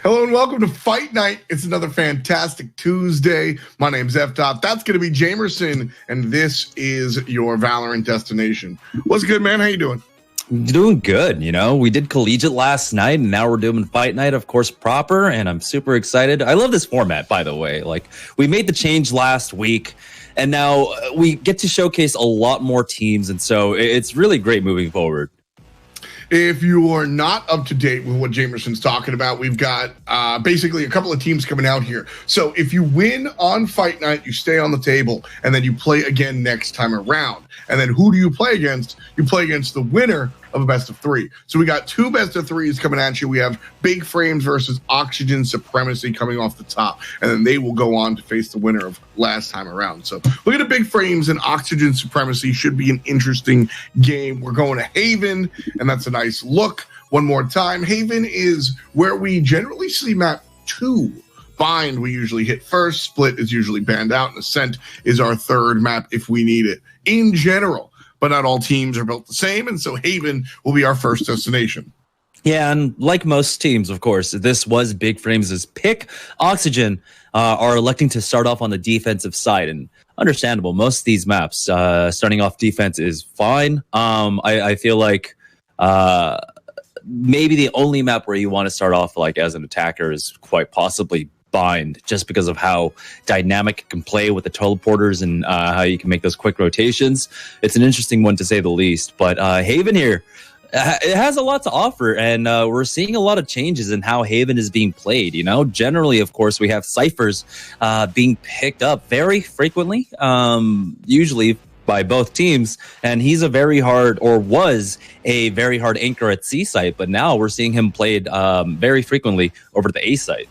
Hello and welcome to Fight Night. It's another fantastic Tuesday. My name's F-Top. That's going to be Jamerson, and this is your Valorant destination. What's good, man? How you doing? Doing good. You know, we did collegiate last night, and now we're doing Fight Night, of course, proper, and I'm super excited. I love this format, by the way. Like, we made the change last week, and now we get to showcase a lot more teams, and so it's really great moving forward. If you are not up to date with what Jamerson's talking about, we've got basically a couple of teams coming out here. So if you win on Fight Night, you stay on the table, and then you play again next time around. And then who do you play against? You play against the winner of a best of three. So we got two best of threes coming at you. We have Big Frames versus Oxygen Supremacy coming off the top, and then they will go on to face the winner of last time around. So look at the Big Frames and Oxygen Supremacy. Should be an interesting game. We're going to Haven, and that's a nice look. One more time, Haven is where we generally see map 2. Bind we usually hit first, Split is usually banned out, and Ascent is our third map if we need it in general. But not all teams are built the same, and so Haven will be our first destination. Yeah, and like most teams, of course, this was Big Frames' pick. Oxygen are electing to start off on the defensive side, and understandable. Most of these maps, starting off defense is fine. I feel like maybe the only map where you want to start off like as an attacker is quite possibly Bind, just because of how dynamic it can play with the teleporters and how you can make those quick rotations. It's an interesting one to say the least. But Haven here, it has a lot to offer, and we're seeing a lot of changes in how Haven is being played. You know, generally, of course, we have ciphers being picked up very frequently, usually by both teams, and he's a very hard, or was a very hard anchor at C site, but now we're seeing him played very frequently over the A site.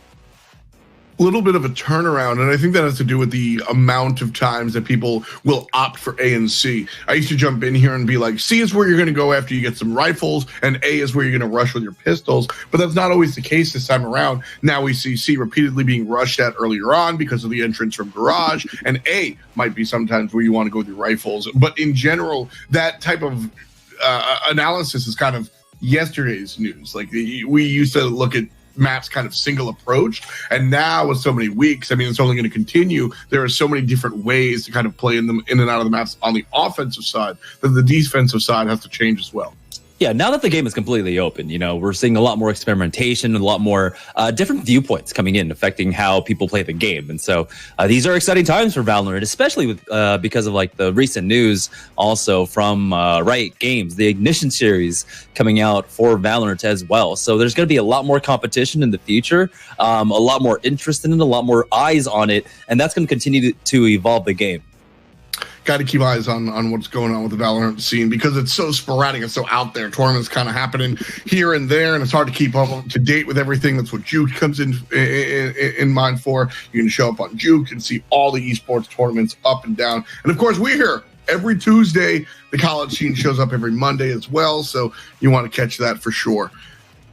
Little bit of a turnaround, and I think that has to do with the amount of times that people will opt for A and C. I used to jump in here and be like, C is where you're going to go after you get some rifles, and A is where you're going to rush with your pistols, but that's not always the case this time around. Now we see C repeatedly being rushed at earlier on because of the entrance from Garage, and A might be sometimes where you want to go with your rifles. But in general, that type of analysis is kind of yesterday's news. Like, we used to look at maps kind of single approach, and now with so many weeks, I mean, it's only going to continue. There are so many different ways to kind of play in and out of the maps on the offensive side that the defensive side has to change as well. Yeah, now that the game is completely open, you know, we're seeing a lot more experimentation and a lot more different viewpoints coming in, affecting how people play the game. And so these are exciting times for Valorant, especially with because of like the recent news also from Riot Games, the Ignition series coming out for Valorant as well. So there's going to be a lot more competition in the future, a lot more interest in it, a lot more eyes on it, and that's going to continue to evolve the game. Got to keep eyes on what's going on with the Valorant scene because it's so sporadic, it's so out there. Tournaments kind of happening here and there, and it's hard to keep up to date with everything. That's what Juke comes in mind for. You can show up on Juke and see all the esports tournaments up and down. And of course, we're here every Tuesday. The college scene shows up every Monday as well, so you want to catch that for sure.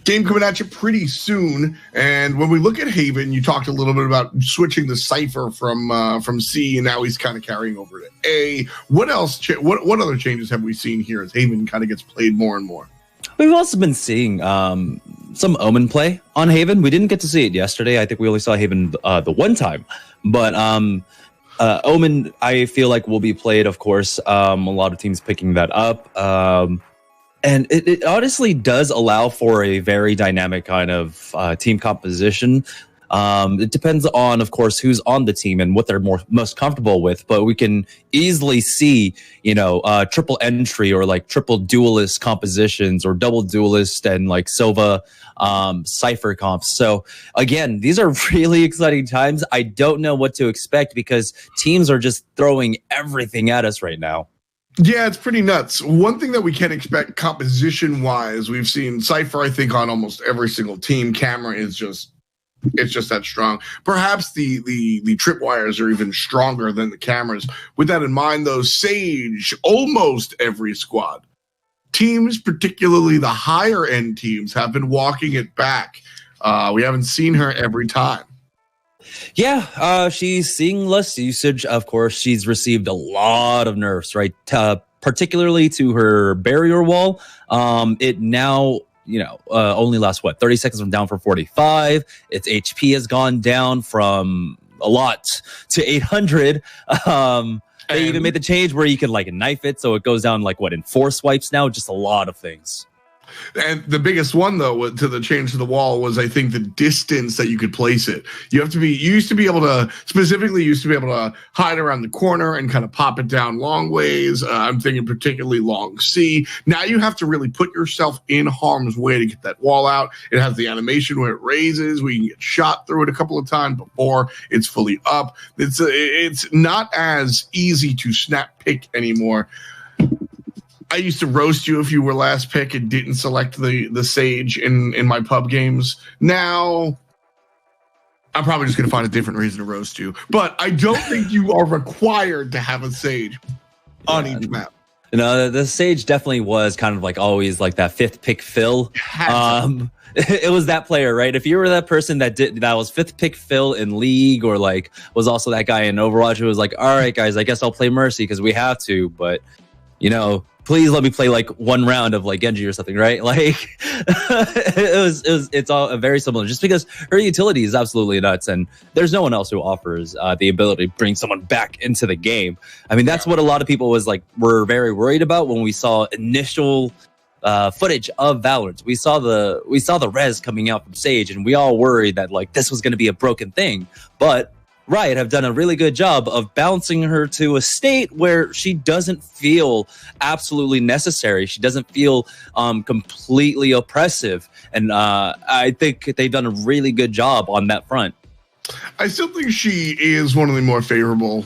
Game coming at you pretty soon, and when we look at Haven, you talked a little bit about switching the Cypher from C, and now he's kind of carrying over to A. What else? What other changes have we seen here as Haven kind of gets played more and more? We've also been seeing some Omen play on Haven. We didn't get to see it yesterday. I think we only saw Haven the one time, but Omen, I feel like, will be played. Of course, a lot of teams picking that up. And it honestly does allow for a very dynamic kind of team composition. It depends on, of course, who's on the team and what they're most comfortable with. But we can easily see, you know, triple entry or like triple duelist compositions or double duelist and like Sova Cypher comps. So again, these are really exciting times. I don't know what to expect because teams are just throwing everything at us right now. Yeah, it's pretty nuts. One thing that we can expect composition-wise, we've seen Cypher, I think, on almost every single team. Camera is just, it's just that strong. Perhaps the tripwires are even stronger than the cameras. With that in mind, though, Sage, almost every squad. Teams, particularly the higher-end teams, have been walking it back. We haven't seen her every time. Yeah, she's seeing less usage. Of course, she's received a lot of nerfs, right? Particularly to her barrier wall. It now only lasts what 30 seconds from down for 45. Its HP has gone down from a lot to 800. They even made the change where you can like knife it, so it goes down like what in 4 swipes now. Just a lot of things. And the biggest one, though, to the change to the wall was, I think, the distance that you could place it. You used to be able to hide around the corner and kind of pop it down long ways. I'm thinking particularly long C. Now you have to really put yourself in harm's way to get that wall out. It has the animation where it raises, where you can get shot through it a couple of times before it's fully up. It's not as easy to snap pick anymore. I used to roast you if you were last pick and didn't select the Sage in my pub games. Now, I'm probably just going to find a different reason to roast you. But I don't think you are required to have a Sage on each map. The Sage definitely was kind of like always like that 5th pick fill. It was that player, right? If you were that person that was 5th pick fill in League, or like was also that guy in Overwatch who was like, all right, guys, I guess I'll play Mercy because we have to, but please let me play like 1 round of like Genji or something, right? Like it's all very similar, just because her utility is absolutely nuts, and there's no one else who offers the ability to bring someone back into the game. I mean, that's what a lot of people were very worried about when we saw initial footage of Valorant. We saw the res coming out from Sage, and we all worried that like this was going to be a broken thing, but Riot have done a really good job of balancing her to a state where she doesn't feel absolutely necessary. She doesn't feel completely oppressive. And I think they've done a really good job on that front. I still think she is one of the more favorable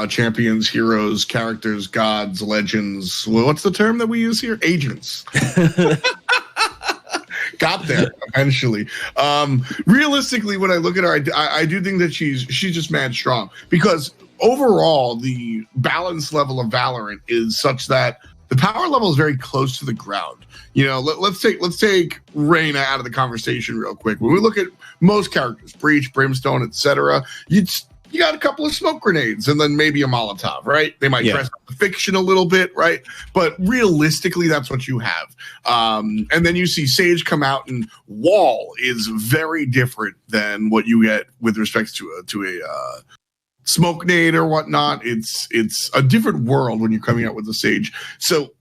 champions, heroes, characters, gods, legends. Well, what's the term that we use here? Agents. Got there eventually. Realistically, when I look at her, I do think that she's just mad strong, because overall the balance level of Valorant is such that the power level is very close to the ground. Let's take Reyna out of the conversation real quick. When we look at most characters, Breach, Brimstone, etc., you got a couple of smoke grenades and then maybe a Molotov, right? They might dress up the fiction a little bit, right? But realistically, that's what you have. And then you see Sage come out, and Wall is very different than what you get with respect to a smoke nade or whatnot. It's a different world when you're coming out with the Sage. So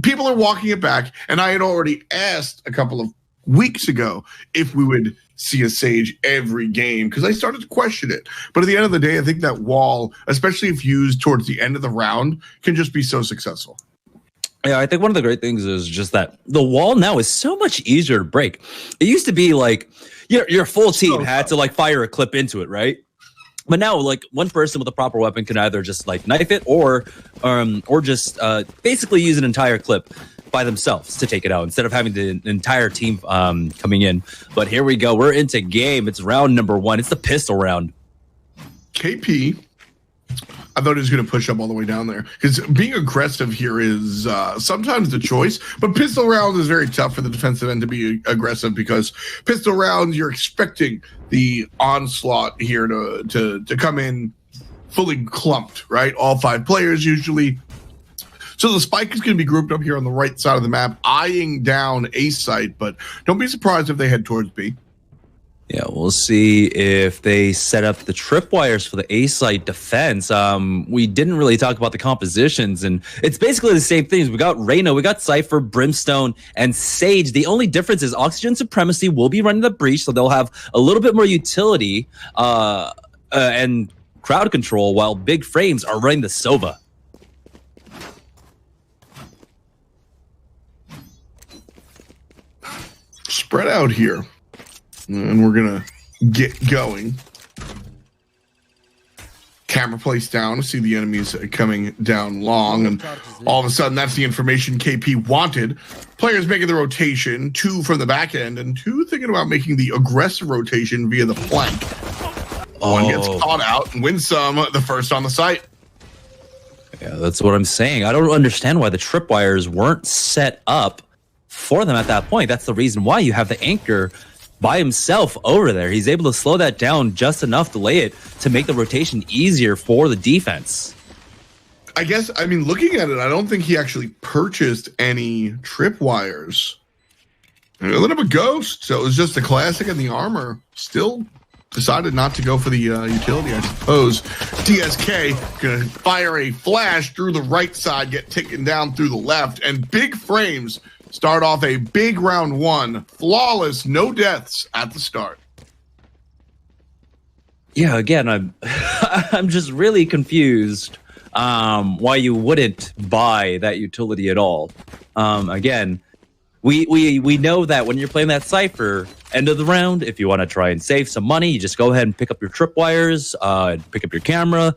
people are walking it back, and I had already asked a couple of weeks ago if we would see a Sage every game, because I started to question it. But at the end of the day, I think that Wall, especially if used towards the end of the round, can just be so successful. Yeah, I think one of the great things is just that the Wall now is so much easier to break. It used to be like your full team had to like fire a clip into it, right? But now, like, one person with a proper weapon can either just like knife it or just basically use an entire clip by themselves to take it out, instead of having the entire team coming in. But here we go. We're into game. It's round number 1. It's the pistol round. KP, I thought he was going to push up all the way down there, because being aggressive here is sometimes the choice. But pistol round is very tough for the defensive end to be aggressive, because pistol round, you're expecting the onslaught here to come in fully clumped, right? All 5 players usually. So the spike is going to be grouped up here on the right side of the map, eyeing down A site, but don't be surprised if they head towards B. Yeah, we'll see if they set up the tripwires for the A site defense. We didn't really talk about the compositions, and it's basically the same things. We got Reyna, we got Cypher, Brimstone, and Sage. The only difference is Oxygen Supremacy will be running the breach, so they'll have a little bit more utility and crowd control, while Big Frames are running the Sova. Spread out here, and we're gonna get going. Camera placed down, see the enemies coming down long, and all of a sudden that's the information KP wanted. Players making the rotation, 2 from the back end, and 2 thinking about making the aggressive rotation via the flank. One gets caught out and wins some, the first on the site. Yeah, that's what I'm saying. I don't understand why the tripwires weren't set up for them at that point. That's the reason why you have the anchor by himself over there. He's able to slow that down just enough, delay it, to make the rotation easier for the defense. I guess, I mean, looking at it, I don't think he actually purchased any tripwires A little bit of a ghost, so it was just the classic and the armor. Still decided not to go for the utility, I suppose. DSK gonna fire a flash through the right side, get taken down through the left, and Big Frames start off a big round one. Flawless, no deaths at the start. Yeah, again, I'm I'm just really confused why you wouldn't buy that utility at all. Again, we know that when you're playing that Cypher, end of the round, if you want to try and save some money, you just go ahead and pick up your tripwires, pick up your camera,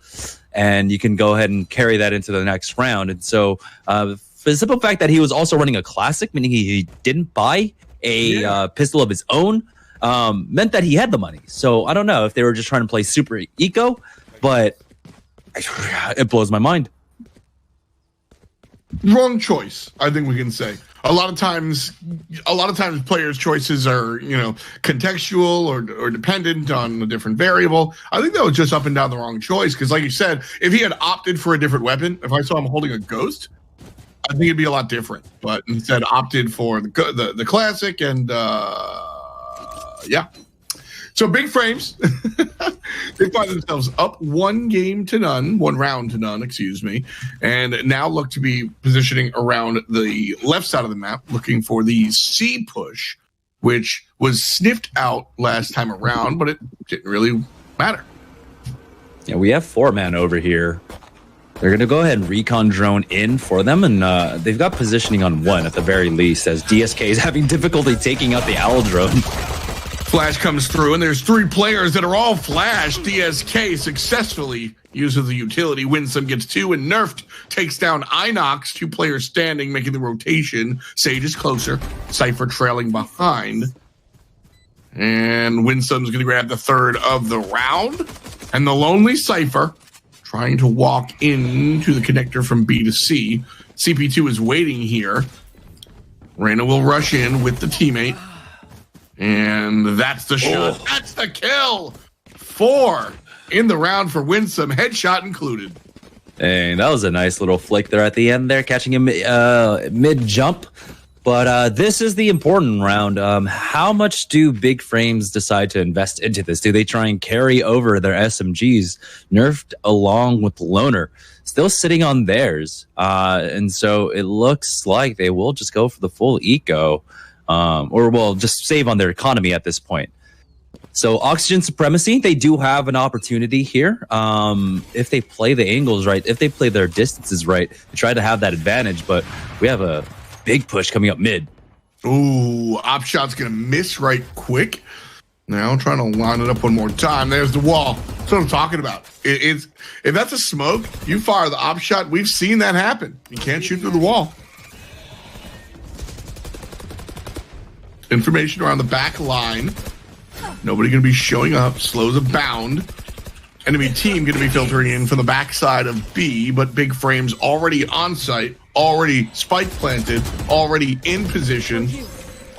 and you can go ahead and carry that into the next round. And so for the simple fact that he was also running a classic, meaning he didn't buy a pistol of his own, meant that he had the money. So I don't know if they were just trying to play super eco, but it blows my mind. Wrong choice, I think we can say. A lot of times players' choices are, contextual or dependent on a different variable. I think that was just up and down the wrong choice, because like you said, if he had opted for a different weapon, if I saw him holding a ghost, I think it'd be a lot different. But instead opted for the classic, and yeah. So Big Frames, they find themselves up one round to none, excuse me, and now look to be positioning around the left side of the map, looking for the C push, which was sniffed out last time around, but it didn't really matter. Yeah, we have 4-man over here. They're going to go ahead and recon drone in for them, and they've got positioning on 1 at the very least, as DSK is having difficulty taking out the owl drone. Flash comes through, and there's 3 players that are all flashed. DSK successfully uses the utility. Winsome gets 2, and Nerfed takes down Inox. 2 players standing, making the rotation. Sage is closer. Cypher trailing behind. And Winsome's going to grab the 3rd of the round. And the lonely Cypher trying to walk into the connector from B to C. CP2 is waiting here. Reyna will rush in with the teammate. And that's the shot. Oh. That's the kill. 4 in the round for Winsome, headshot included. And that was a nice little flick there at the end there, catching him mid-jump. But this is the important round. How much do Big Frames decide to invest into this? Do they try and carry over their SMGs? Nerfed along with Loner, still sitting on theirs. And so it looks like they will just go for the full eco. Or well, just save on their economy at this point. So Oxygen Supremacy, they do have an opportunity here. If they play the angles right, if they play their distances right, they try to have that advantage. But we have a big push coming up mid. Ooh, Opshot's gonna miss right quick. Now trying to line it up one more time. There's the wall. That's what I'm talking about. If that's a smoke, you fire the Opshot. We've seen that happen. You can't shoot through the wall. Information around the back line. Nobody going to be showing up. Slows a bound. Enemy team going to be filtering in from the backside of B, but Big Frames already on site, already spike planted, already in position,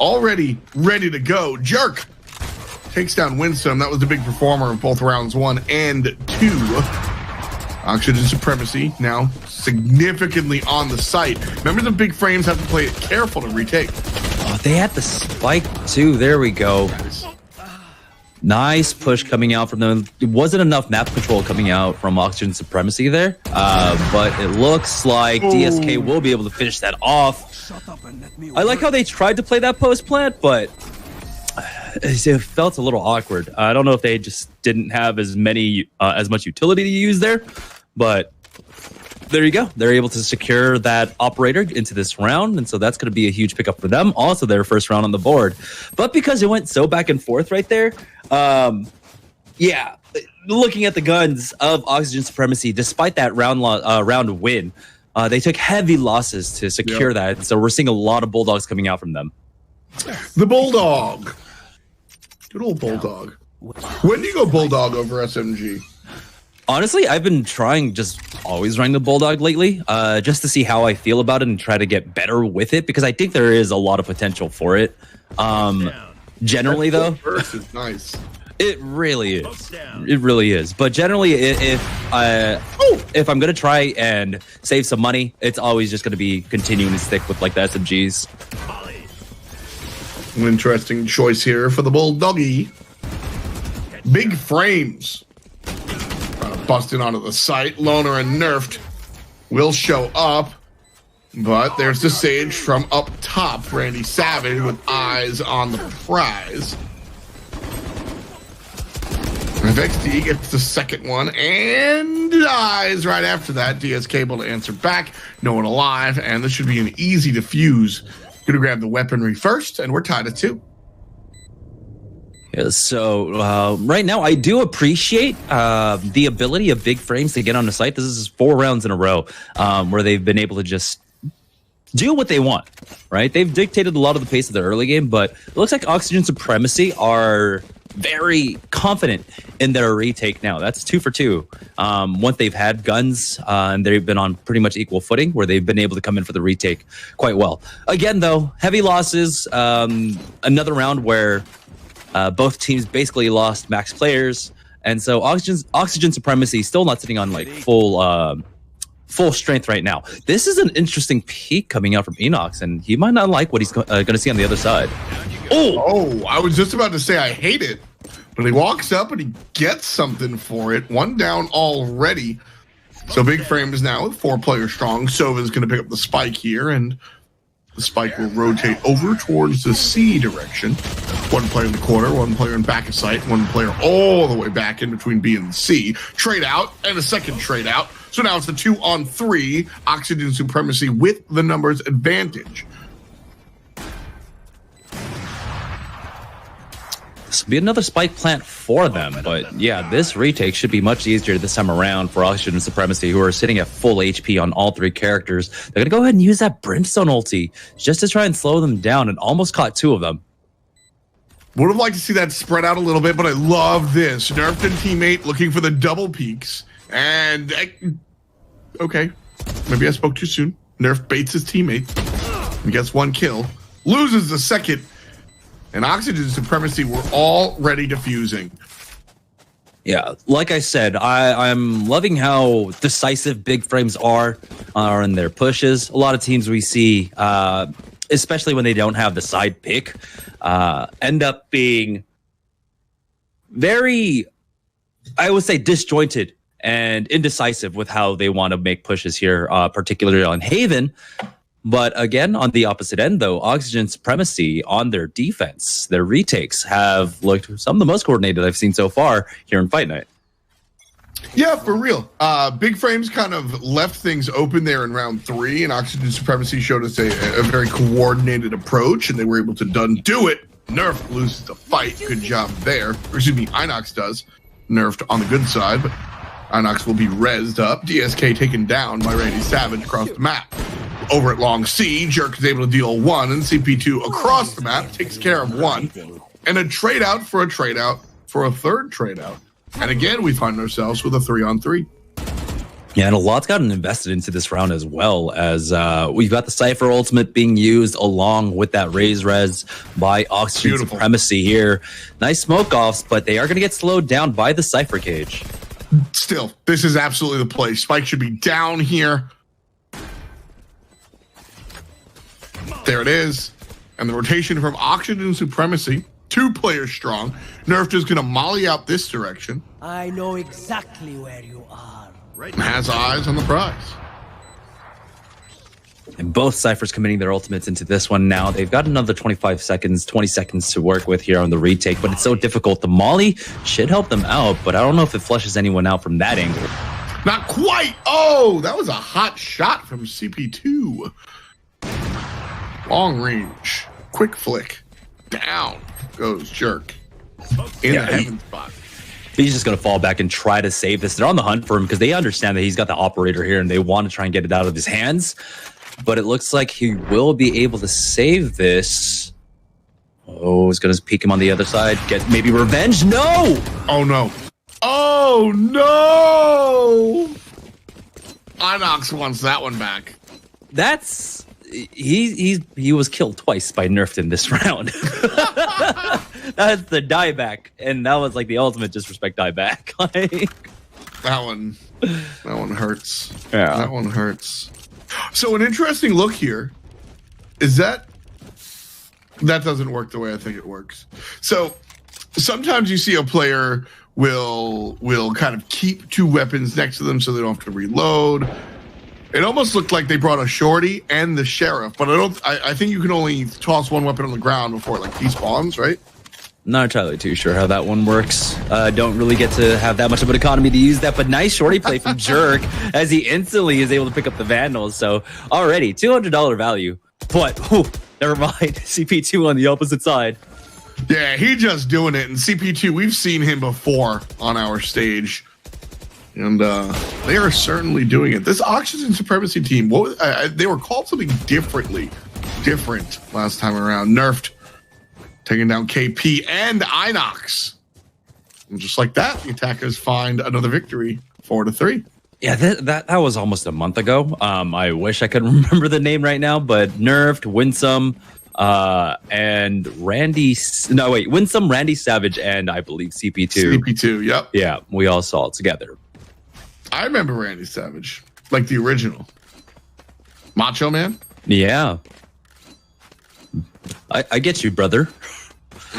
already ready to go. Jerk takes down Winsome. That was the big performer of both rounds 1 and 2. Oxygen Supremacy now significantly on the site. Remember, the Big Frames have to play it careful to retake. Oh, they had the spike too. There we go. Nice push coming out from them. It wasn't enough map control coming out from Oxygen Supremacy there, but it looks like DSK will be able to finish that off. I like how they tried to play that post plant, but it felt a little awkward. I don't know if they just didn't have as much utility to use there, but there you go. They're able to secure that operator into this round, and so that's going to be a huge pickup for them. Also, their first round on the board. But because it went so back and forth right there, yeah, looking at the guns of Oxygen Supremacy, despite that round win, they took heavy losses to secure that. And so we're seeing a lot of Bulldogs coming out from them. The Bulldog. Good old Bulldog. When do you go Bulldog over SMG? Honestly, I've been trying just always running the Bulldog lately, just to see how I feel about it and try to get better with it, because I think there is a lot of potential for it. Generally, though, burst is nice. It really is. It really is. But generally, if I'm gonna try and save some money, it's always just gonna be continuing to stick with like the SMGs. An interesting choice here for the Bulldoggy. Big frames. Busting onto the site. Loner and Nerfed will show up. But there's the Sage from up top. Randy Savage with eyes on the prize. FXD gets the second one and dies right after that. DSK able to answer back. No one alive. And this should be an easy defuse. Gonna grab the weaponry first, and we're tied at 2. Yeah, so right now, I do appreciate the ability of big frames to get on the site. This is 4 rounds in a row where they've been able to just do what they want, right? They've dictated a lot of the pace of the early game, but it looks like Oxygen Supremacy are very confident in their retake now. That's 2 for 2. Once they've had guns, and they've been on pretty much equal footing, where they've been able to come in for the retake quite well. Again, though, heavy losses. Another round where both teams basically lost max players, and so Oxygen Supremacy still not sitting on like full strength right now. This is an interesting peak coming out from Enox, and he might not like what he's going to see on the other side. Oh, I was just about to say I hate it, but he walks up and he gets something for it. 1 down already. So big frame is now with 4 players strong. Sova's going to pick up the spike here, and the spike will rotate over towards the C direction. 1 player in the corner, 1 player in back of sight, 1 player all the way back in between B and C. Trade out, and a second trade out. So now it's the 2-on-3, Oxygen Supremacy with the numbers advantage. This will be another spike plant for them, but yeah, this retake should be much easier this time around for Oxygen Supremacy, who are sitting at full HP on all 3 characters. They're going to go ahead and use that Brimstone ulti just to try and slow them down, and almost caught 2 of them. Would have liked to see that spread out a little bit, but I love this. Nerfed and teammate looking for the double peaks. And, okay, maybe I spoke too soon. Nerf baits his teammate and gets 1 kill. Loses the second. And Oxygen Supremacy were already defusing. Yeah, like I said, I'm loving how decisive big frames are in their pushes. A lot of teams we see, especially when they don't have the side pick, end up being very, I would say, disjointed and indecisive with how they want to make pushes here, particularly on Haven. But again, on the opposite end, though, Oxygen Supremacy on their defense, their retakes have looked some of the most coordinated I've seen so far here in Fight Night. Yeah, for real. Big Frames kind of left things open there in round 3, and Oxygen Supremacy showed us a very coordinated approach, and they were able to do it. Nerf loses the fight. Good job there. Or excuse me, Inox does. Nerfed on the good side, but Inox will be rezzed up. DSK taken down by Randy Savage across the map. Over at Long C, Jerk is able to deal 1, and CP2 across the map takes care of 1. And a trade out for a trade out for a third trade out. And again, we find ourselves with a 3-on-3. Yeah, and a lot's gotten invested into this round as well, as we've got the Cypher ultimate being used along with that Raise Res by Oxygen Supremacy here. Nice smoke offs, but they are going to get slowed down by the Cypher cage. Still, this is absolutely the play. Spike should be down here. There it is. And the rotation from Oxygen Supremacy, 2 players strong. Nerfed is going to molly out this direction. I know exactly where you are. Right. And has eyes on the prize. And both Cyphers committing their ultimates into this one now. They've got another 20 seconds to work with here on the retake, but it's so difficult. The molly should help them out, but I don't know if it flushes anyone out from that angle. Not quite. Oh, that was a hot shot from CP2. Long range. Quick flick. Down goes Jerk. In the heaven spot. He's just going to fall back and try to save this. They're on the hunt for him because they understand that he's got the operator here and they want to try and get it out of his hands. But it looks like he will be able to save this. Oh, he's going to peek him on the other side. Get maybe revenge. No! Oh, no. Oh, no! Inox wants that one back. That's... He was killed twice by Nerfed in this round. That's the dieback, and that was like the ultimate disrespect dieback. That one hurts. Yeah, that one hurts. So an interesting look here is that That doesn't work the way I think it works. So sometimes you see a player will kind of keep two weapons next to them so they don't have to reload. It almost looked like they brought a shorty and the sheriff, but I think you can only toss one weapon on the ground before it like despawns, right? Not entirely too sure how that one works. Don't really get to have that much of an economy to use that, but nice shorty play from Jerk as he instantly is able to pick up the Vandals. So already $200 value, but never mind. CP2 on the opposite side. Yeah, he just doing it. And CP2, we've seen him before on our stage. And they are certainly doing it. This Oxygen Supremacy team, they were called something different last time around. Nerfed, taking down KP and Inox. And just like that, the attackers find another victory, 4-3. Yeah, that was almost a month ago. I wish I could remember the name right now, but Nerfed, Winsome, and Winsome, Randy Savage, and I believe CP2. CP2, yep. Yeah, we all saw it together. I remember Randy Savage, like the original. Macho Man? Yeah. I get you, brother.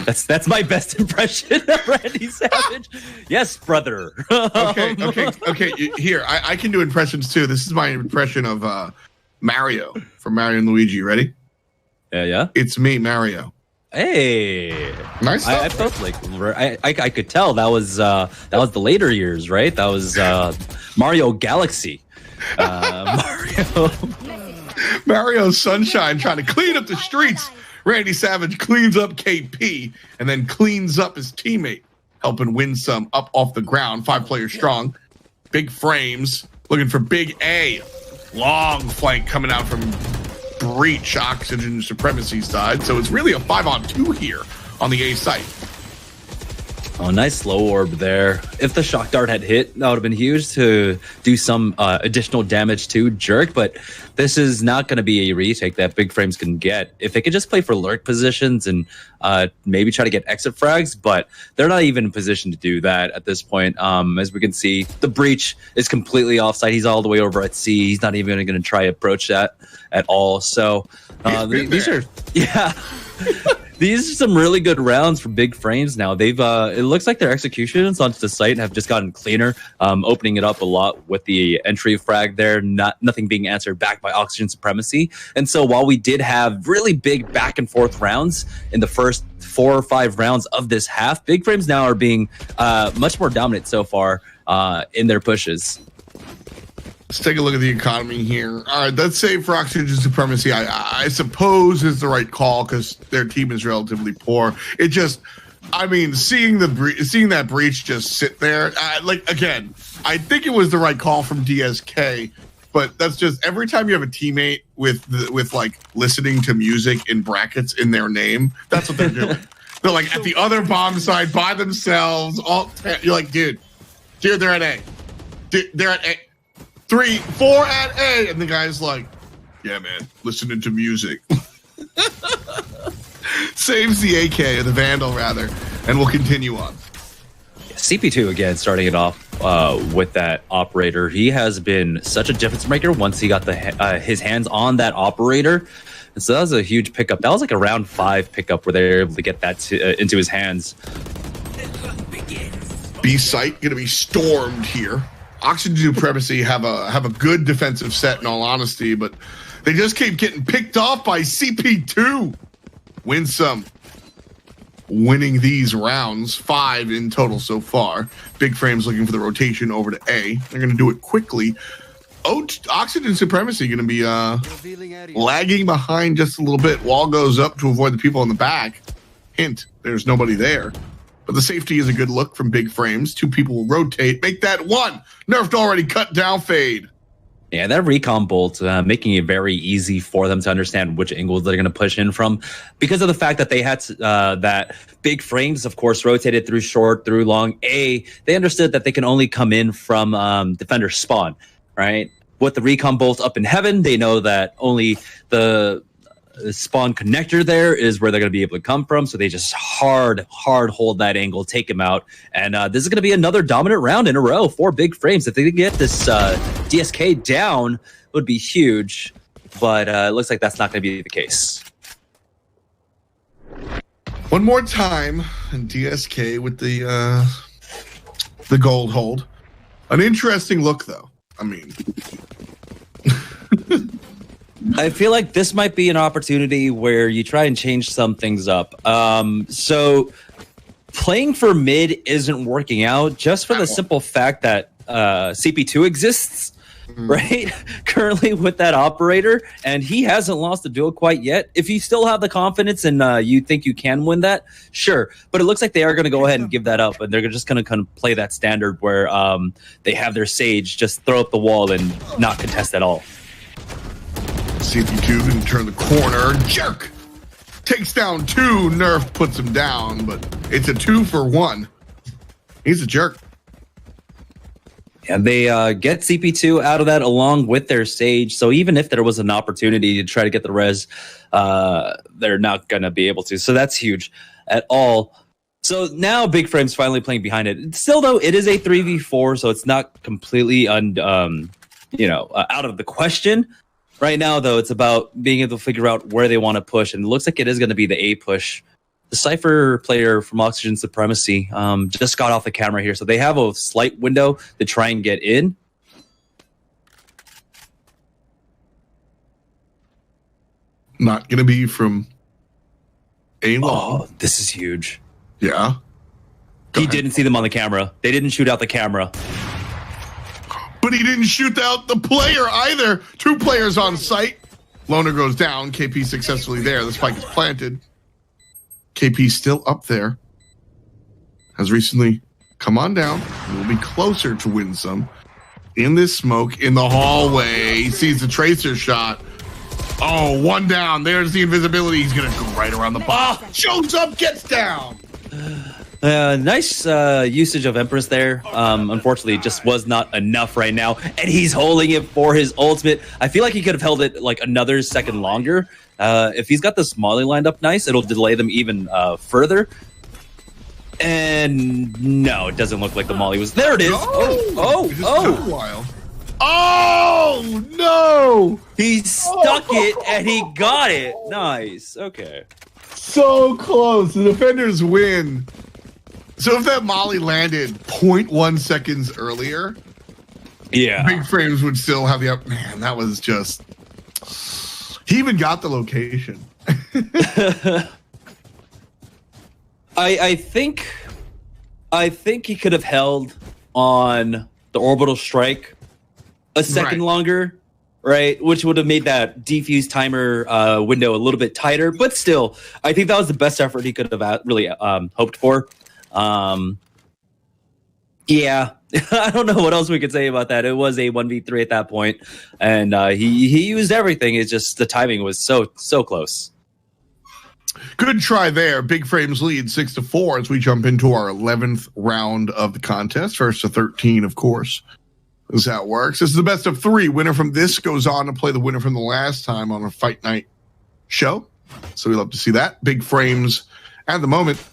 That's my best impression of Randy Savage. Yes, brother. Okay. Here, I can do impressions too. This is my impression of Mario from Mario and Luigi. Ready? Yeah. It's me, Mario. Hey, nice. I felt like I could tell that was the later years, right? That was Mario Galaxy. Mario Sunshine trying to clean up the streets. Randy Savage cleans up KP and then cleans up his teammate, helping win some up off the ground. 5 players strong. Big frames looking for Big A. Long flank coming out from Breach, Oxygen Supremacy side. So it's really a 5-on-2 here on the A site. Oh, nice slow orb there. If the shock dart had hit, that would have been huge to do some additional damage to Jerk, but this is not going to be a retake that Big Frames can get. If they could just play for lurk positions and maybe try to get exit frags, but they're not even in position to do that at this point. As we can see, the Breach is completely offside. He's all the way over at C. He's not even going to try approach that at all. So these are, yeah. These are some really good rounds for Big Frames now. They've it looks like their executions onto the site have just gotten cleaner, opening it up a lot with the entry frag there, nothing being answered back by Oxygen Supremacy. And so while we did have really big back and forth rounds in the first 4 or 5 rounds of this half, Big Frames now are being much more dominant so far in their pushes. Let's take a look at the economy here. All right, let's say for Oxygen Supremacy, I suppose is the right call because their team is relatively poor. It just, I mean, seeing that Breach just sit there, like again, I think it was the right call from DSK, but that's just every time you have a teammate with like listening to music in brackets in their name, that's what they're doing. They're like at the other bomb side by themselves. You're like, dude, they're at A. They're at A. 3, 4 at A, and the guy's like, yeah, man, listening to music. Saves the AK, or the Vandal, rather, and we'll continue on. CP2 again, starting it off with that operator. He has been such a difference maker once he got his hands on that operator. And so that was a huge pickup. That was like a round 5 pickup where they were able to get that into his hands. B site going to be stormed here. Oxygen Supremacy have a good defensive set in all honesty, but they just keep getting picked off by CP2. Winsome winning these rounds, 5 in total so far. Big Frames looking for the rotation over to A. They're going to do it quickly. Oxygen Supremacy going to be lagging behind just a little bit. Wall goes up to avoid the people in the back. Hint, there's nobody there. But the safety is a good look from Big Frames. 2 people will rotate. Make that 1. Nerfed already cut down fade. Yeah, that recon bolt making it very easy for them to understand which angles they're going to push in from, because of the fact that they had that Big Frames, of course, rotated through short, through long A. They understood that they can only come in from defender spawn, right? With the recon bolt up in heaven, they know that only the spawn connector there is where they're going to be able to come from, so they just hard hold that angle, take him out, and this is going to be another dominant round in a row for Big Frames. If they could get this DSK down, it would be huge, but it looks like that's not going to be the case. One more time, and DSK with the gold hold. An interesting look, though. I mean, I feel like this might be an opportunity where you try and change some things up. So playing for mid isn't working out just for the simple fact that CP2 exists, right? Currently with that operator, and he hasn't lost the duel quite yet. If you still have the confidence and you think you can win that, sure. But it looks like they are going to go ahead and give that up, and they're just going to kind of play that standard where they have their Sage just throw up the wall and not contest at all. CP2 can turn the corner. Jerk! Takes down 2. Nerf puts him down, but it's a 2-for-1. He's a jerk. And they get CP2 out of that along with their Sage. So even if there was an opportunity to try to get the res, they're not going to be able to. So that's huge at all. So now Big Frame's finally playing behind it. Still, though, it is a 3v4, so it's not completely out of the question. Right now, though, it's about being able to figure out where they want to push. And it looks like it is going to be the A push. The Cypher player from Oxygen Supremacy just got off the camera here. So they have a slight window to try and get in. Not going to be from A long. Oh, this is huge. Yeah. He didn't see them on the camera. They didn't shoot out the camera. But he didn't shoot out the player either. 2 players on site. Loner goes down. KP successfully there. The spike is planted. KP still up there. Has recently come on down. Will be closer to win some. In this smoke, in the hallway. He sees the tracer shot. Oh, 1 down. There's the invisibility. He's going to go right around the ball. Shows up, gets down. Nice usage of Empress there. Unfortunately, it just was not enough right now. And he's holding it for his ultimate. I feel like he could have held it like another second longer. If he's got this Molly lined up nice, it'll delay them even further. And no, it doesn't look like the Molly was. There it is. Oh, no. He stuck it and he got it. Nice. Okay. So close. The defenders win. So if that Molly landed 0.1 seconds earlier, yeah, Big Frames would still have the up. Man, that was just. He even got the location. I think he could have held on the orbital strike a second longer, right? Which would have made that defuse timer window a little bit tighter. But still, I think that was the best effort he could have really hoped for. Yeah, I don't know what else we could say about that. It was a 1v3 at that point, and he used everything. It's just the timing was so close. Good try there. Big Frames lead 6-4 as we jump into our 11th round of the contest. First to 13, of course. This is how it works. This is the best of 3. Winner from this goes on to play the winner from the last time on a Fight Night show. So we love to see that. Big Frames at the moment,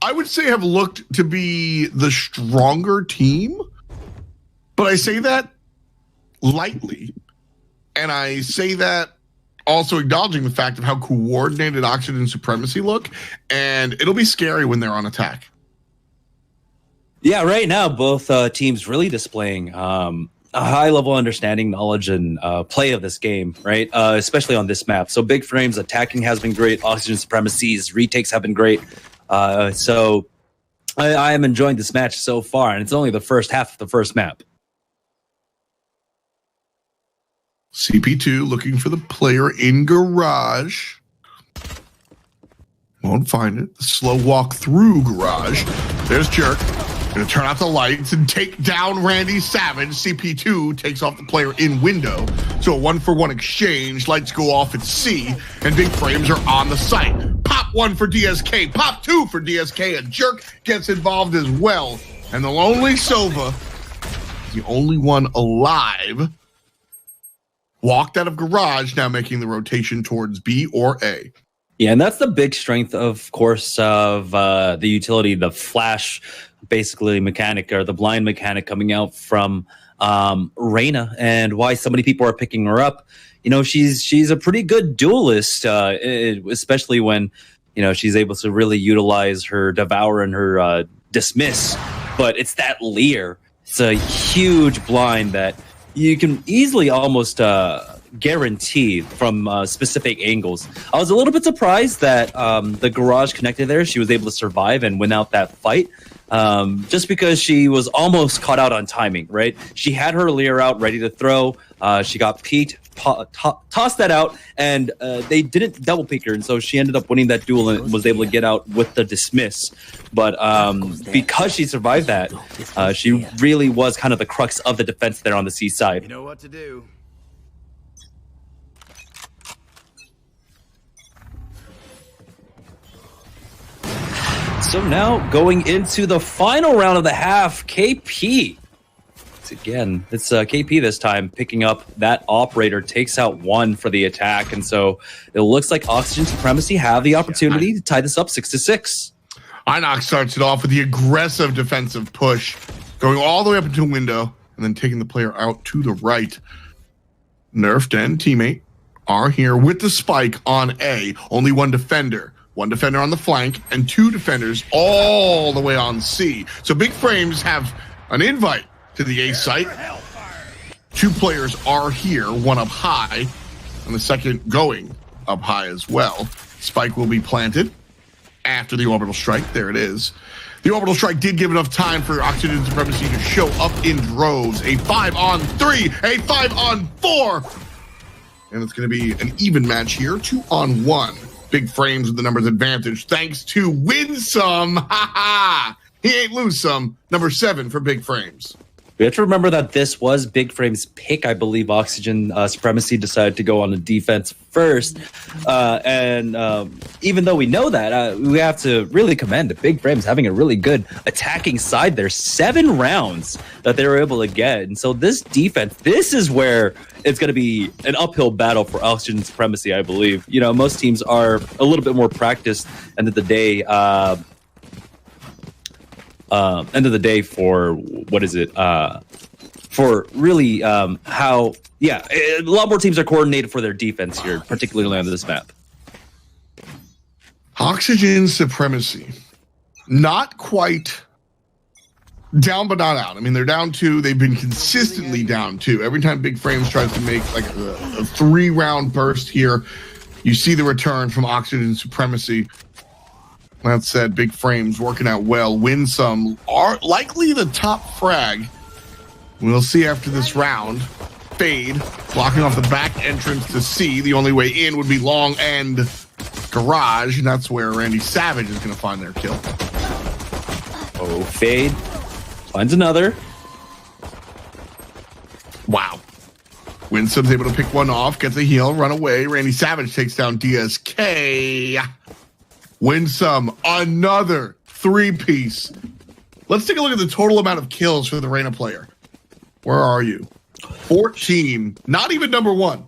I would say, have looked to be the stronger team. But I say that lightly. And I say that also acknowledging the fact of how coordinated Oxygen Supremacy look. And it'll be scary when they're on attack. Yeah, right now, both teams really displaying a high-level understanding, knowledge, and play of this game, right? Especially on this map. So Big Frames attacking has been great. Oxygen Supremacy's retakes have been great. So I am enjoying this match so far, and it's only the first half of the first map. CP2 looking for the player in garage. Won't find it. The slow walk through garage. There's Jerk. Gonna turn out the lights and take down Randy Savage. CP2 takes off the player in window. So a 1-for-1 exchange. Lights go off at C, and Big Frames are on the site. Pop 1 for DSK. Pop 2 for DSK. A Jerk gets involved as well. And the lonely Sova, the only one alive, walked out of garage, now making the rotation towards B or A. Yeah, and that's the big strength, of course, of the utility, the flash, basically, mechanic, or the blind mechanic coming out from Reyna, and why so many people are picking her up. You know, she's a pretty good duelist, especially when you know, she's able to really utilize her Devour and her Dismiss, but it's that Leer. It's a huge blind that you can easily almost guarantee from specific angles. I was a little bit surprised that the garage connected there. She was able to survive and win out that fight. Just because she was almost caught out on timing, right? She had her Leer out ready to throw. She got peeked, tossed that out, and they didn't double peek her, and so she ended up winning that duel and was able to get out with the Dismiss. But because she survived that, she really was kind of the crux of the defense there on the C side. You know what to do. So now going into the final round of the half, KP. Again, it's KP this time picking up that operator, takes out one for the attack. And so it looks like Oxygen Supremacy have the opportunity to tie this up 6-6. Inox starts it off with the aggressive defensive push, going all the way up into a window and then taking the player out to the right. Nerfed and teammate are here with the spike on A. Only one defender. One defender on the flank and two defenders all the way on C. So Big Frames have an invite to the A site. Two players are here, one up high, and the second going up high as well. Spike will be planted after the orbital strike. There it is. The orbital strike did give enough time for Oxygen Supremacy to show up in droves. A 5-on-3, a 5-on-4. And it's going to be an even match here, 2-on-1. Big Frames with the numbers advantage thanks to win some. Ha ha! He ain't lose some. Number 7 for Big Frames. We have to remember that this was Big Frame's pick. I believe Oxygen Supremacy decided to go on the defense first. And even though we know that, we have to really commend the Big Frames having a really good attacking side there. 7 rounds that they were able to get. And so this defense, this is where it's going to be an uphill battle for Oxygen Supremacy, I believe. You know, most teams are a little bit more practiced end of the day. End of the day for what is it? For really how, yeah, a lot more teams are coordinated for their defense here, particularly on this map. Oxygen Supremacy, not quite down, but not out. I mean, they're down 2. They've been consistently down 2. Every time Big Frames tries to make like a 3-round burst here, you see the return from Oxygen Supremacy. That said, Big Frames working out well. Win some are likely the top frag. We'll see after this round. Fade, blocking off the back entrance to C. The only way in would be long and garage, and that's where Randy Savage is going to find their kill. Oh, Fade finds another. Wow. Winsom's able to pick one off, gets a heal, run away. Randy Savage takes down DSK. Winsome, another 3-piece. Let's take a look at the total amount of kills for the Reyna player. Where are you? 14, not even number 1.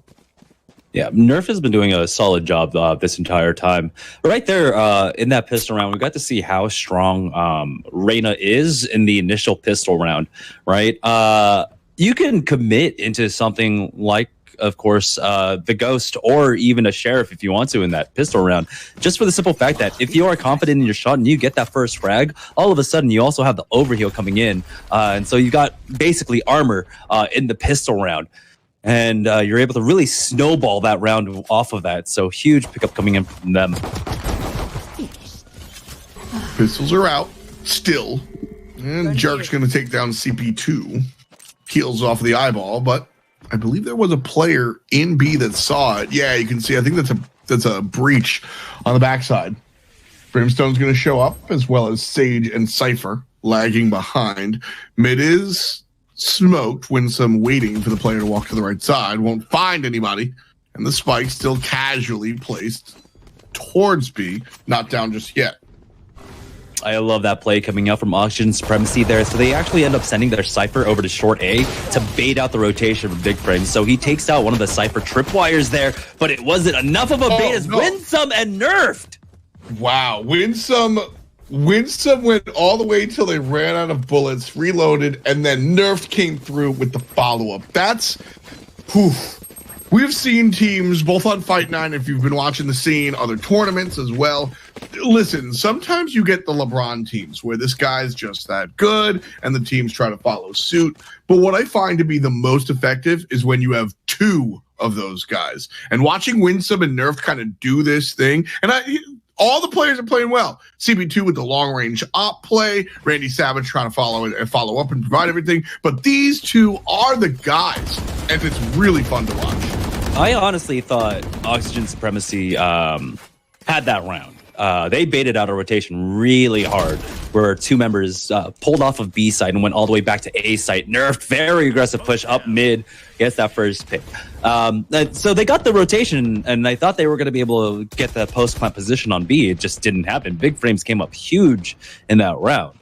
Yeah, Nerf has been doing a solid job this entire time. Right there in that pistol round, we got to see how strong Reyna is in the initial pistol round, right? You can commit into something like, of course, the Ghost or even a Sheriff if you want to in that pistol round, just for the simple fact that if you are confident in your shot and you get that first frag, all of a sudden you also have the overheal coming in. And so you got basically armor in the pistol round. And you're able to really snowball that round off of that. So huge pickup coming in from them. Pistols are out still. And Jerk's going to take down CP2. Heals off the eyeball, but I believe there was a player in B that saw it. Yeah, you can see. I think that's a breach on the backside. Brimstone's going to show up, as well as Sage and Cypher lagging behind. Mid is smoked. Winsome waiting for the player to walk to the right side. Won't find anybody. And the spike still casually placed towards B. Not down just yet. I love that play coming out from Oxygen Supremacy there. So they actually end up sending their Cypher over to short A to bait out the rotation from Big Frame. So he takes out one of the Cypher tripwires there, but it wasn't enough of a bait as Winsome and nerfed. Wow, Winsome went all the way till they ran out of bullets, reloaded, and then nerfed came through with the follow-up. That's, whew. We've seen teams both on Fight Night, if you've been watching the scene, other tournaments as well. Listen, sometimes you get the LeBron teams where this guy's just that good and the teams try to follow suit. But what I find to be the most effective is when you have two of those guys. And watching Winsome and Nerf kind of do this thing, and all the players are playing well. CP2 with the long-range op play, Randy Savage trying to follow up and provide everything. But these two are the guys, and it's really fun to watch. I honestly thought Oxygen Supremacy had that round. They baited out a rotation really hard, where two members pulled off of B side and went all the way back to A side. Nerfed, very aggressive push up mid, gets that first pick. So they got the rotation, and I thought they were going to be able to get the post plant position on B. It just didn't happen. Big Frames came up huge in that round.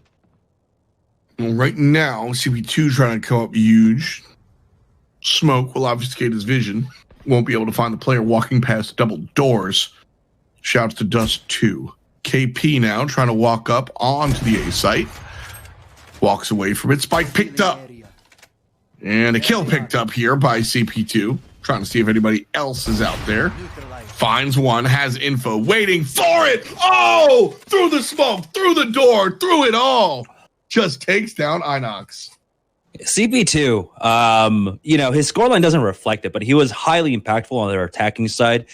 Well, right now, CP2 trying to come up huge. Smoke will obfuscate his vision. Won't be able to find the player walking past double doors. Shouts to Dust 2. KP now trying to walk up onto the A site. Walks away from it. Spike picked up. And a kill picked up here by CP2. Trying to see if anybody else is out there. Finds one, has info, waiting for it. Oh! Through the smoke, through the door, through it all. Just takes down Inox. CP2, his scoreline doesn't reflect it, but he was highly impactful on their attacking side.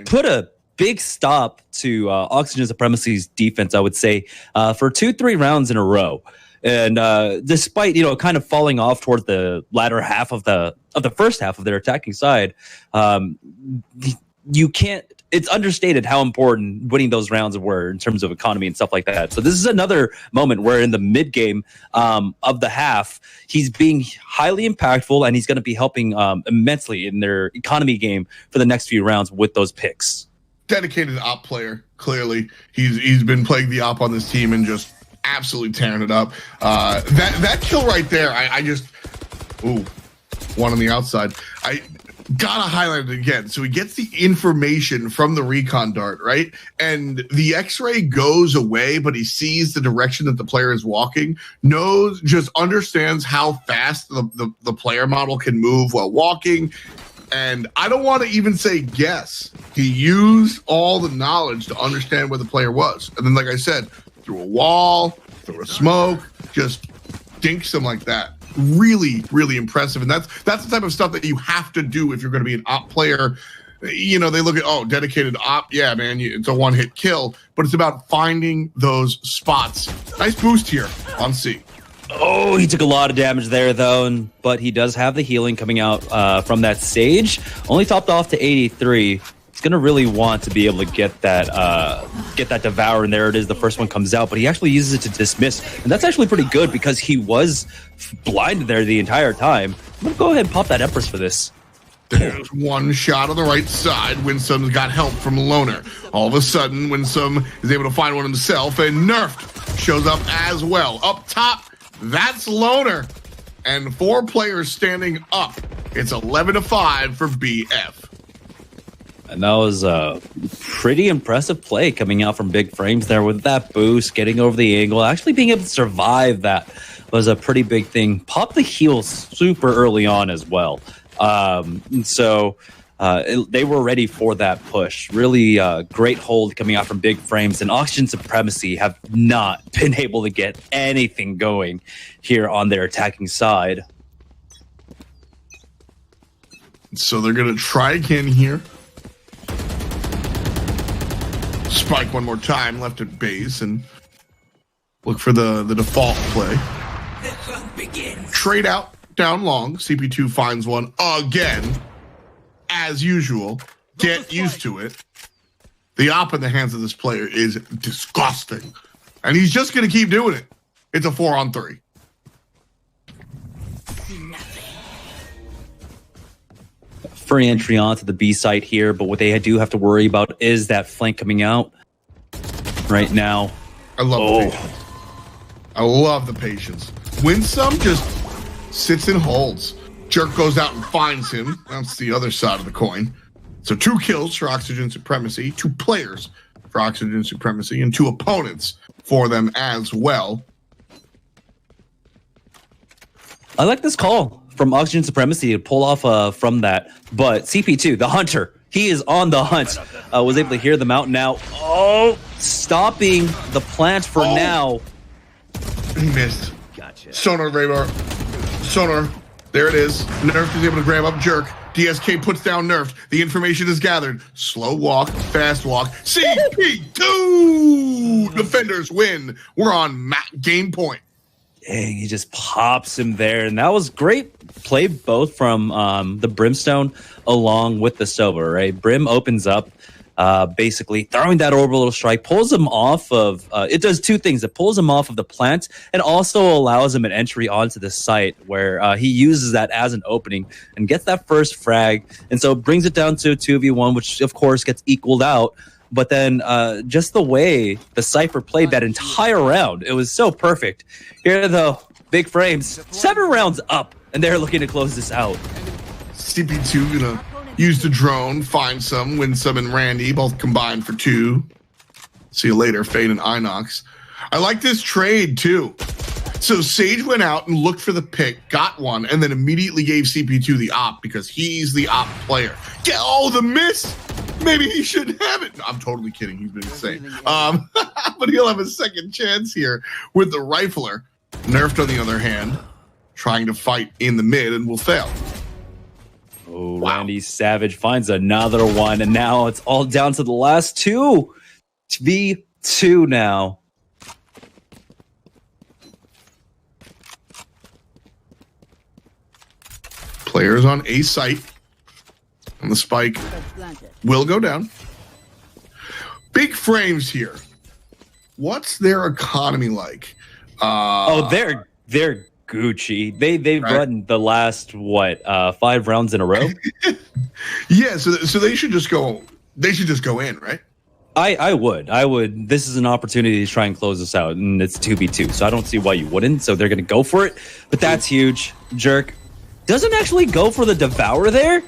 Put a big stop to Oxygen Supremacy's defense, I would say, for 2-3 rounds in a row. And despite kind of falling off toward the latter half of the first half of their attacking side, you can't. It's understated how important winning those rounds were in terms of economy and stuff like that. So this is another moment where in the mid game of the half, he's being highly impactful, and he's going to be helping immensely in their economy game for the next few rounds with those picks. Dedicated op player, clearly. He's been playing the op on this team and just absolutely tearing it up. That kill right there, one on the outside. I gotta highlight it again. So he gets the information from the recon dart, right? And the X-ray goes away, but he sees the direction that the player is walking, understands how fast the player model can move while walking. And I don't want to even say guess. He used all the knowledge to understand where the player was. And then, like I said, through a wall, through a smoke, just dinks him like that. Really, really impressive. And that's the type of stuff that you have to do if you're going to be an op player. They look at, dedicated op. Yeah, man, it's a one-hit kill. But it's about finding those spots. Nice boost here on C. Oh, he took a lot of damage there, though, but he does have the healing coming out from that stage. Only topped off to 83. He's going to really want to be able to get that devour, and there it is. The first one comes out, but he actually uses it to dismiss, and that's actually pretty good because he was blinded there the entire time. I'm going to go ahead and pop that Empress for this. There's one shot on the right side. Winsome's got help from Loner. All of a sudden, Winsome is able to find one himself, and Nerfed shows up as well. Up top, that's Loner. And 4 players standing up. It's 11-5 for BF. And that was a pretty impressive play coming out from Big Frames there with that boost, getting over the angle. Actually being able to survive that was a pretty big thing. Pop the heal super early on as well. They were ready for that push. Really great hold coming out from Big Frames, and Oxygen Supremacy have not been able to get anything going here on their attacking side. So they're going to try again here. Spike one more time, left at base, and look for the default play. Trade out down long. CP2 finds one again. As usual, get used to it. The op in the hands of this player is disgusting. And he's just going to keep doing it. It's a 4-on-3. Free entry onto the B site here, but what they do have to worry about is that flank coming out right now. I love the patience. I love the patience. Winsome just sits and holds. Jerk goes out and finds him. That's the other side of the coin. So 2 kills for Oxygen Supremacy, 2 players for Oxygen Supremacy, and 2 opponents for them as well. I like this call from Oxygen Supremacy to pull off from that. But CP2, the hunter, he is on the hunt. Was able to hear them out now. Oh, stopping the plant for now. He missed. Gotcha. Sonar radar. Sonar. There it is. Nerf is able to grab up Jerk. DSK puts down Nerf. The information is gathered. Slow walk, fast walk. CP2! Defenders win. We're on game point. Dang, he just pops him there. And that was great play both from the Brimstone along with the Sova, right? Brim opens up, basically throwing that orbital strike, pulls him off of, it does two things. It pulls him off of the plant and also allows him an entry onto the site where he uses that as an opening and gets that first frag. And so it brings it down to a 2v1, which of course gets equaled out. But then just the way the Cypher played that entire round, it was so perfect. Here though, Big Frames, 7 rounds up, and they're looking to close this out. CP2 gonna use the drone, find some, win some, and Randy, both combined for 2. See you later, Fade and Inox. I like this trade too. So Sage went out and looked for the pick, got one, and then immediately gave CP2 the op because he's the op player. Oh, the miss! Maybe he shouldn't have it. No, I'm totally kidding. He's been insane. But he'll have a second chance here with the rifler. Nerfed, on the other hand, trying to fight in the mid and will fail. Oh, wow. Randy Savage finds another one, and now it's all down to the last 2. V2 now. Players on A site. And the spike will go down. Big Frames here. What's their economy like? They're Gucci. They've run the last 5 rounds in a row. Yeah, so they should just go. They should just go in, right? I would. This is an opportunity to try and close this out, and it's 2v2, so I don't see why you wouldn't. So they're gonna go for it, but that's huge. Jerk doesn't actually go for the Devour there.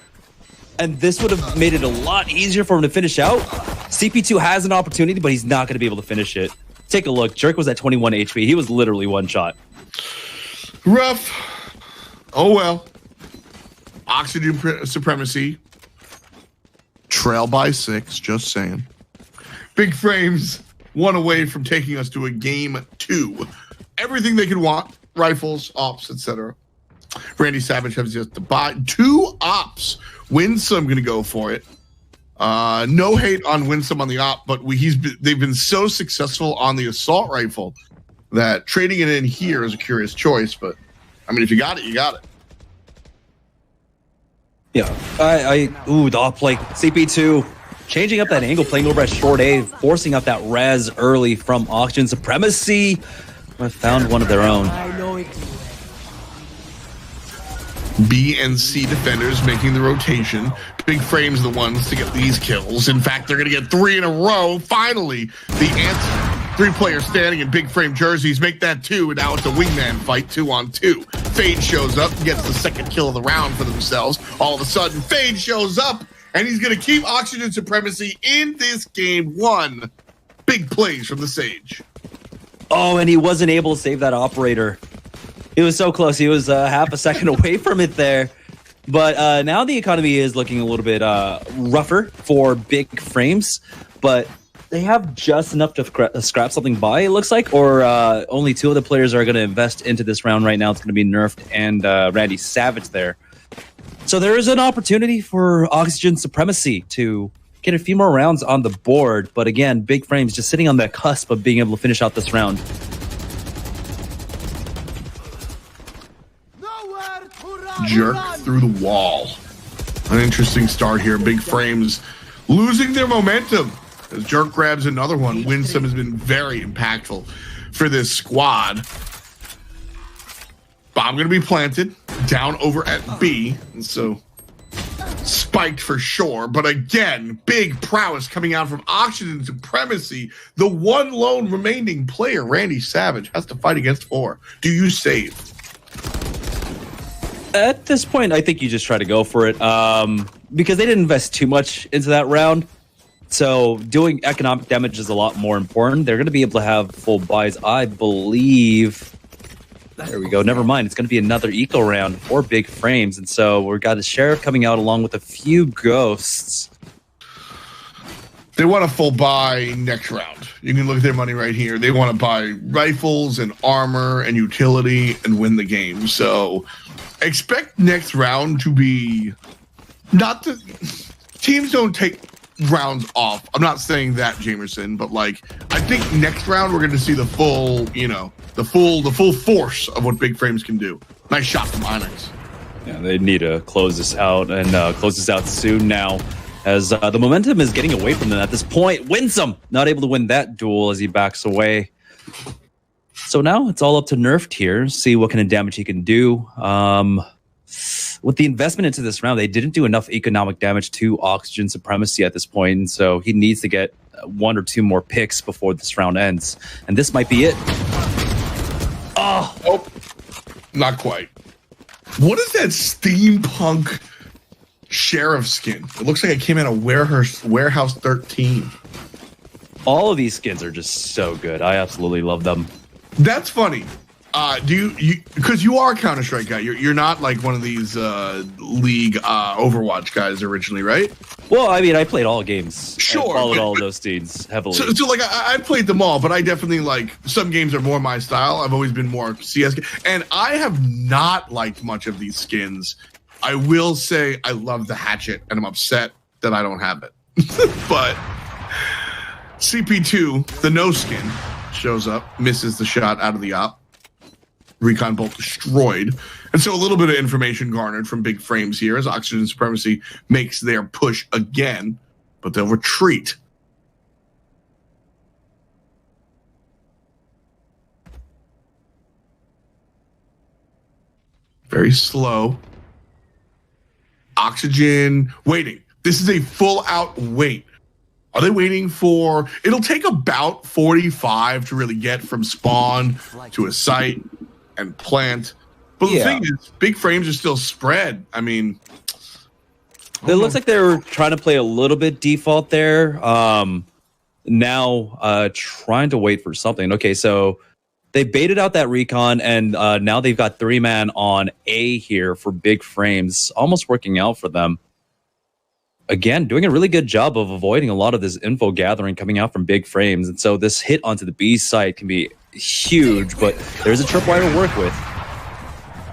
And this would have made it a lot easier for him to finish out. CP2 has an opportunity, but he's not going to be able to finish it. Take a look. Jerk was at 21 HP. He was literally one shot. Rough. Oh, well. Oxygen Supremacy. Trail by 6, just saying. Big Frames, 1 away from taking us to a game 2. Everything they could want. Rifles, ops, etc. Randy Savage has just to buy 2 ops. Winsome gonna go for it. No hate on Winsome on the op, but they've been so successful on the assault rifle that trading it in here is a curious choice. But I mean, if you got it, you got it. Yeah, the op play CP2 changing up that angle, playing over at short A, forcing up that res early from Oxygen Supremacy. I found one of their own. I know it. B and C defenders making the rotation. Big Frames the ones to get these kills. In fact, they're going to get 3 in a row. Finally, the answer. 3 players standing in Big Frame jerseys make that 2, and now it's a wingman fight, 2-on-2. Fade shows up, gets the second kill of the round for themselves. All of a sudden, Fade shows up, and he's going to keep Oxygen Supremacy in this game 1. Big plays from the Sage. Oh, and he wasn't able to save that operator. He was so close. He was half a second away from it there. But now the economy is looking a little bit rougher for Big Frames. But they have just enough to scrap something by, it looks like. Or only 2 of the players are going to invest into this round right now. It's going to be Nerfed and Randy Savage there. So there is an opportunity for Oxygen Supremacy to get a few more rounds on the board. But again, Big Frames just sitting on the cusp of being able to finish out this round. Jerk through the wall. An interesting start here. Big Frames losing their momentum as Jerk grabs another one. Winsome has been very impactful for this squad. Bomb going to be planted down over at B, and so spiked for sure. But again, big prowess coming out from Oxygen Supremacy. The one lone remaining player, Randy Savage, has to fight against 4. Do you save? At this point, I think you just try to go for it because they didn't invest too much into that round. So doing economic damage is a lot more important. They're going to be able to have full buys, I believe. There we go. Never mind. It's going to be another eco round for Big Frames. And so we've got the Sheriff coming out along with a few ghosts. They want a full buy next round. You can look at their money right here. They want to buy rifles and armor and utility and win the game. So expect next round to be not the teams don't take rounds off. I'm not saying that, Jamerson, but like I think next round we're going to see the full, you know, the full force of what Big Frames can do. Nice shot from Onyx. Yeah, they need to close this out and close this out soon now, as the momentum is getting away from them at this point. Winsome not able to win that duel as he backs away. So now it's all up to Nerfed here. See what kind of damage he can do. With the investment into this round, they didn't do enough economic damage to Oxygen Supremacy at this point, and so he needs to get 1 or 2 more picks before this round ends. And this might be it. Oh, nope. Not quite. What is that steampunk Sheriff skin? It looks like it came out of Warehouse 13. All of these skins are just so good. I absolutely love them. That's funny. Do you because you are a Counter-Strike guy. You're not like one of these League Overwatch guys originally, right? Well, I mean, I played all games. Sure, I followed all of those teams heavily. So like I played them all, but I definitely like some games are more my style. I've always been more CS, and I have not liked much of these skins. I will say I love the hatchet, and I'm upset that I don't have it. But CP2, the no skin, shows up, misses the shot out of the op. Recon bolt destroyed. And so a little bit of information garnered from Big Frames here as Oxygen Supremacy makes their push again, but they'll retreat. Very slow. Oxygen waiting. This is a full out wait. Are they waiting for... It'll take about 45 to really get from spawn to a site and plant. But the thing is, Big Frames are still spread. I mean... It looks like they're trying to play a little bit default there. Now trying to wait for something. Okay, so they baited out that recon, and now they've got 3-man on A here for Big Frames. Almost working out for them. Again, doing a really good job of avoiding a lot of this info gathering coming out from Big Frames. And so this hit onto the B site can be huge, but there's a tripwire to work with.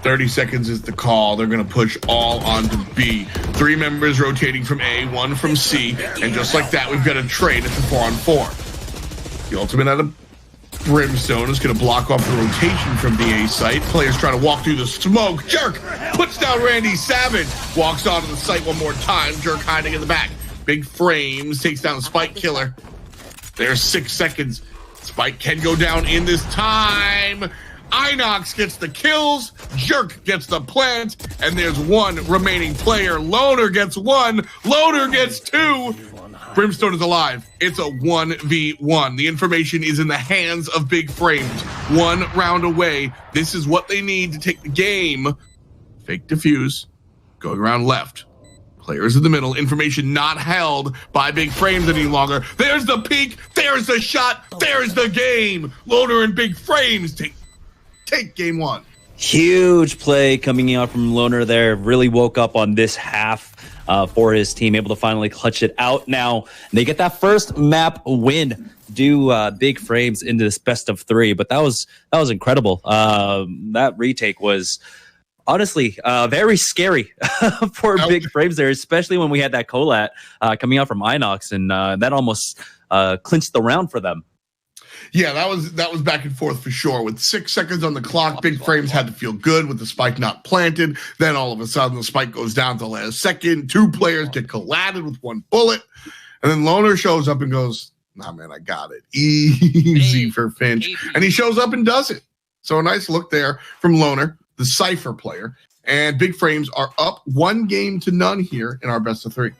30 seconds is the call. They're going to push all onto B. 3 members rotating from A, 1 from C. And just like that, we've got a trade. It's a 4-on-4. The ultimate out of Brimstone is going to block off the rotation from the A site. Players trying to walk through the smoke. Jerk puts down Randy Savage. Walks onto the site one more time. Jerk hiding in the back. Big Frames takes down Spike Killer. There's 6 seconds. Spike can go down in this time. Inox gets the kills. Jerk gets the plant. And there's 1 remaining player. Loner gets 1. Loner gets 2. Brimstone is alive. It's a 1v1. The information is in the hands of Big Frames. 1 round away. This is what they need to take the game. Fake defuse. Going around left. Players in the middle. Information not held by Big Frames any longer. There's the peak. There's the shot. There's the game. Loner and Big Frames take game 1. Huge play coming out from Loner there. Really woke up on this half for his team, able to finally clutch it out. Now they get that first map win. Do Big Frames into this best of 3, but that was incredible. That retake was honestly very scary for Big Frames there, especially when we had that collat coming out from Inox, and that almost clinched the round for them. Yeah, that was back and forth for sure. With 6 seconds on the clock, Big Frames had to feel good with the spike not planted. Then all of a sudden, the spike goes down to the last second. 2 players get colladed with 1 bullet. And then Loner shows up and goes, nah, man, I got it. Easy for Finch. And he shows up and does it. So a nice look there from Loner, the Cypher player. And Big Frames are up 1-0 here in our best of 3.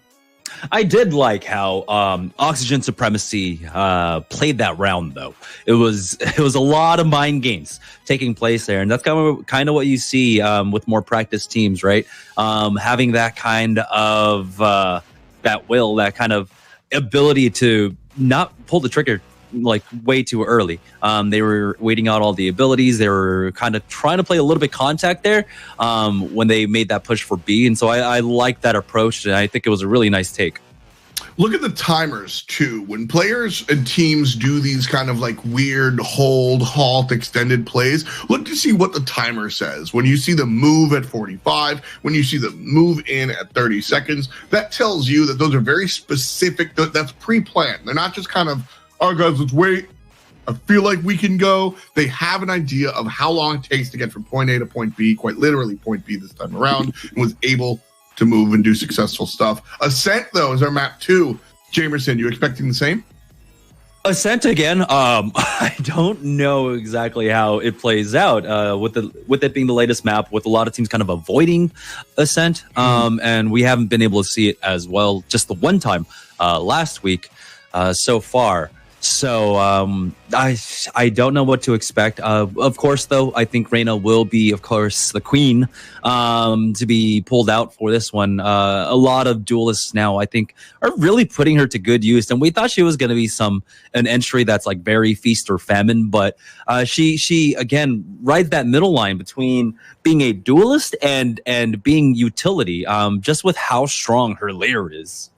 I did like how Oxygen Supremacy played that round, though. It was a lot of mind games taking place there, and that's kind of what you see with more practiced teams, right? Having that kind of that will, that kind of ability to not pull the trigger like way too early. They were waiting out all the abilities. They were kind of trying to play a little bit contact there when they made that push for B. And so I like that approach, and I think it was a really nice take. Look at the timers too. When players and teams do these kind of like weird hold, halt, extended plays, look to see what the timer says. When you see the move at 45, when you see the move in at 30 seconds, that tells you that those are very specific. That's pre-planned. They're not just kind of, all right, guys, let's wait. I feel like we can go. They have an idea of how long it takes to get from point A to point B, quite literally point B this time around, and was able to move and do successful stuff. Ascent, though, is our map 2. Jamerson, you expecting the same? Ascent again. I don't know exactly how it plays out with it being the latest map, with a lot of teams kind of avoiding Ascent, and we haven't been able to see it as well just the one time last week so far. So I don't know what to expect. Of course, though, I think Reyna will be, of course, the queen to be pulled out for this one. A lot of duelists now, I think, are really putting her to good use. And we thought she was going to be an entry that's like very feast or famine, but she again rides that middle line between being a duelist and being utility. Just with how strong her lair is.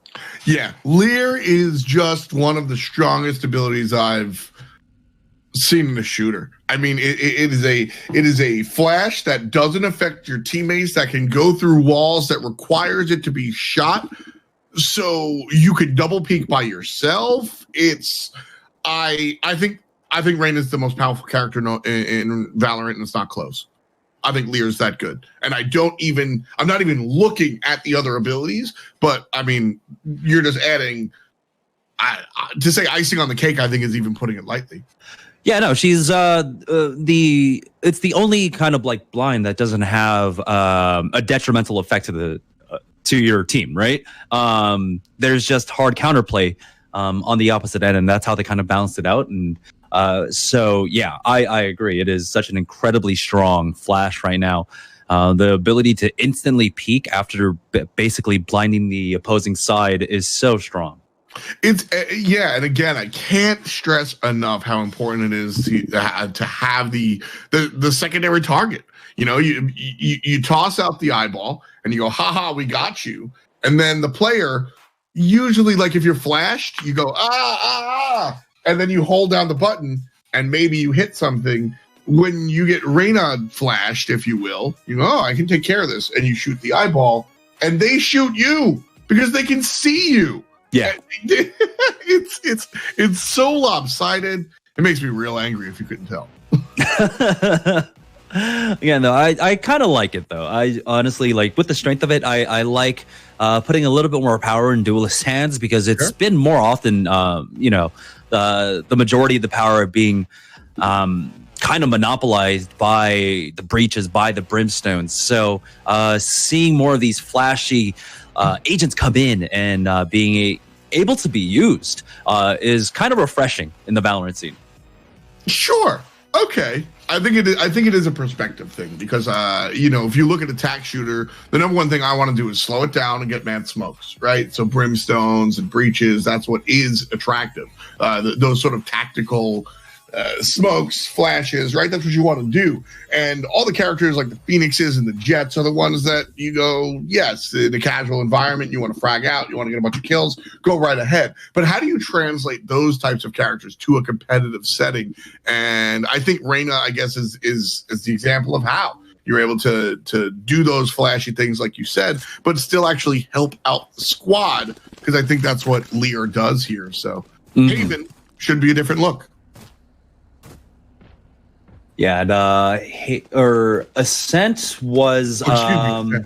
Yeah, Lear is just one of the strongest abilities I've seen in a shooter. I mean, it is a flash that doesn't affect your teammates, that can go through walls, that requires it to be shot, so you could double peek by yourself. I think Reyna's the most powerful character in Valorant, and it's not close. I think Lear's that good. And I'm not even looking at the other abilities, but I mean, you're just adding, to say icing on the cake, I think is even putting it lightly. Yeah, no, she's it's the only kind of like blind that doesn't have a detrimental effect to your team, right? There's just hard counterplay on the opposite end, and that's how they kind of balanced it out. And so yeah, I agree. It is such an incredibly strong flash right now. The ability to instantly peek after basically blinding the opposing side is so strong. It's yeah, and again, I can't stress enough how important it is to have the secondary target. You know, you toss out the eyeball and you go, haha, we got you. And then the player, usually, like if you're flashed, you go, and then you hold down the button and maybe you hit something. When you get Reyna flashed, if you will, you go, I can take care of this. And you shoot the eyeball and they shoot you because they can see you. Yeah. It's so lopsided. It makes me real angry if you couldn't tell. Yeah, no, I kind of like it though. I honestly, like, with the strength of it, I like putting a little bit more power in duelist hands, because it's been more often, the majority of the power being kind of monopolized by the breaches, by the brimstones. So seeing more of these flashy agents come in and being able to be used is kind of refreshing in the Valorant scene. Sure. Okay. I think it is a perspective thing, because if you look at attack shooter, the number one thing I want to do is slow it down and get mad smokes, right? So brimstones and breaches, that's what is attractive. Those sort of tactical smokes, flashes, right? That's what you want to do. And all the characters like the Phoenixes and the Jets are the ones that you go, yes, in a casual environment, you want to frag out, you want to get a bunch of kills, go right ahead. But how do you translate those types of characters to a competitive setting? And I think Reyna, I guess, is the example of how you're able to do those flashy things, like you said, but still actually help out the squad, because I think that's what Lear does here. So Haven should be a different look. Yeah, and Ascent was trying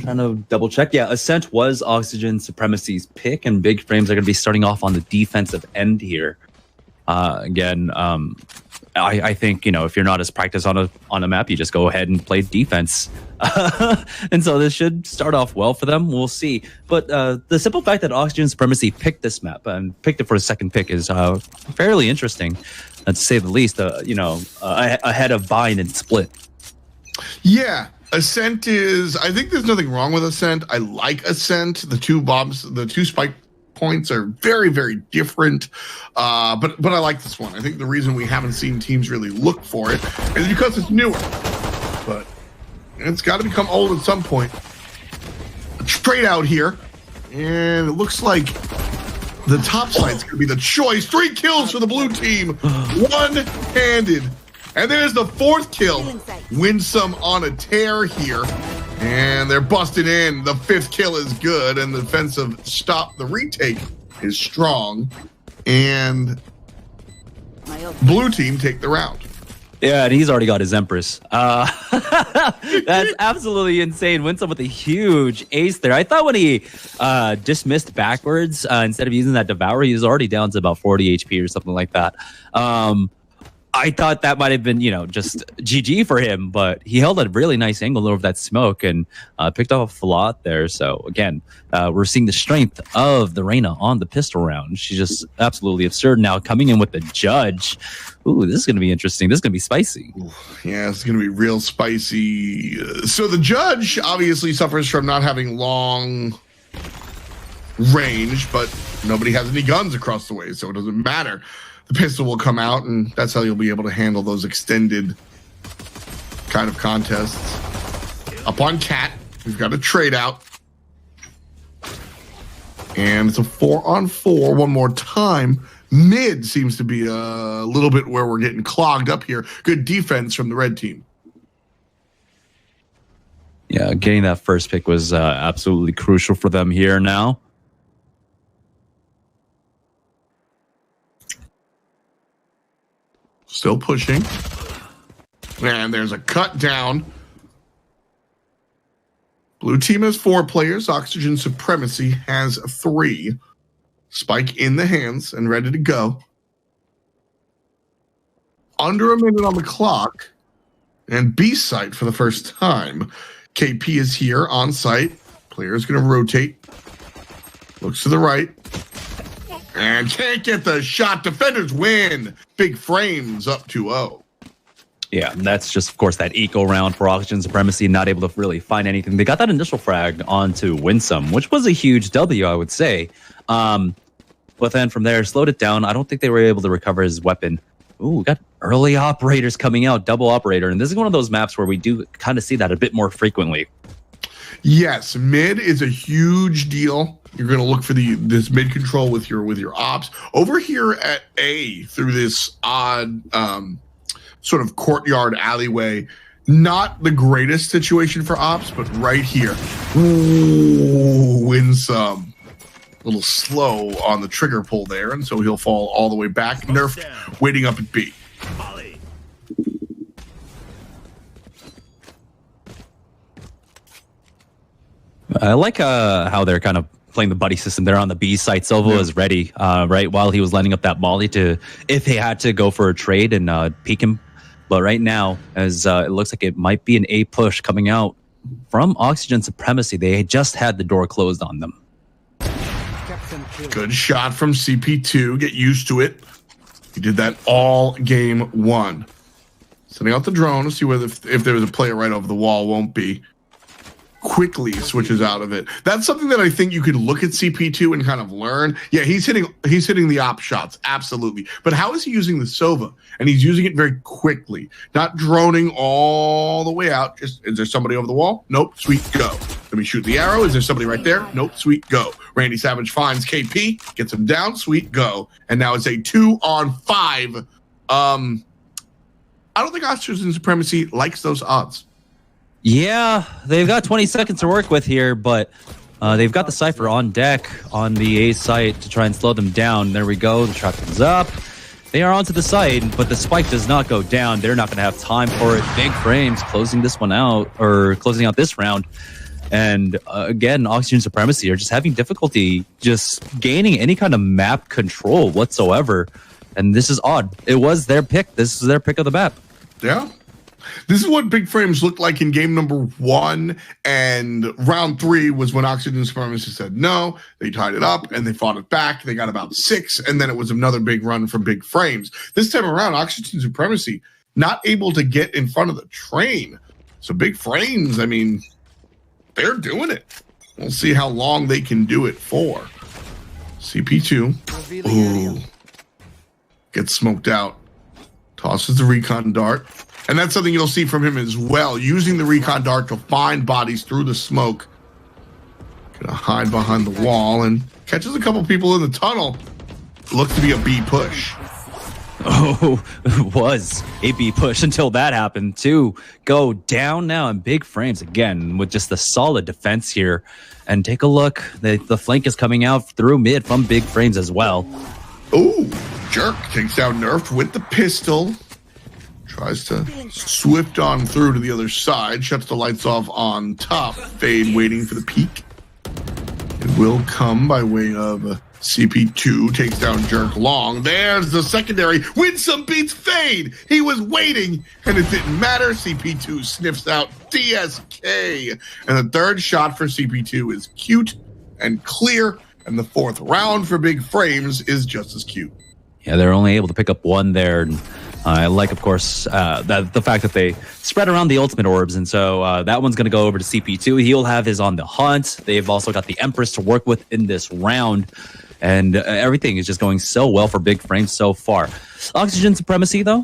to double check. Yeah, Ascent was Oxygen Supremacy's pick, and Big Frames are going to be starting off on the defensive end here. Again, I think, if you're not as practiced on a map, you just go ahead and play defense, and so this should start off well for them. We'll see. But the simple fact that Oxygen Supremacy picked this map and picked it for a second pick is fairly interesting, to say the least. Ahead of Bind and Split. Yeah. Ascent is, I think there's nothing wrong with Ascent. I like Ascent. The two spike points are very, very different. But I like this one. I think the reason we haven't seen teams really look for it is because it's newer. But it's got to become old at some point. A trade out here, and it looks like the top side's going to be the choice. 3 kills for the blue team, one-handed. And there's the 4th kill. Winsome on a tear here. And they're busted in. The 5th kill is good. And the defensive stop, the retake is strong. And blue team take the round. Yeah, and he's already got his Empress. That's absolutely insane. Winsome with a huge ace there. I thought when he dismissed backwards, instead of using that Devour, he was already down to about 40 HP or something like that. I thought that might have been, just GG for him, but he held a really nice angle over that smoke and picked off a lot there. So again, we're seeing the strength of the Reyna on the pistol round. She's just absolutely absurd. Now coming in with the Judge. Ooh, this is going to be interesting. This is going to be spicy. Yeah, it's going to be real spicy. So the Judge obviously suffers from not having long range, but nobody has any guns across the way, so it doesn't matter. The pistol will come out, and that's how you'll be able to handle those extended kind of contests. Up on Cat, we've got a trade out. And it's a 4-on-4 one more time. Mid seems to be a little bit where we're getting clogged up here. Good defense from the red team. Yeah, getting that first pick was absolutely crucial for them here now. Still pushing. And there's a cut down. Blue team has 4 players. Oxygen Supremacy has 3. Spike in the hands and ready to go. Under a minute on the clock. And B site for the first time. KP is here on site. Player is going to rotate. Looks to the right. And can't get the shot. Defenders win. Big frames up 2-0. Yeah, and that's just, of course, that eco round for Oxygen Supremacy, not able to really find anything. They got that initial frag onto Winsome, which was a huge W, I would say. But then from there, slowed it down. I don't think they were able to recover his weapon. Ooh, we got early operators coming out, double operator. And this is one of those maps where we do kind of see that a bit more frequently. Yes, mid is a huge deal. You're going to look for this mid control with your ops. Over here at A, through this odd sort of courtyard alleyway, not the greatest situation for ops, but right here. Ooh, Winsome. A little slow on the trigger pull there, and so he'll fall all the way back. Nerfed, waiting up at B. I like how they're kind of playing the buddy system there on the B site. Silva is ready, right, while he was lining up that molly to, if they had to go for a trade and peek him. But right now, as it looks like it might be an A push coming out from Oxygen Supremacy. They just had the door closed on them. Good shot from CP2. Get used to it. He did that all game 1. Sending out the drone to see whether if there was a player right over the wall. Won't be. Quickly switches out of it. That's something that I think you could look at CP2 and kind of learn. Yeah, he's hitting the op shots, absolutely. But how is he using the Sova? And he's using it very quickly, not droning all the way out. Just, is there somebody over the wall? Nope, sweet, go. Let me shoot the arrow. Is there somebody right there? Nope, sweet, go. Randy Savage finds KP, gets him down, sweet, go. And now it's a 2-on-5. I don't think Oxygen Supremacy likes those odds. Yeah, they've got 20 seconds to work with here, but they've got the Cypher on deck on the A site to try and slow them down. There we go. The trap comes up. They are onto the site, but the spike does not go down. They're not going to have time for it. Big frames closing this one out, or closing out this round. And again, Oxygen Supremacy are just having difficulty just gaining any kind of map control whatsoever. And this is odd. It was their pick. This is their pick of the map. Yeah. This is what big frames looked like in game number 1, and round 3 was when Oxygen Supremacy said no. They tied it up and they fought it back. They got about 6, and then it was another big run from big frames. This time around, Oxygen Supremacy not able to get in front of the train. So big frames, I mean, they're doing it. We'll see how long they can do it for. CP2. Ooh. Gets smoked out. Tosses the recon dart. And that's something you'll see from him as well. Using the recon dart to find bodies through the smoke. Gonna hide behind the wall and catches a couple people in the tunnel. Looks to be a B push. Oh, it was a B push until that happened to go down now in big frames again with just the solid defense here. And take a look. The flank is coming out through mid from big frames as well. Ooh, Jerk takes down Nerfed with the pistol. Tries to swift on through to the other side. Shuts the lights off on top. Fade waiting for the peek. It will come by way of CP2. Takes down Jerk long. There's the secondary. Winsome beats Fade. He was waiting, and it didn't matter. CP2 sniffs out DSK. And the third shot for CP2 is cute and clear. And the fourth round for Big Frames is just as cute. Yeah, they're only able to pick up one there. I like, of course, the fact that they spread around the ultimate orbs. And so that one's going to go over to CP2. He'll have his on the hunt. They've also got the Empress to work with in this round. And everything is just going so well for Big Frames so far. Oxygen Supremacy, though,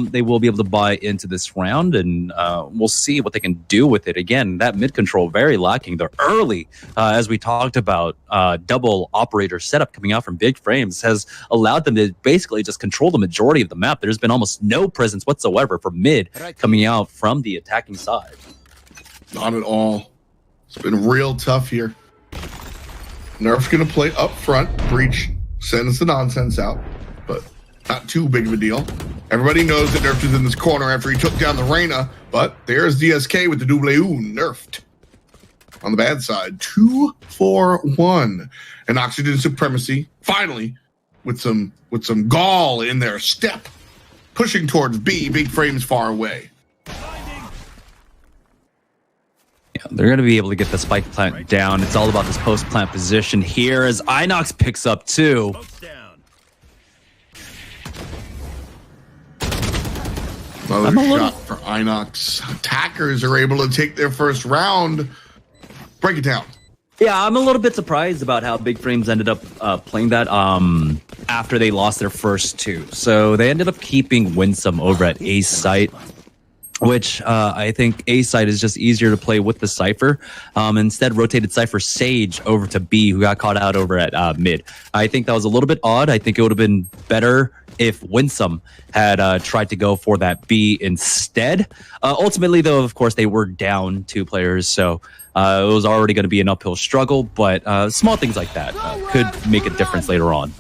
they will be able to buy into this round, and we'll see what they can do with it. Again, that mid control very lacking. They're early, as we talked about. Double operator setup coming out from Big Frames has allowed them to basically just control the majority of the map. There's been almost no presence whatsoever for mid coming out from the attacking side. Not at all. It's been real tough here. Nerf's going to play up front. Breach sends the nonsense out, but not too big of a deal. Everybody knows that Nerf is in this corner after he took down the Reyna, but there's DSK with the double nerfed. On the bad side, 2-4-1. And Oxygen Supremacy, finally, with some gall in their step, pushing towards B. Big Frames far away. They're going to be able to get the spike plant down. It's all about this post-plant position here as Inox picks up two. Another shot for Inox. Attackers are able to take their first round. Break it down. Yeah, I'm a little bit surprised about how Big Frames ended up playing that after they lost their first two. So they ended up keeping Winsome over at A site, which I think A side is just easier to play with the Cypher. Instead, rotated Cypher Sage over to B, who got caught out over at mid. I think that was a little bit odd. I think it would have been better if Winsome had tried to go for that B instead. Ultimately, though, of course, they were down 2 players, so it was already going to be an uphill struggle, but small things like that could make a difference later on.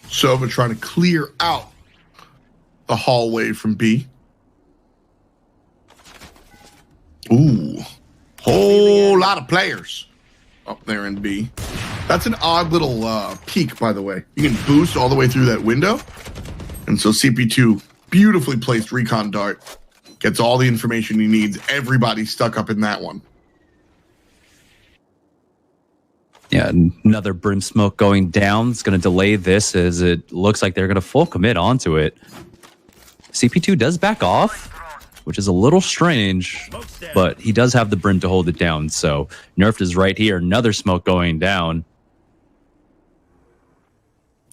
Sova trying to clear out the hallway from B. Ooh, whole lot of players up there in B. That's an odd little peak, by the way. You can boost all the way through that window. And so CP2, beautifully placed recon dart, gets all the information he needs. Everybody's stuck up in that one. Yeah, another brim smoke going down. It's going to delay this as it looks like they're going to full commit onto it. CP2 does back off, which is a little strange, but he does have the brim to hold it down. So Nerfed is right here. Another smoke going down.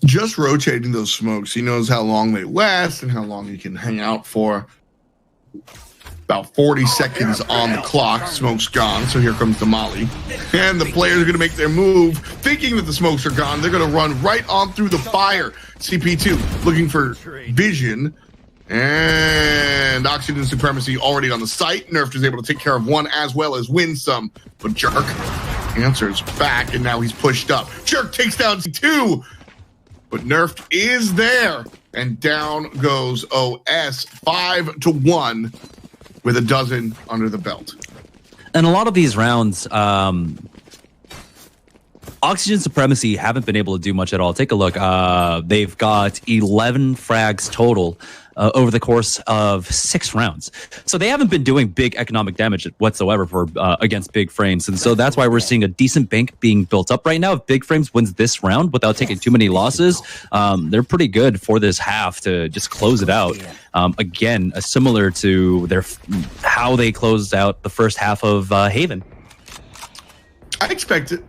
Just rotating those smokes. He knows how long they last and how long he can hang out for. About 40 seconds on the clock. Smoke's gone, so here comes the molly. And the players are going to make their move, thinking that the smokes are gone. They're going to run right on through the fire. CP2 looking for vision. And Oxygen Supremacy already on the site. Nerfed is able to take care of one as well as win some. But Jerk answers back, and now he's pushed up. Jerk takes down 2. But Nerfed is there. And down goes OS 5-1 with a dozen under the belt. And a lot of these rounds, Oxygen Supremacy haven't been able to do much at all. Take a look. They've got 11 frags total over the course of 6 rounds. So they haven't been doing big economic damage whatsoever for against Big Frames. And so that's why we're seeing a decent bank being built up right now. If Big Frames wins this round without taking too many losses, they're pretty good for this half to just close it out. Again, similar to how they closed out the first half of Haven. I expect it.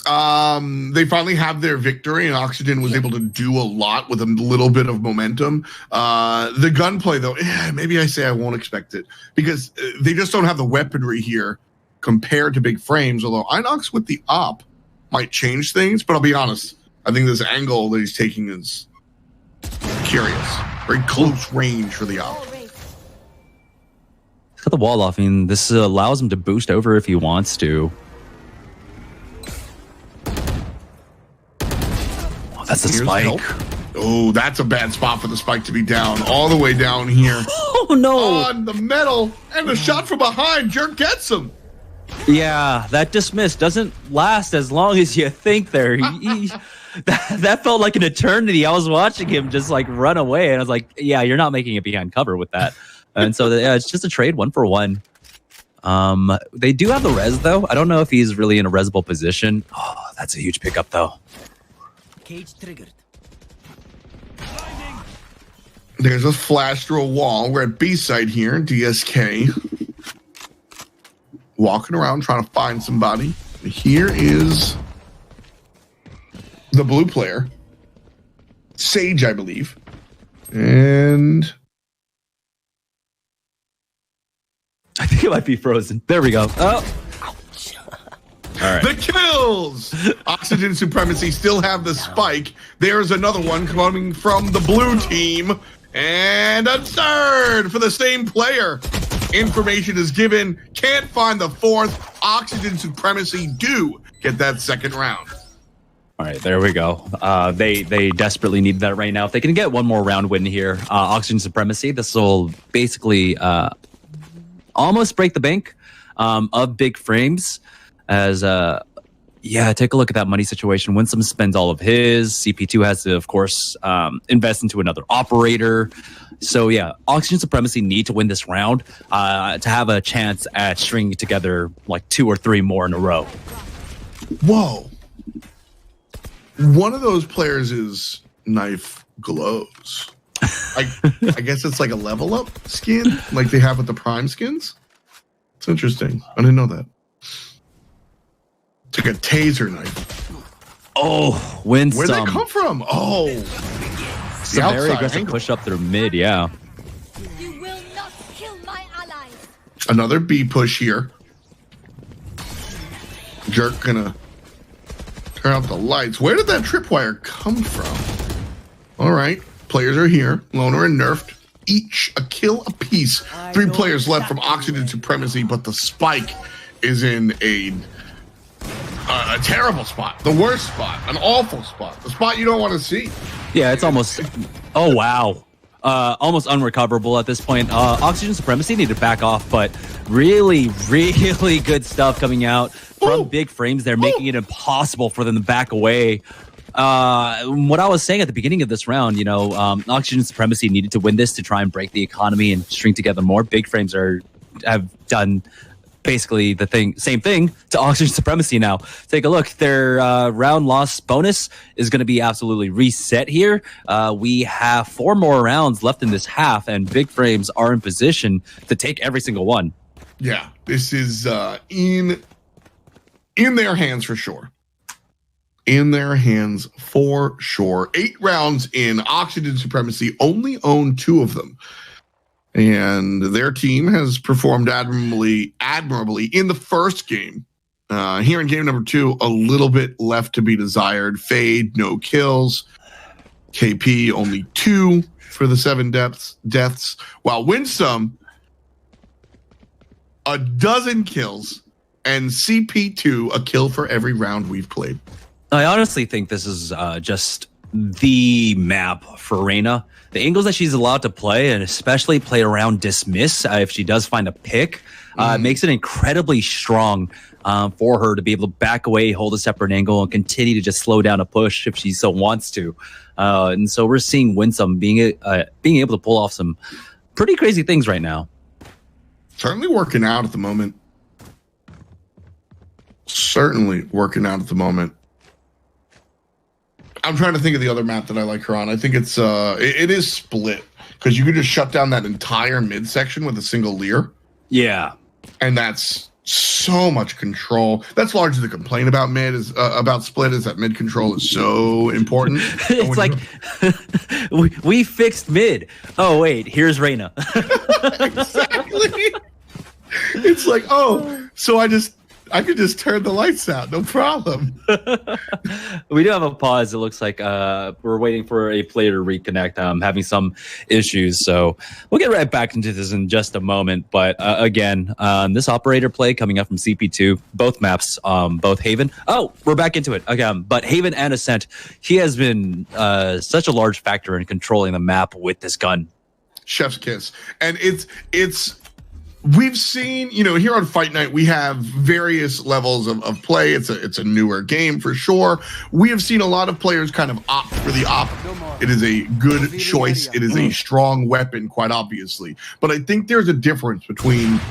They finally have their victory, and Oxygen was able to do a lot with a little bit of momentum. The gunplay, though, maybe I say I won't expect it because they just don't have the weaponry here compared to Big Frames. Although Inox with the op might change things, but I'll be honest, I think this angle that he's taking is curious. Very close range for the op. Cut the wall off. I mean, this allows him to boost over if he wants to. Oh, that's a spike. Help. Oh, that's a bad spot for the spike to be down. All the way down here. Oh, no. On the metal. And the shot from behind. Jerk gets him. Yeah, that dismiss doesn't last as long as you think there. That felt like an eternity. I was watching him just like run away, and I was like, yeah, you're not making it behind cover with that. And so yeah, it's just a trade 1-for-1. They do have the res, though. I don't know if he's really in a resable position. Oh, that's a huge pickup, though. Cage triggered. There's a flash through a wall. We're at B side here. DSK walking around trying to find somebody. Here is the blue player, Sage, I believe, and I think it might be frozen. There we go. Oh. All right. The kills! Oxygen Supremacy still have the spike. There's another one coming from the blue team. And a third for the same player. Information is given. Can't find the fourth. Oxygen Supremacy do get that second round. All right, there we go. They desperately need that right now. If they can get one more round win here, Oxygen Supremacy, this will basically almost break the bank of Big Frames. As yeah, take a look at that money situation. Winsome spends all of his. CP2 has to, of course, invest into another operator. So yeah, Oxygen Supremacy need to win this round to have a chance at stringing together like 2 or 3 more in a row. Whoa. One of those players is Knife Glows. I guess it's like a level up skin like they have with the Prime skins. It's interesting. I didn't know that. It's like a taser knife. Oh, Winsome. Where'd that come from? Oh. It's a very aggressive angle. Push up through mid, yeah. You will not kill my allies. Another B push here. Jerk gonna turn out the lights. Where did that tripwire come from? All right. Players are here. Loner and Nerfed. Each a kill apiece. 3 players left from Oxygen Supremacy, but the spike is in a terrible spot. The worst spot. An awful spot. The spot you don't want to see. Yeah, it's almost... Oh, wow. Almost unrecoverable at this point. Oxygen Supremacy need to back off, but really, really good stuff coming out from Big Frames. They're making it impossible for them to back away. What I was saying at the beginning of this round, you know, Oxygen Supremacy needed to win this to try and break the economy and string together more. Big Frames have done basically the same thing to Oxygen Supremacy now. Take a look. Their round loss bonus is going to be absolutely reset here. We have 4 more rounds left in this half, and Big Frames are in position to take every single one. Yeah, this is in their hands for sure. In their hands for sure. 8 rounds in. Oxygen Supremacy only own 2 of them. And their team has performed admirably in the first game. Here in game number 2, a little bit left to be desired. Fade, no kills. KP, only 2 for the 7 deaths. While Winsome, a dozen kills. And CP2, a kill for every round we've played. I honestly think this is just the map for Reyna. The angles that she's allowed to play, and especially play around dismiss if she does find a pick, makes it incredibly strong for her to be able to back away, hold a separate angle, and continue to just slow down a push if she so wants to. And so we're seeing Winsome being able to pull off some pretty crazy things right now. Certainly working out at the moment. Certainly working out at the moment. I'm trying to think of the other map that I like her on. I think it's it is split because you could just shut down that entire midsection with a single leer. Yeah, and that's so much control. That's largely the complaint about mid is about split is that mid control is so important. It's like we fixed mid. Oh wait, here's Reyna. Exactly. It's like, oh, so I could just turn the lights out, no problem. We do have a pause. It looks like we're waiting for a player to reconnect. Having some issues, so we'll get right back into this in just a moment. But again, this operator play coming up from CP2, both maps, both Haven. Oh, we're back into it again. But Haven and Ascent, he has been such a large factor in controlling the map with this gun. Chef's kiss, and it's. We've seen, here on Fight Night, we have various levels of play. It's a newer game for sure. We have seen a lot of players kind of opt for the op. It is a good choice. It is a strong weapon, quite obviously. But I think there's a difference between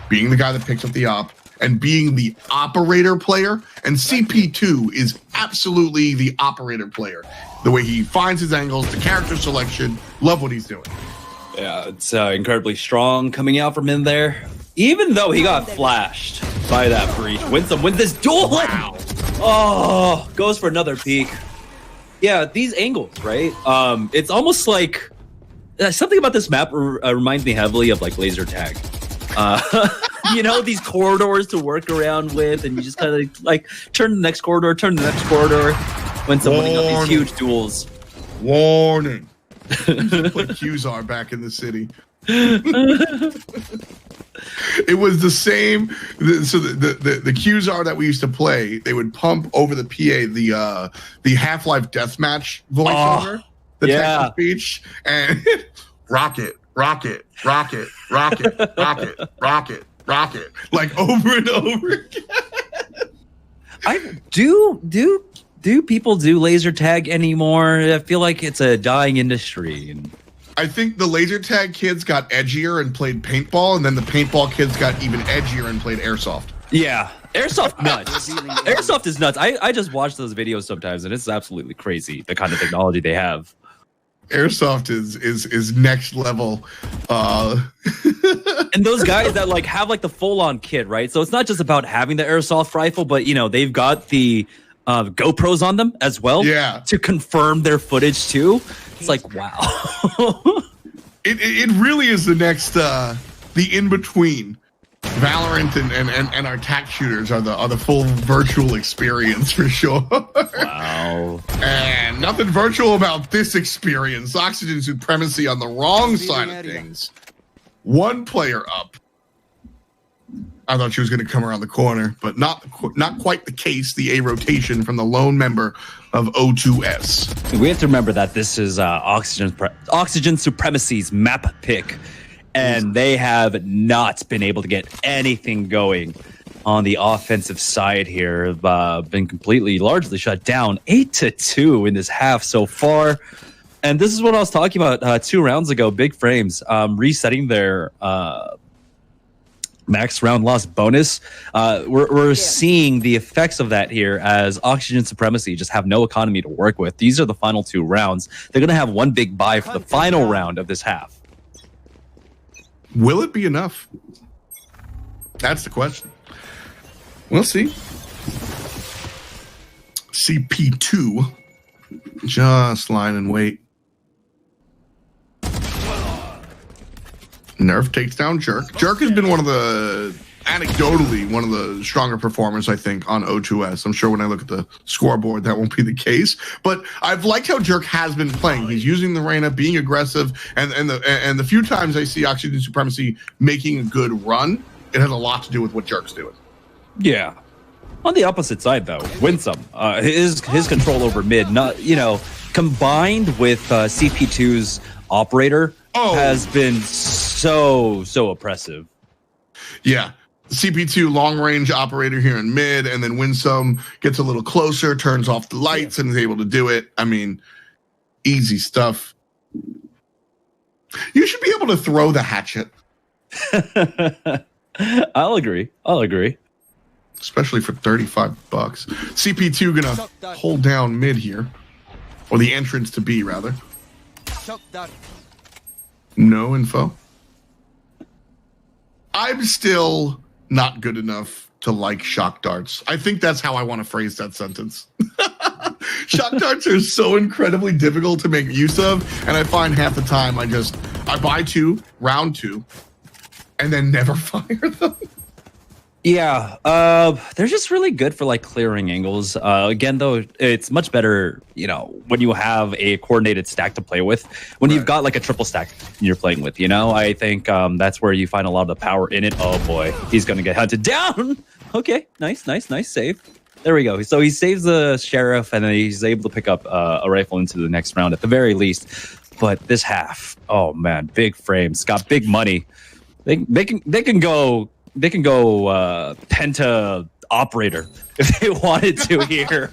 being the guy that picks up the op and being the operator player. And CP2 is absolutely the operator player. The way he finds his angles, the character selection, love what he's doing. Yeah, it's incredibly strong coming out from in there. Even though he got flashed by that breach. Winsome with this duel. Wow. Oh, goes for another peek. Yeah, these angles, right? It's almost like something about this map reminds me heavily of like laser tag. These corridors to work around with, and you just kind of like turn the next corridor, when someone winning up these huge duels. Warning. Put Qzar back in the city. It was the same. So the Qzar that we used to play, they would pump over the PA the Half-Life Deathmatch voiceover, the text speech, and rocket, rocket, rocket, rocket, rocket, rocket, rocket, like over and over again. Do people do laser tag anymore? I feel like it's a dying industry. And I think the laser tag kids got edgier and played paintball, and then the paintball kids got even edgier and played airsoft. Yeah, airsoft nuts. Airsoft is nuts. I just watch those videos sometimes, and it's absolutely crazy the kind of technology they have. Airsoft is next level. And those guys that like have like the full on kit, right? So it's not just about having the airsoft rifle, but they've got the GoPros on them as well, to confirm their footage too. It's like, wow. it really is the next the in between. Valorant and our tac shooters are the full virtual experience for sure. Wow. And nothing virtual about this experience. Oxygen Supremacy on the wrong side of things. One player up. I thought she was going to come around the corner, but not quite the case. The A rotation from the lone member of O2S. We have to remember that this is Oxygen Supremacy's map pick, and they have not been able to get anything going on the offensive side here. Been largely shut down, 8-2 in this half so far. And this is what I was talking about 2 rounds ago. Big Frames resetting their max round loss bonus. We're seeing the effects of that here as Oxygen Supremacy just have no economy to work with. These are the final 2 rounds. They're going to have one big buy for the final round of this half. Will it be enough? That's the question. We'll see. CP2 just line and wait. Nerf takes down Jerk. Jerk has been anecdotally one of the stronger performers, I think, on O2S. I'm sure when I look at the scoreboard, that won't be the case. But I've liked how Jerk has been playing. He's using the Reyna, being aggressive, and the few times I see Oxygen Supremacy making a good run, it has a lot to do with what Jerk's doing. Yeah. On the opposite side, though, Winsome, his control over mid, combined with CP2's operator, has been so oppressive. Yeah. CP2 long range operator here in mid, and then Winsome gets a little closer, turns off the lights, and is able to do it. I mean, easy stuff. You should be able to throw the hatchet. I'll agree. Especially for $35. CP2 gonna hold down mid here. Or the entrance to B, rather. No info. I'm still not good enough to like shock darts. I think that's how I want to phrase that sentence. Shock darts are so incredibly difficult to make use of, and I find half the time I buy 2, round 2, and then never fire them. Yeah, they're just really good for like clearing angles. Again, though, it's much better, you know, when you have a coordinated stack to play with. When you've got like a triple stack you're playing with, you know, I think that's where you find a lot of the power in it. Oh boy, he's gonna get hunted down. Okay, nice save. There we go. So he saves the sheriff, and then he's able to pick up a rifle into the next round at the very least. But this half, oh man, big frames, got big money. They can go Penta operator if they wanted to here.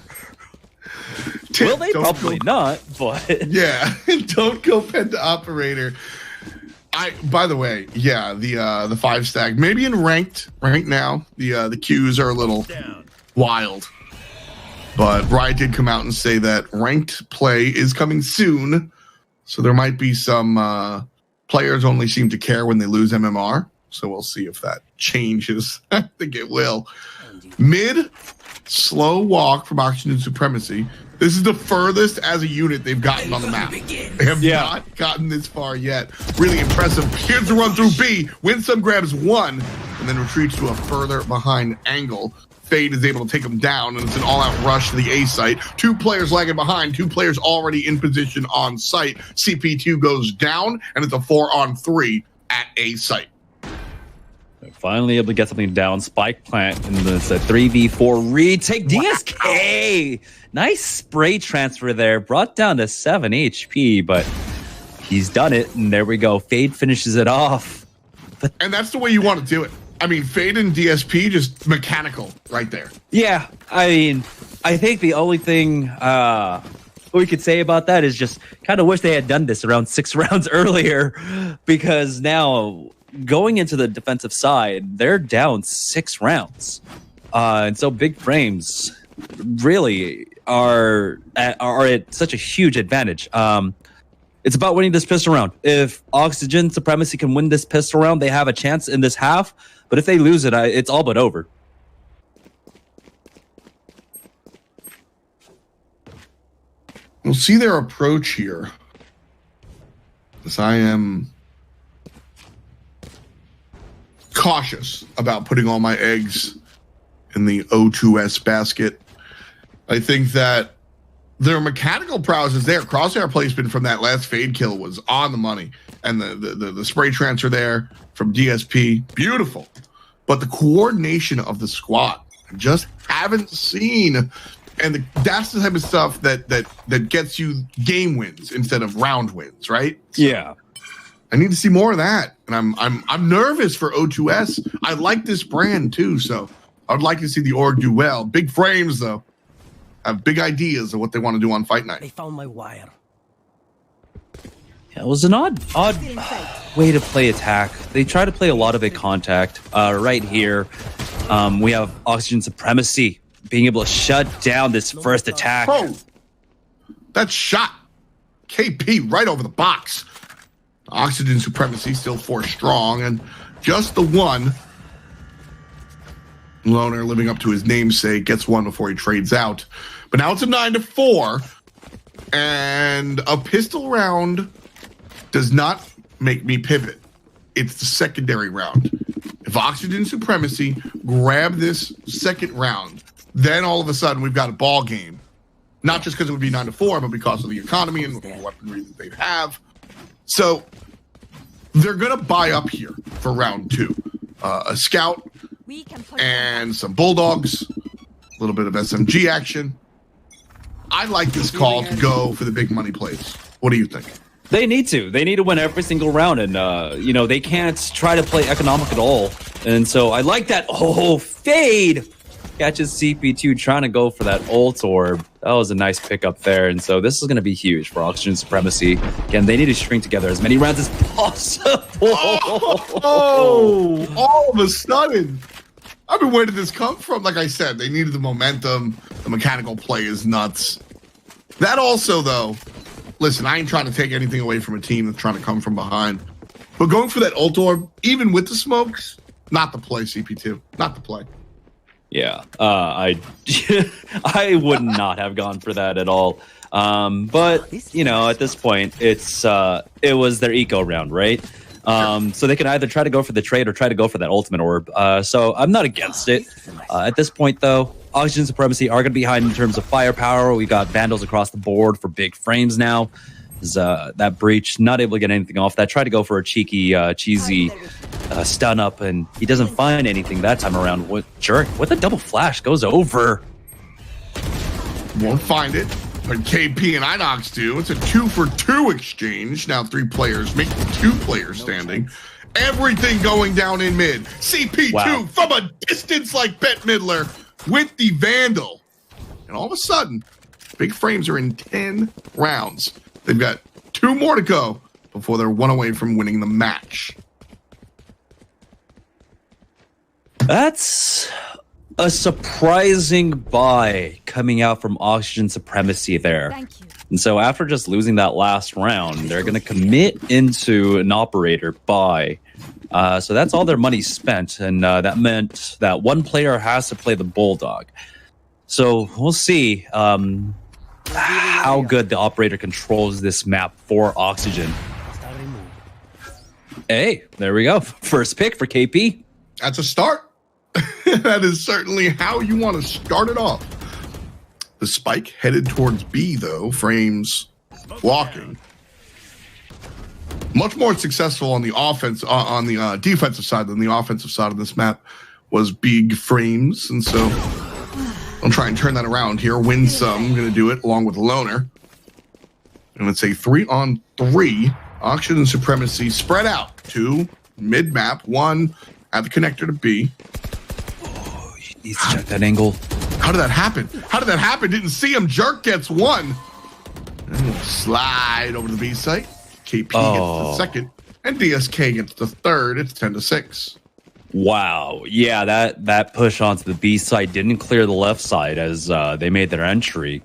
Will they? Probably not, but yeah, don't go Penta operator. By the way, yeah, the 5 stack, maybe in ranked right now, the queues are a little wild. But Riot did come out and say that ranked play is coming soon. So there might be some players only seem to care when they lose MMR. So we'll see if that changes. I think it will. Mid, slow walk from Oxygen Supremacy. This is the furthest as a unit they've gotten on the map. They have not gotten this far yet. Really impressive. Here's the run through B. Winsome grabs 1 and then retreats to a further behind angle. Fade is able to take him down, and it's an all-out rush to the A site. 2 players lagging behind, 2 players already in position on site. CP2 goes down, and it's a 4-on-3 at A site. Finally able to get something down. Spike plant, and it's a 3v4 retake. DSK! Nice spray transfer there. Brought down to 7 HP, but he's done it, and there we go. Fade finishes it off. And that's the way you want to do it. I mean, Fade and DSP, just mechanical right there. Yeah, I mean, I think the only thing we could say about that is just kind of wish they had done this around 6 rounds earlier, because now going into the defensive side, they're down 6 rounds. And so big frames really are at such a huge advantage. It's about winning this pistol round. If Oxygen Supremacy can win this pistol round, they have a chance in this half. But if they lose it, it's all but over. We'll see their approach here. As I am cautious about putting all my eggs in the O2S basket. I think that their mechanical prowess is there. Crosshair placement from that last Fade kill was on the money. And the spray transfer there from DSP, beautiful. But the coordination of the squad, I just haven't seen. And that's the type of stuff that gets you game wins instead of round wins, right? So yeah. I need to see more of that. And I'm nervous for O2S. I like this brand too, so I'd like to see the org do well. Big frames though. Have big ideas of what they want to do on Fight Night. They found my wire. Yeah, it was an odd way to play attack. They try to play a lot of a contact. Right here, we have Oxygen Supremacy being able to shut down this first attack. Oh, that shot. KP right over the box. Oxygen Supremacy still 4 strong, and just the 1. Loner living up to his namesake gets 1 before he trades out. But now it's a 9-4, and a pistol round does not make me pivot. It's the secondary round. If Oxygen Supremacy grab this second round, then all of a sudden we've got a ball game. Not just because it would be 9-4, but because of the economy and the weaponry that they have. So they're going to buy up here for round 2. A scout and some bulldogs, a little bit of SMG action. I like this call to go for the big money plays. What do you think? They need to. They need to win every single round, and they can't try to play economic at all. And so I like that. Oh, Fade catches CP2 trying to go for that ult orb. That was a nice pickup there. And so this is going to be huge for Oxygen Supremacy. Again, they need to string together as many rounds as possible. Oh, all of a sudden. I've been where did this come from? Like I said, they needed the momentum. The mechanical play is nuts. That also, though, listen, I ain't trying to take anything away from a team that's trying to come from behind. But going for that ult orb, even with the smokes, Not the play, CP2. Not the play. Yeah, I I would not have gone for that at all. But you know, at this point, it was their eco round, right? So they can either try to go for the trade or try to go for that ultimate orb. So I'm not against it. At this point, though, Oxygen Supremacy are going to be behind in terms of firepower. We got Vandals across the board for big frames now. That breach not able to get anything off that. Tried to go for a cheesy stun up, and he doesn't find anything that time around. What jerk? What the double flash goes over? Won't find it, but KP and Inox do. It's a 2-for-2 exchange. Now 3 players, making 2 players standing. Everything going down in mid. CP2 from a distance like Bette Midler with the Vandal. And all of a sudden, Big Frames are in 10 rounds. They've got 2 more to go before they're 1 away from winning the match. That's a surprising buy coming out from Oxygen Supremacy there. Thank you. And so after just losing that last round, they're going to commit into an operator buy. So that's all their money spent. And that meant that 1 player has to play the Bulldog. So we'll see how good the operator controls this map for Oxygen. Hey, there we go. First pick for KP. That's a start. That is certainly how you want to start it off. The spike headed towards B, though. Frames walking. Much more successful on the offense, on the defensive side than the offensive side of this map was Big Frames, and so I'll try and turn that around here. Win some. I'm going to do it along with Loner. And it's a 3-on-3. Oxygen Supremacy spread out. 2 mid-map. 1 at the connector to B. Oh, he needs to check that angle. How did that happen? How did that happen? Didn't see him. Jerk gets 1. And we'll slide over to the B site. KP gets the second. And DSK gets the third. It's 10-6. Wow. Yeah, that push onto the B side didn't clear the left side as they made their entry.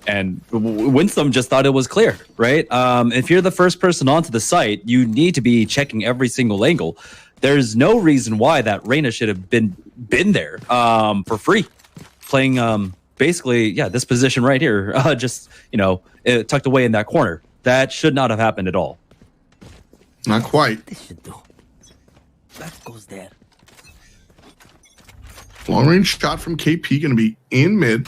And Winsome just thought it was clear, right? If you're the first person onto the site, you need to be checking every single angle. There's no reason why that Reyna should have been there for free. Playing basically, yeah, this position right here, just, you know, tucked away in that corner. That should not have happened at all. Not quite. This should do. That goes there. Long range shot from KP going to be in mid.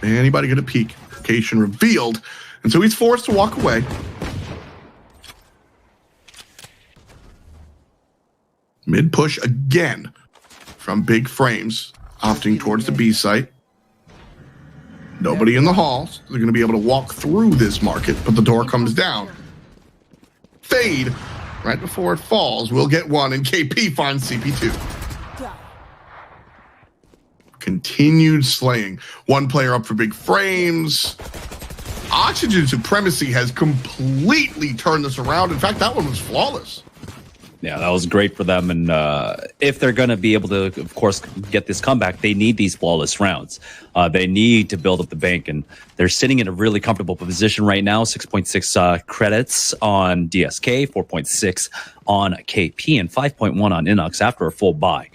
Anybody going to peek? Location revealed. And so he's forced to walk away. Mid push again from Big Frames, opting towards the B site. Nobody in the halls. They're going to be able to walk through this market, but the door comes down. Fade right before it falls. We'll get 1, and KP finds CP2. Continued slaying. 1 player up for Big Frames. Oxygen Supremacy has completely turned this around. In fact, that one was flawless. Yeah, that was great for them. And if they're going to be able to, of course, get this comeback, they need these flawless rounds. They need to build up the bank. And they're sitting in a really comfortable position right now. 6.6 credits on DSK, 4.6 on KP, and 5.1 on Inox after a full buy.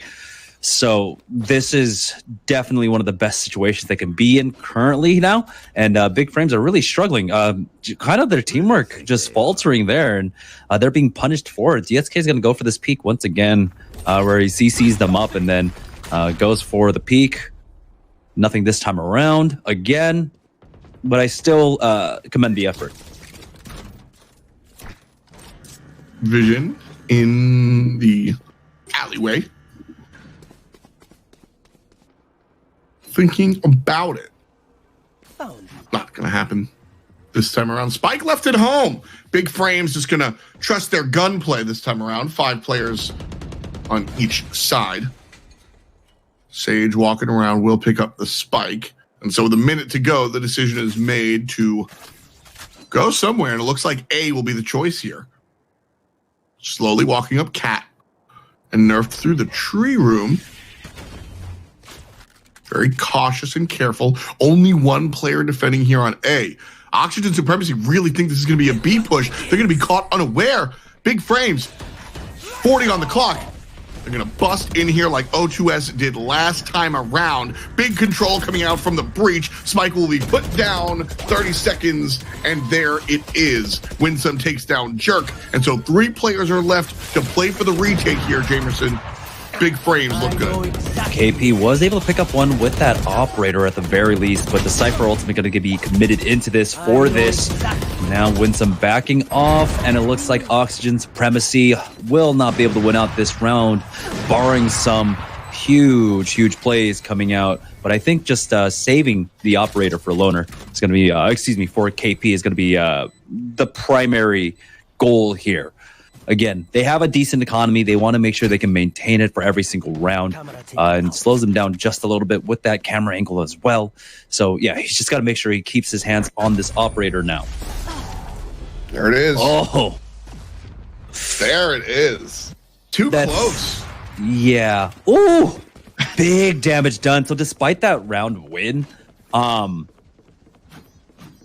So this is definitely one of the best situations they can be in currently now. And Big Frames are really struggling. Kind of their teamwork just faltering there, and they're being punished for it. DSK is going to go for this peak once again, where he CCs them up and then goes for the peak. Nothing this time around again, but I still commend the effort. Vision in the alleyway. Thinking about it. Not gonna happen this time around. Spike left at home. Big Frames just gonna trust their gunplay this time around. 5 players on each side. Sage walking around will pick up the spike. And so with a minute to go, the decision is made to go somewhere. And it looks like A will be the choice here. Slowly walking up Cat and nerfed through the tree room. Very cautious and careful. Only 1 player defending here on A. Oxygen Supremacy really think this is going to be a B push. They're going to be caught unaware. Big Frames, 40 on the clock. They're going to bust in here like O2S did last time around. Big control coming out from the breach. Spike will be put down, 30 seconds, and there it is. Winsome takes down Jerk, and so 3 players are left to play for the retake here, Jamerson. Big frames look good. KP was able to pick up one with that operator at the very least, but the Cypher ultimately going to be committed into this for this. Now Winsome backing off, and it looks like Oxygen Supremacy will not be able to win out this round, barring some huge plays coming out. But I think just saving the operator for Loner is going to be, for KP is going to be the primary goal here. Again, they have a decent economy. They want to make sure they can maintain it for every single round, and slows them down just a little bit with that camera angle as well. So yeah, he's just got to make sure he keeps his hands on this operator now. There it is. Oh, there it is. Too close. Yeah. Ooh, big damage done. So despite that round win,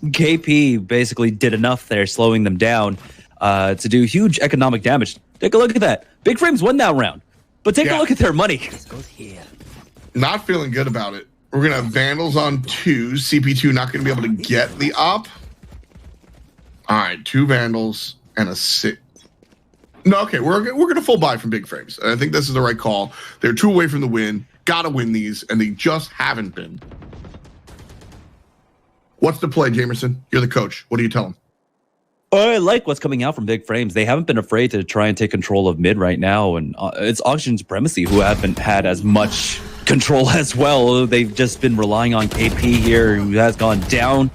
KP basically did enough there, slowing them down to do huge economic damage. Take a look at that. Big Frames won that round, but take a look at their money. Not feeling good about it. We're going to have Vandals on 2. CP2 not going to be able to get the op. All right, 2 Vandals and a 6. No, okay, we're going to full buy from Big Frames. I think this is the right call. They're 2 away from the win. Got to win these, and they just haven't been. What's the play, Jamerson? You're the coach. What do you tell them? I like what's coming out from Big Frames. They haven't been afraid to try and take control of mid right now, and it's Oxygen Supremacy who haven't had as much control as well. They've just been relying on KP here, who has gone down.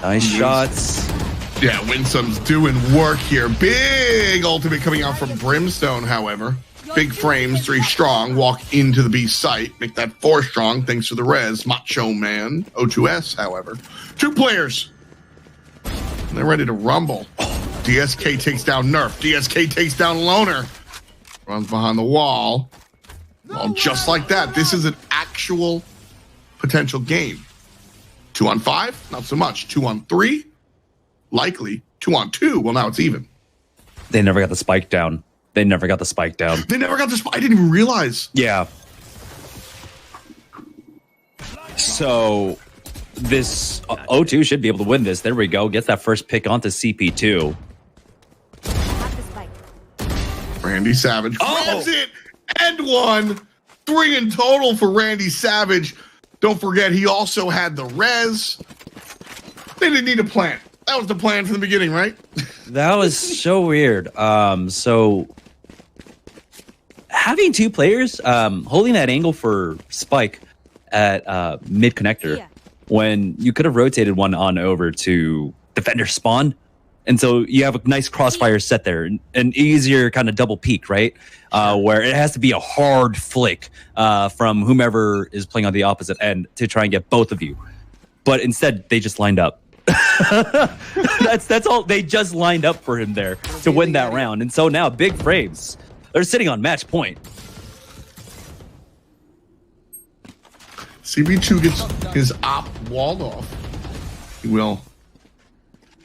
Nice shots. Yeah, Winsome's doing work here. Big ultimate coming out from Brimstone, however. Big Frames, 3 strong, walk into the B site, make that 4 strong thanks to the res. Macho Man, O2S, however. 2 players. They're ready to rumble. DSK takes down Nerf. DSK takes down Loner. Runs behind the wall. Well, just like that. This is an actual potential game. 2 on 5? Not so much. 2 on 3? Likely. 2 on 2? Well, now it's even. They never got the spike down. They never got the spike down. They never got the spike. I didn't even realize. Yeah. So this O2 should be able to win this. There we go. Gets that first pick onto CP2. Randy Savage grabs it and 1. 3 in total for Randy Savage. Don't forget, he also had the res. They didn't need a plan. That was the plan from the beginning, right? That was so weird. So having 2 players holding that angle for Spike at mid connector, when you could have rotated one on over to defender spawn. And so you have a nice crossfire set there, an easier kind of double peek, right? Where it has to be a hard flick from whomever is playing on the opposite end to try and get both of you. But instead, they just lined up. That's all. They just lined up for him there to win that round. And so now Big Frames, they're sitting on match point. CB2 gets his op walled off. He will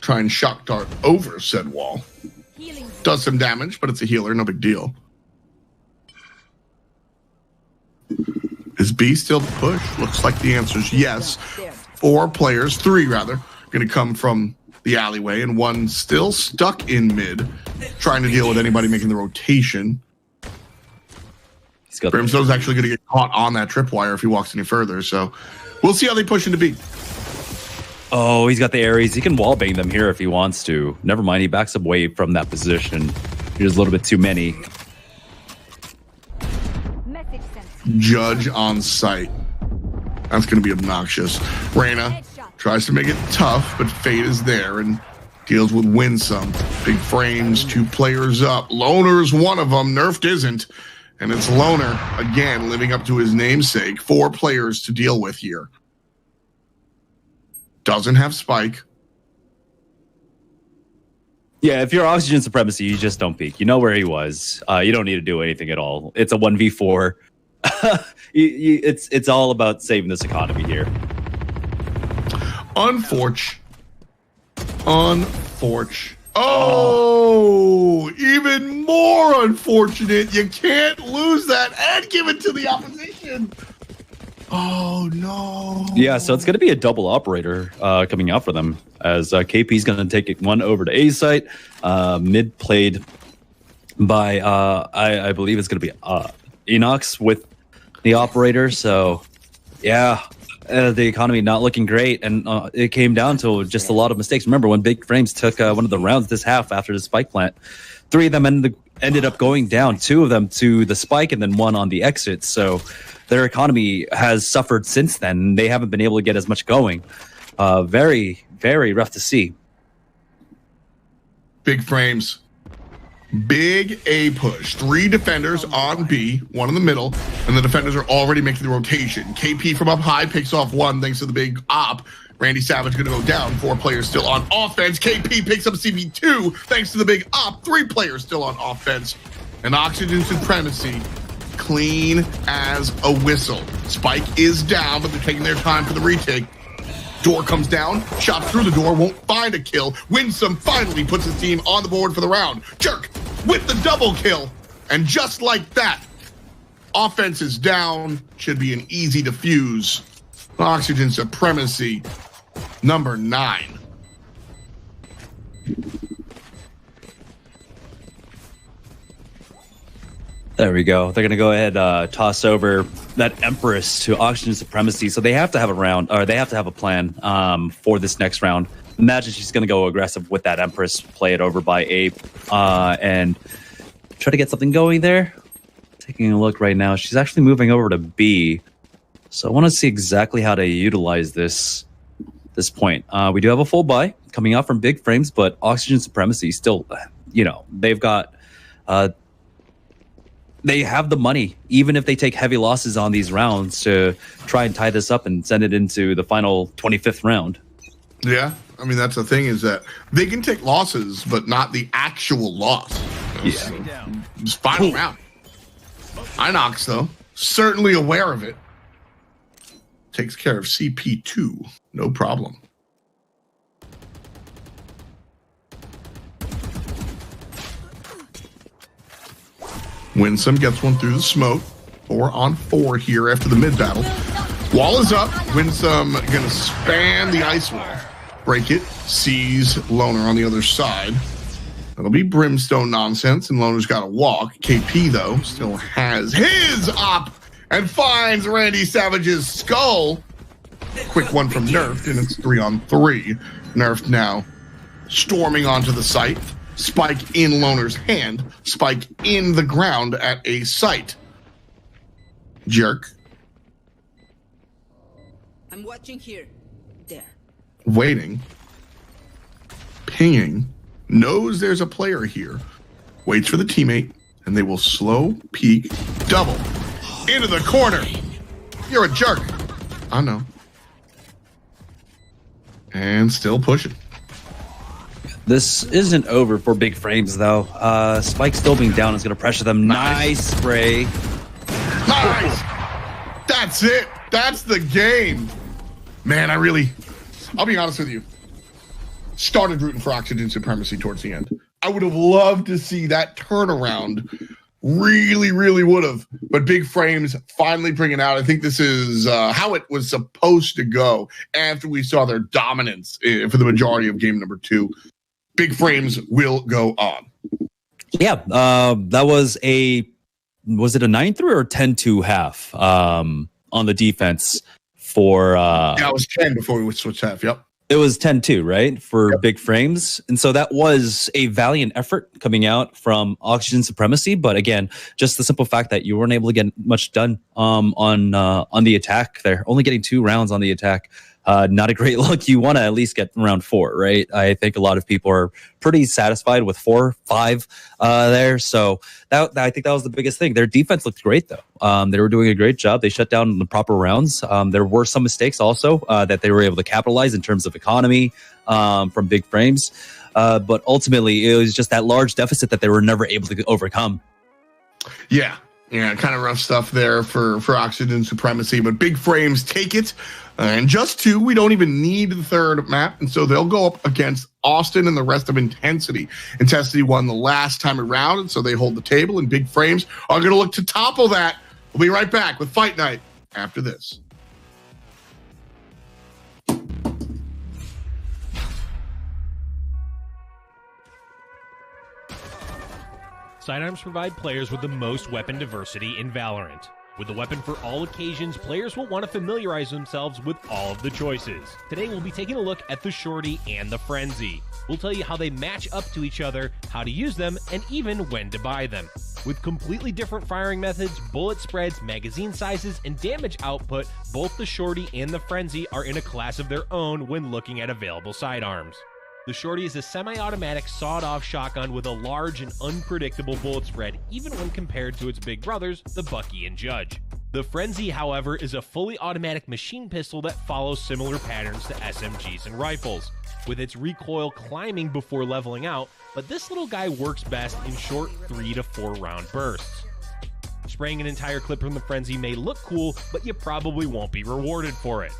try and shock dart over said wall. Does some damage, but it's a healer, no big deal. Is B still the push? Looks like the answer is yes. 4 players, 3 rather, going to come from the alleyway, and 1 still stuck in mid, trying to deal with anybody making the rotation. Brimstone's actually going to get caught on that tripwire if he walks any further, so we'll see how they push into B. Oh, he's got the Ares. He can wallbang them here if he wants to. Never mind, he backs away from that position. There's a little bit too many. Judge on site. That's going to be obnoxious. Reyna tries to make it tough, but Fate is there and deals with Winsome. Big Frames, 2 players up. Loner's one of them. Nerfed isn't. And it's Loner, again, living up to his namesake. 4 players to deal with here. Doesn't have Spike. Yeah, if you're Oxygen Supremacy, you just don't peek. You know where he was. You don't need to do anything at all. It's a 1v4. It's all about saving this economy here. Oh, even more unfortunate. You can't lose that and give it to the opposition. Oh, no. Yeah, so it's going to be a double operator coming out for them, as KP is going to take one over to A site. Mid played by, I believe it's going to be Enox with the operator. So, yeah. The economy not looking great, and it came down to just a lot of mistakes. Remember when Big Frames took one of the rounds this half after the spike plant? 3 of them ended up going down, 2 of them to the spike, and then 1 on the exit. So their economy has suffered since then. They haven't been able to get as much going. Very, very rough to see. Big Frames. Big A push. 3 defenders on B, 1 in the middle, and the defenders are already making the rotation. KP from up high picks off 1 thanks to the big op. Randy Savage going to go down. 4 players still on offense. KP picks up CP2 thanks to the big op. 3 players still on offense. And Oxygen Supremacy clean as a whistle. Spike is down, but they're taking their time for the retake. Door comes down, shot through the door, won't find a kill. Winsome finally puts his team on the board for the round. Jerk with the double kill. And just like that, offense is down. Should be an easy defuse. Oxygen Supremacy, number 9. There we go. They're going to go ahead toss over that Empress to Oxygen Supremacy. So they have to have a round, or they have to have a plan for this next round. Imagine she's going to go aggressive with that Empress, play it over by Ape, and try to get something going there. Taking a look right now, she's actually moving over to B. So I want to see exactly how to utilize this point. We do have a full buy coming out from Big Frames, but Oxygen Supremacy still, they've got... they have the money, even if they take heavy losses on these rounds, to try and tie this up and send it into the final 25th round. Yeah, I mean, that's the thing, is that they can take losses, but not the actual loss. Yeah. It's final round. Inox, though, certainly aware of it. Takes care of CP2, no problem. Winsome gets one through the smoke. 4 on 4 here after the mid battle. Wall is up. Winsome gonna span the ice wall. Break it. Sees Loner on the other side. That'll be Brimstone nonsense, and Loner's got to walk. KP, though, still has his op and finds Randy Savage's skull. Quick one from Nerf, and it's 3 on 3. Nerf now storming onto the site. Spike in Loner's hand. Spike in the ground at a site. Jerk. I'm watching here. There. Waiting. Pinging. Knows there's a player here. Waits for the teammate, and they will slow peek double. Into the corner. You're a jerk. I know. And still pushing. This isn't over for Big Frames, though. Spike still being down is going to pressure them. Nice spray. Nice. That's it. That's the game. Man, I'll be honest with you. Started rooting for Oxygen Supremacy towards the end. I would have loved to see that turnaround. Really, really would have. But Big Frames finally bringing out. I think this is how it was supposed to go after we saw their dominance for the majority of game number 2. Big Frames will go on. Yeah, that was it a 9-3 or 10-2 half on the defense for... yeah, it was 10 before we switched half, yep. It was 10-2, right, for Big Frames. And so that was a valiant effort coming out from Oxygen Supremacy. But again, just the simple fact that you weren't able to get much done on the attack there. Only getting 2 rounds on the attack. Not a great look. You want to at least get round 4, right? I think a lot of people are pretty satisfied with 4, 5 there. So I think that was the biggest thing. Their defense looked great, though. They were doing a great job. They shut down the proper rounds. There were some mistakes also that they were able to capitalize in terms of economy from Big Frames. But ultimately, it was just that large deficit that they were never able to overcome. Yeah, kind of rough stuff there for Oxygen Supremacy, but Big Frames take it. And just 2, we don't even need the third map. And so they'll go up against Austin and the rest of Intensity. Intensity won the last time around, and so they hold the table, and Big Frames are going to look to topple that. We'll be right back with Fight Night after this. Sidearms provide players with the most weapon diversity in Valorant. With the weapon for all occasions, players will want to familiarize themselves with all of the choices. Today we'll be taking a look at the Shorty and the Frenzy. We'll tell you how they match up to each other, how to use them, and even when to buy them. With completely different firing methods, bullet spreads, magazine sizes, and damage output, both the Shorty and the Frenzy are in a class of their own when looking at available sidearms. The Shorty is a semi-automatic sawed-off shotgun with a large and unpredictable bullet spread, even when compared to its big brothers, the Bucky and Judge. The Frenzy, however, is a fully automatic machine pistol that follows similar patterns to SMGs and rifles, with its recoil climbing before leveling out, but this little guy works best in short 3 to 4 round bursts. Spraying an entire clip from the Frenzy may look cool, but you probably won't be rewarded for it.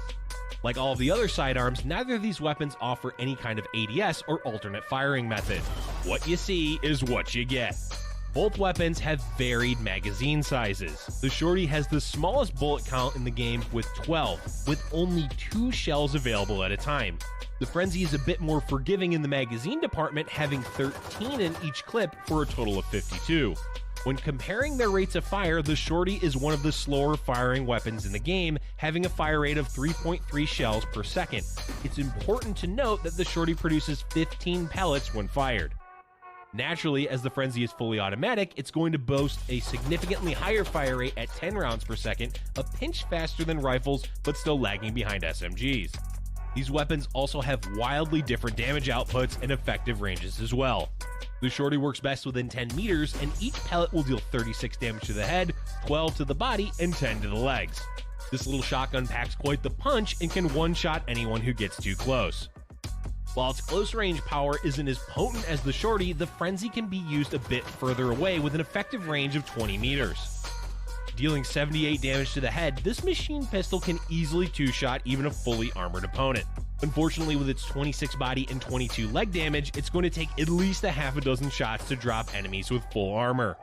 Like all of the other sidearms, neither of these weapons offer any kind of ADS or alternate firing method. What you see is what you get. Both weapons have varied magazine sizes. The Shorty has the smallest bullet count in the game with 12, with only 2 shells available at a time. The Frenzy is a bit more forgiving in the magazine department, having 13 in each clip for a total of 52. When comparing their rates of fire, the Shorty is one of the slower firing weapons in the game, having a fire rate of 3.3 shells per second. It's important to note that the Shorty produces 15 pellets when fired. Naturally, as the Frenzy is fully automatic, it's going to boast a significantly higher fire rate at 10 rounds per second, a pinch faster than rifles, but still lagging behind SMGs. These weapons also have wildly different damage outputs and effective ranges as well. The Shorty works best within 10 meters, and each pellet will deal 36 damage to the head, 12 to the body, and 10 to the legs. This little shotgun packs quite the punch and can one-shot anyone who gets too close. While its close range power isn't as potent as the Shorty, the Frenzy can be used a bit further away with an effective range of 20 meters. Dealing 78 damage to the head, this machine pistol can easily two-shot even a fully armored opponent. Unfortunately, with its 26 body and 22 leg damage, it's going to take at least a half a dozen shots to drop enemies with full armor.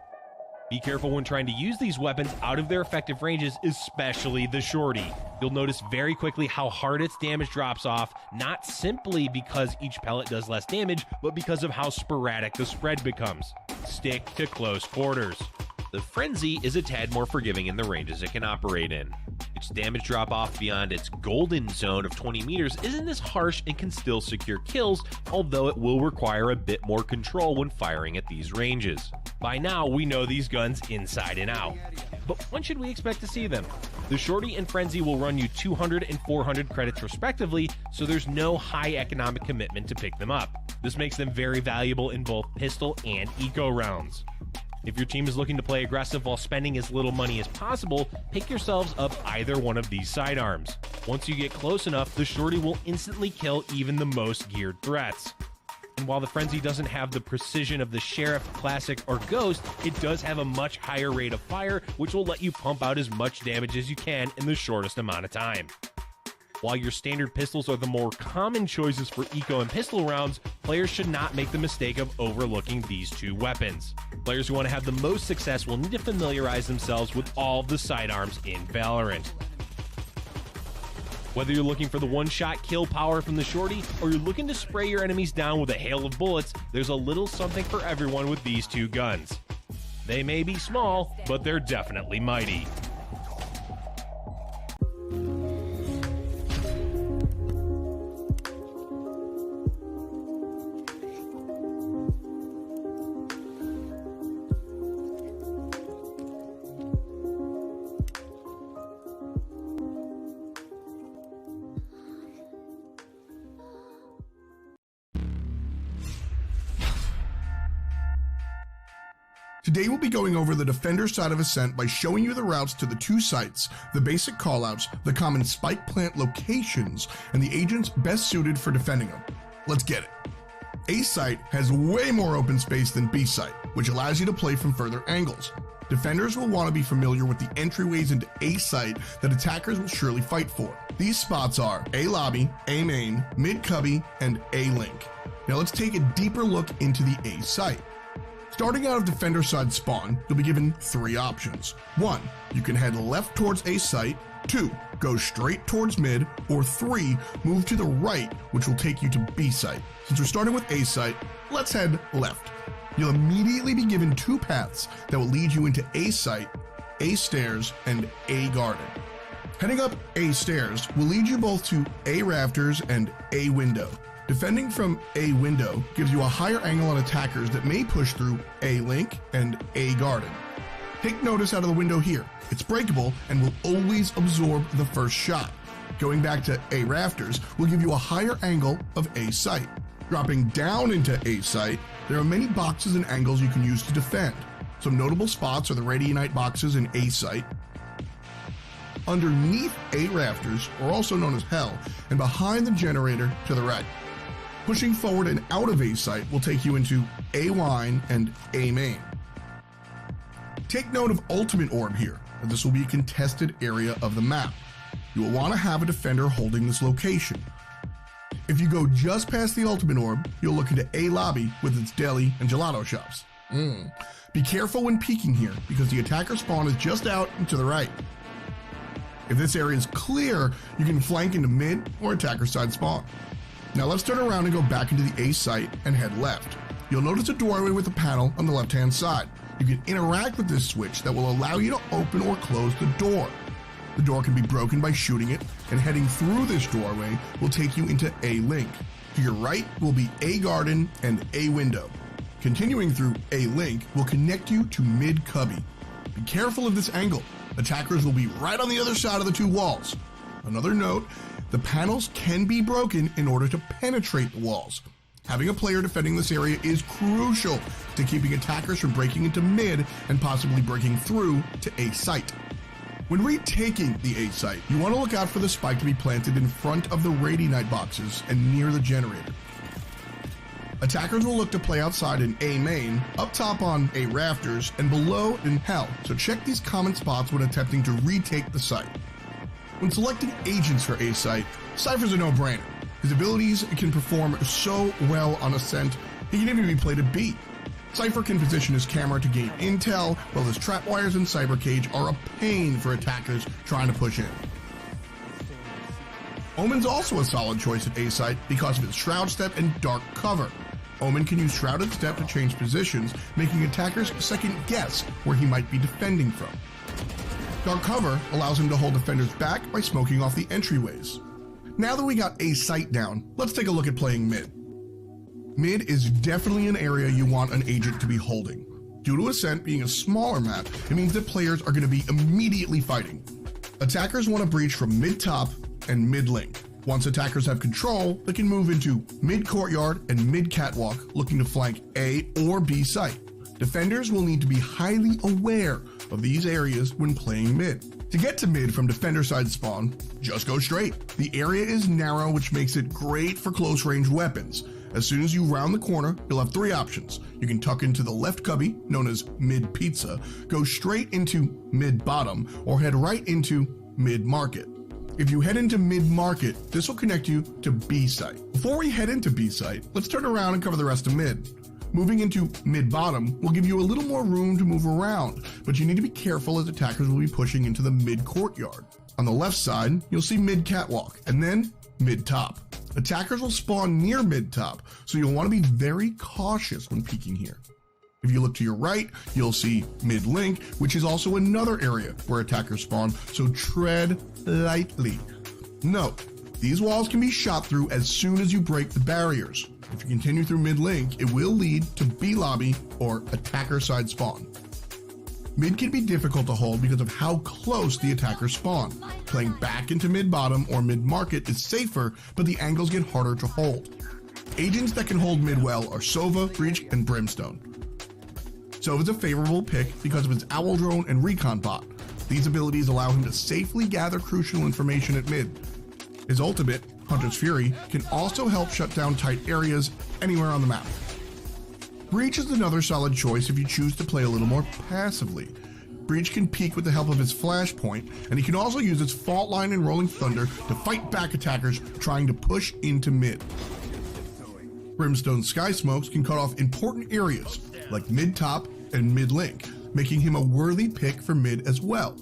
Be careful when trying to use these weapons out of their effective ranges, especially the Shorty. You'll notice very quickly how hard its damage drops off, not simply because each pellet does less damage, but because of how sporadic the spread becomes. Stick to close quarters. The Frenzy is a tad more forgiving in the ranges it can operate in. Its damage drop off beyond its golden zone of 20 meters isn't as harsh and can still secure kills, although it will require a bit more control when firing at these ranges. By now, we know these guns inside and out. But when should we expect to see them? The Shorty and Frenzy will run you 200 and 400 credits respectively, so there's no high economic commitment to pick them up. This makes them very valuable in both pistol and eco rounds. If your team is looking to play aggressive while spending as little money as possible, pick yourselves up either one of these sidearms. Once you get close enough, the Shorty will instantly kill even the most geared threats. And while the Frenzy doesn't have the precision of the Sheriff, Classic, or Ghost, it does have a much higher rate of fire, which will let you pump out as much damage as you can in the shortest amount of time. While your standard pistols are the more common choices for eco and pistol rounds, players should not make the mistake of overlooking these two weapons. Players who want to have the most success will need to familiarize themselves with all the sidearms in Valorant. Whether you're looking for the one-shot kill power from the Shorty, or you're looking to spray your enemies down with a hail of bullets, there's a little something for everyone with these two guns. They may be small, but they're definitely mighty. Today we'll be going over the defender side of Ascent by showing you the routes to the two sites, the basic callouts, the common spike plant locations, and the agents best suited for defending them. Let's get it. A site has way more open space than B site, which allows you to play from further angles. defenders will want to be familiar with the entryways into A site that attackers will surely fight for. These spots are A lobby, A main, mid cubby, and A link. Now let's take a deeper look into the A site. Starting out of defender side spawn, you'll be given 3 options. 1, you can head left towards A site. 2, go straight towards mid. Or 3, move to the right, which will take you to B site. Since we're starting with A site, let's head left. You'll immediately be given 2 paths that will lead you into A site, A stairs, and A garden. Heading up A stairs will lead you both to A rafters and A window. Defending from A window gives you a higher angle on attackers that may push through A link and A garden. Take notice out of the window here. It's breakable and will always absorb the first shot. Going back to A rafters will give you a higher angle of A site. Dropping down into A site, there are many boxes and angles you can use to defend. Some notable spots are the Radianite boxes in A site, underneath A rafters, or also known as Hell, and behind the generator to the right. Pushing forward and out of A site will take you into A line and A main. Take note of Ultimate Orb here, as this will be a contested area of the map. You will want to have a defender holding this location. If you go just past the Ultimate Orb, you'll look into A lobby with its deli and gelato shops. Be careful when peeking here, because the attacker spawn is just out and to the right. If this area is clear, you can flank into mid or attacker side spawn. Now let's turn around and go back into the A site and head left. You'll notice a doorway with a panel on the left hand side. You can interact with this switch that will allow you to open or close the door. The door can be broken by shooting it, and heading through this doorway will take you into A link. To your right will be A garden and A window. Continuing through A link will connect you to mid cubby. Be careful of this angle. Attackers will be right on the other side of the 2 walls. Another note, the panels can be broken in order to penetrate the walls. Having a player defending this area is crucial to keeping attackers from breaking into mid and possibly breaking through to A site. When retaking the A site, you want to look out for the spike to be planted in front of the Radianite boxes and near the generator. Attackers will look to play outside in A main, up top on A rafters, and below in Hell, so check these common spots when attempting to retake the site. When selecting agents for A site, Cypher's a no-brainer. His abilities can perform so well on Ascent, he can even be played at B. Cypher can position his camera to gain intel, while his trapwires and cyber cage are a pain for attackers trying to push in. Omen's also a solid choice at A site because of his Shroud Step and Dark Cover. Omen can use Shrouded Step to change positions, making attackers second guess where he might be defending from. Dark Cover allows him to hold defenders back by smoking off the entryways. Now that we got A site down, let's take a look at playing mid. Mid is definitely an area you want an agent to be holding. Due to Ascent being a smaller map, it means that players are going to be immediately fighting. Attackers want to breach from mid top and mid link. Once attackers have control, they can move into mid courtyard and mid catwalk, looking to flank A or B site. Defenders will need to be highly aware of these areas when playing mid. To get to mid from defender side spawn, just go straight. The area is narrow, which makes it great for close range weapons. As soon as you round the corner, you'll have 3 options. You can tuck into the left cubby, known as mid pizza, go straight into mid bottom, or head right into mid market. If you head into mid market, this will connect you to B site. Before we head into B site, let's turn around and cover the rest of mid. Moving into mid bottom will give you a little more room to move around, but you need to be careful as attackers will be pushing into the mid courtyard. On the left side, you'll see mid catwalk, and then mid top. Attackers will spawn near mid top, so you'll want to be very cautious when peeking here. If you look to your right, you'll see mid link, which is also another area where attackers spawn, so tread lightly. Note, these walls can be shot through as soon as you break the barriers. If you continue through mid link, it will lead to B lobby or attacker side spawn. Mid can be difficult to hold because of how close the attackers spawn. Playing back into mid bottom or mid market is safer, but the angles get harder to hold. Agents that can hold mid well are Sova, Breach, and Brimstone. Sova's a favorable pick because of his Owl Drone and Recon Bot. These abilities allow him to safely gather crucial information at mid. His ultimate, Hunter's Fury, can also help shut down tight areas anywhere on the map. Breach is another solid choice if you choose to play a little more passively. Breach can peek with the help of his flashpoint, and he can also use his fault line and rolling thunder to fight back attackers trying to push into mid. Brimstone's Sky Smokes can cut off important areas like mid-top and mid-link, making him a worthy pick for mid as well.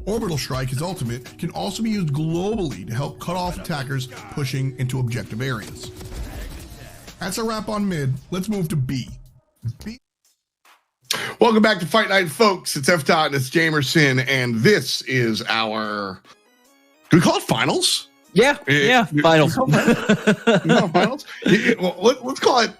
Orbital Strike, his ultimate, can also be used globally to help cut off attackers pushing into objective areas. That's a wrap on mid. Let's move to B. Welcome back to Fight Night, folks. It's F-Dot and it's Jamerson, and this is our... Do we call it finals? Yeah, finals. Finals? Well, let's call it...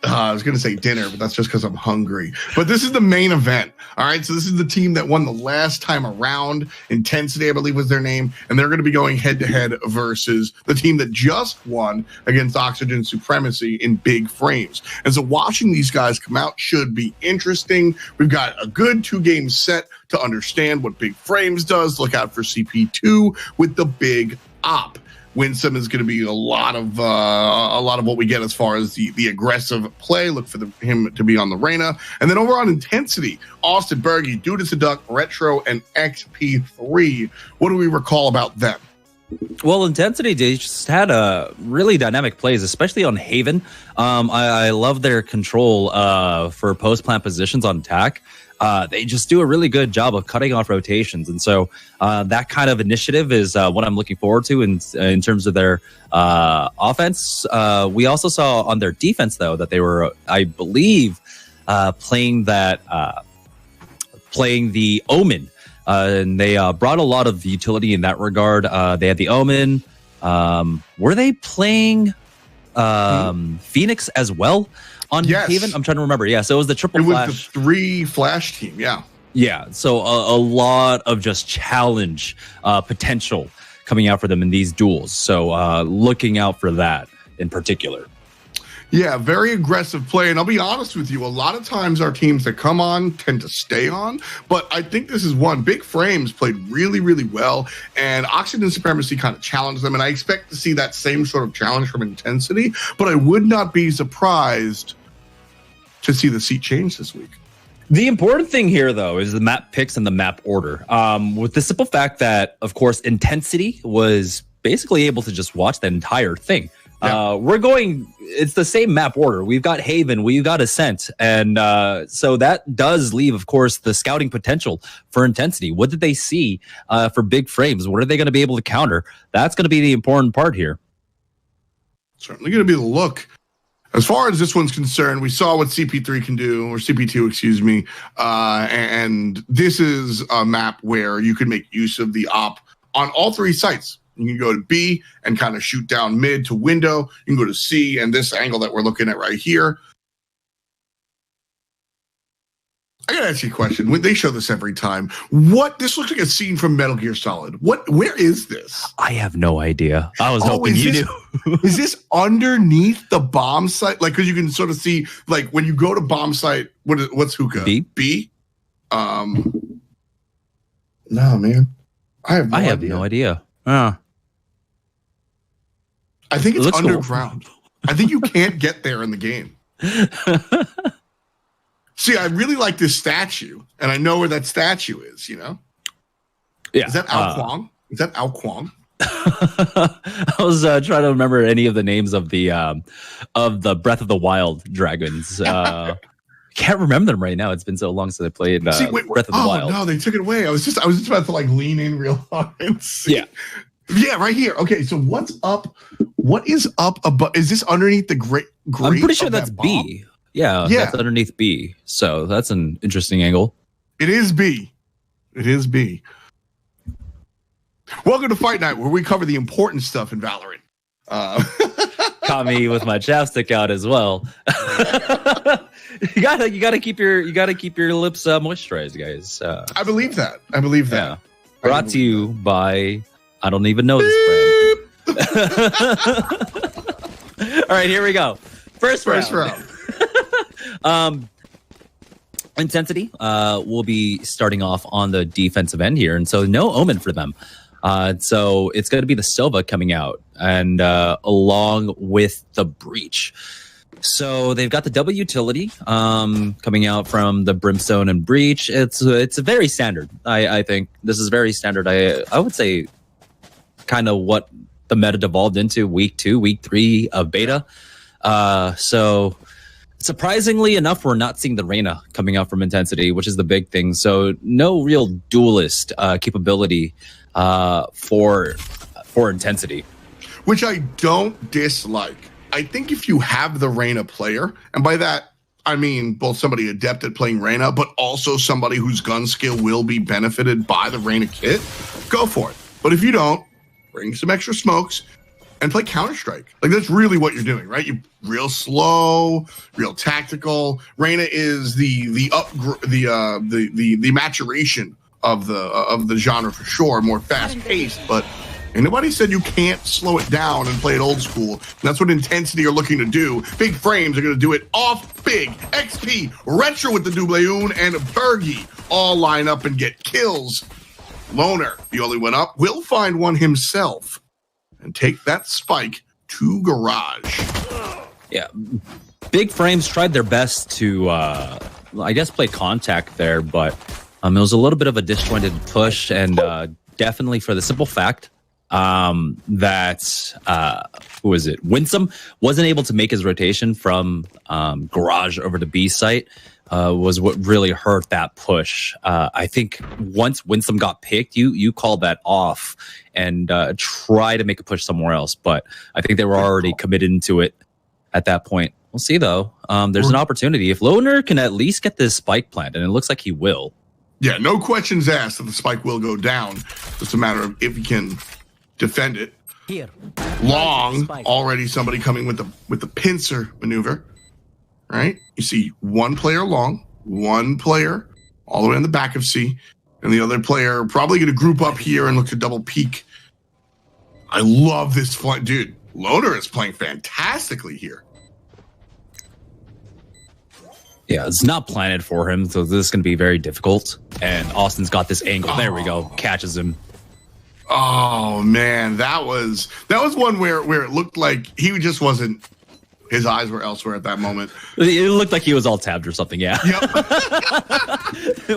I was going to say dinner, but that's just because I'm hungry. But this is the main event. All right, so this is the team that won the last time around. Intensity, I believe, was their name. And they're going to be going head-to-head versus the team that just won against Oxygen Supremacy in big frames. And so watching these guys come out should be interesting. We've got a good 2-game set to understand what big frames does. Look out for CP2 with the big op. Winsome is going to be a lot of what we get as far as the aggressive play. Look for him to be on the Reyna. And then over on Intensity, Austin Berge, Dudas a Duck, Retro, and XP3. What do we recall about them? Well, Intensity, they just had a really dynamic plays, especially on Haven. I love their control for post-plant positions on attack. They just do a really good job of cutting off rotations. And so that kind of initiative is what I'm looking forward to in terms of their offense. We also saw on their defense, though, that they were, I believe, playing the Omen. And they brought a lot of utility in that regard. They had the Omen. Were they playing Phoenix as well? On Haven, I'm trying to remember. Yeah, so it was the triple flash. It was the 3 flash team. Yeah. So a lot of just challenge potential coming out for them in these duels. So looking out for that in particular. Yeah, very aggressive play. And I'll be honest with you, a lot of times our teams that come on tend to stay on. But I think this is one. Big Frames played really, really well. And Oxygen Supremacy kind of challenged them. And I expect to see that same sort of challenge from Intensity. But I would not be surprised to see the seat change this week. The important thing here, though, is the map picks and the map order. With the simple fact that, of course, Intensity was basically able to just watch the entire thing. Yeah. It's the same map order. We've got Haven, we've got Ascent. And so that does leave, of course, the scouting potential for Intensity. What did they see for big frames? What are they going to be able to counter? That's going to be the important part here. Certainly going to be the look. As far as this one's concerned, we saw what CP3 can do, or CP2, excuse me. And this is a map where you can make use of the op on all 3 sites. You can go to B and kind of shoot down mid to window. You can go to C and this angle that we're looking at right here. I gotta ask you a question. They show this every time. This looks like a scene from Metal Gear Solid. Where is this? I have no idea. I was hoping you knew. Is this underneath the bomb site? Like, because you can sort of see, like, when you go to bomb site, what's hookah? B? No, man. I have no idea. I think it's underground. Cool. I think you can't get there in the game. See, I really like this statue, and I know where that statue is, you know? Yeah. Is that Ao Kwang? Is that Ao Kwang? I was trying to remember any of the names of the Breath of the Wild dragons. Can't remember them right now. It's been so long since I played Breath of the Wild. No, they took it away. I was just about to like lean in real hard and see. Yeah, right here. Okay, so what's up? What is up above? Is this underneath the great? I'm pretty sure that's B. Yeah, that's underneath B. So that's an interesting angle. It is B. Welcome to Fight Night, where we cover the important stuff in Valorant. Caught me with my chapstick out as well. you gotta keep your lips moisturized, guys. I believe that. Yeah. Brought to you by I don't even know this brand. All right, here we go. First round. Intensity will be starting off on the defensive end here, and so no Omen for them. So it's going to be the Silva coming out, and along with the Breach. So they've got the W utility coming out from the Brimstone and Breach. It's a very standard. I think this is very standard. I would say kind of what the meta devolved into week 2, week 3 of beta. So surprisingly enough, we're not seeing the Reyna coming out from Intensity, which is the big thing. So no real duelist capability for Intensity, which I don't dislike. I think if you have the Reyna player, and by that I mean both somebody adept at playing Reyna, but also somebody whose gun skill will be benefited by the Reyna kit, go for it. But if you don't, bring some extra smokes and play Counter-Strike. Like, that's really what you're doing, right? You're real slow, real tactical. Reyna is the maturation of the genre for sure, more fast-paced, but nobody said you can't slow it down and play it old school. And that's what Intensity are looking to do. Big Frames are going to do it off big. XP, Retro with the Dubleun, and Bergie all line up and get kills. Loner, the only one up, will find one himself and take that spike to Garage. Yeah. Big Frames tried their best to, I guess, play contact there, but it was a little bit of a disjointed push, and definitely for the simple fact that who is it? Winsome wasn't able to make his rotation from Garage over to B site. Was what really hurt that push. I think once Winsome got picked, you call that off and try to make a push somewhere else. But I think they were already committed into it at that point. We'll see though. There's an opportunity if Loner can at least get this spike plant, and it looks like he will. Yeah, no questions asked that the spike will go down. Just a matter of if he can defend it. Here. Long, already somebody coming with the pincer maneuver. Right? You see one player long, one player all the way in the back of C, and the other player probably going to group up here and look to double peek. I love this flight. Dude, Loner is playing fantastically here. Yeah, it's not planted for him, so this is going to be very difficult. And Austin's got this angle. There we go. Catches him. Oh, man. That was one where it looked like he just wasn't... His eyes were elsewhere at that moment. It looked like he was all tabbed or something. Yeah. Yep.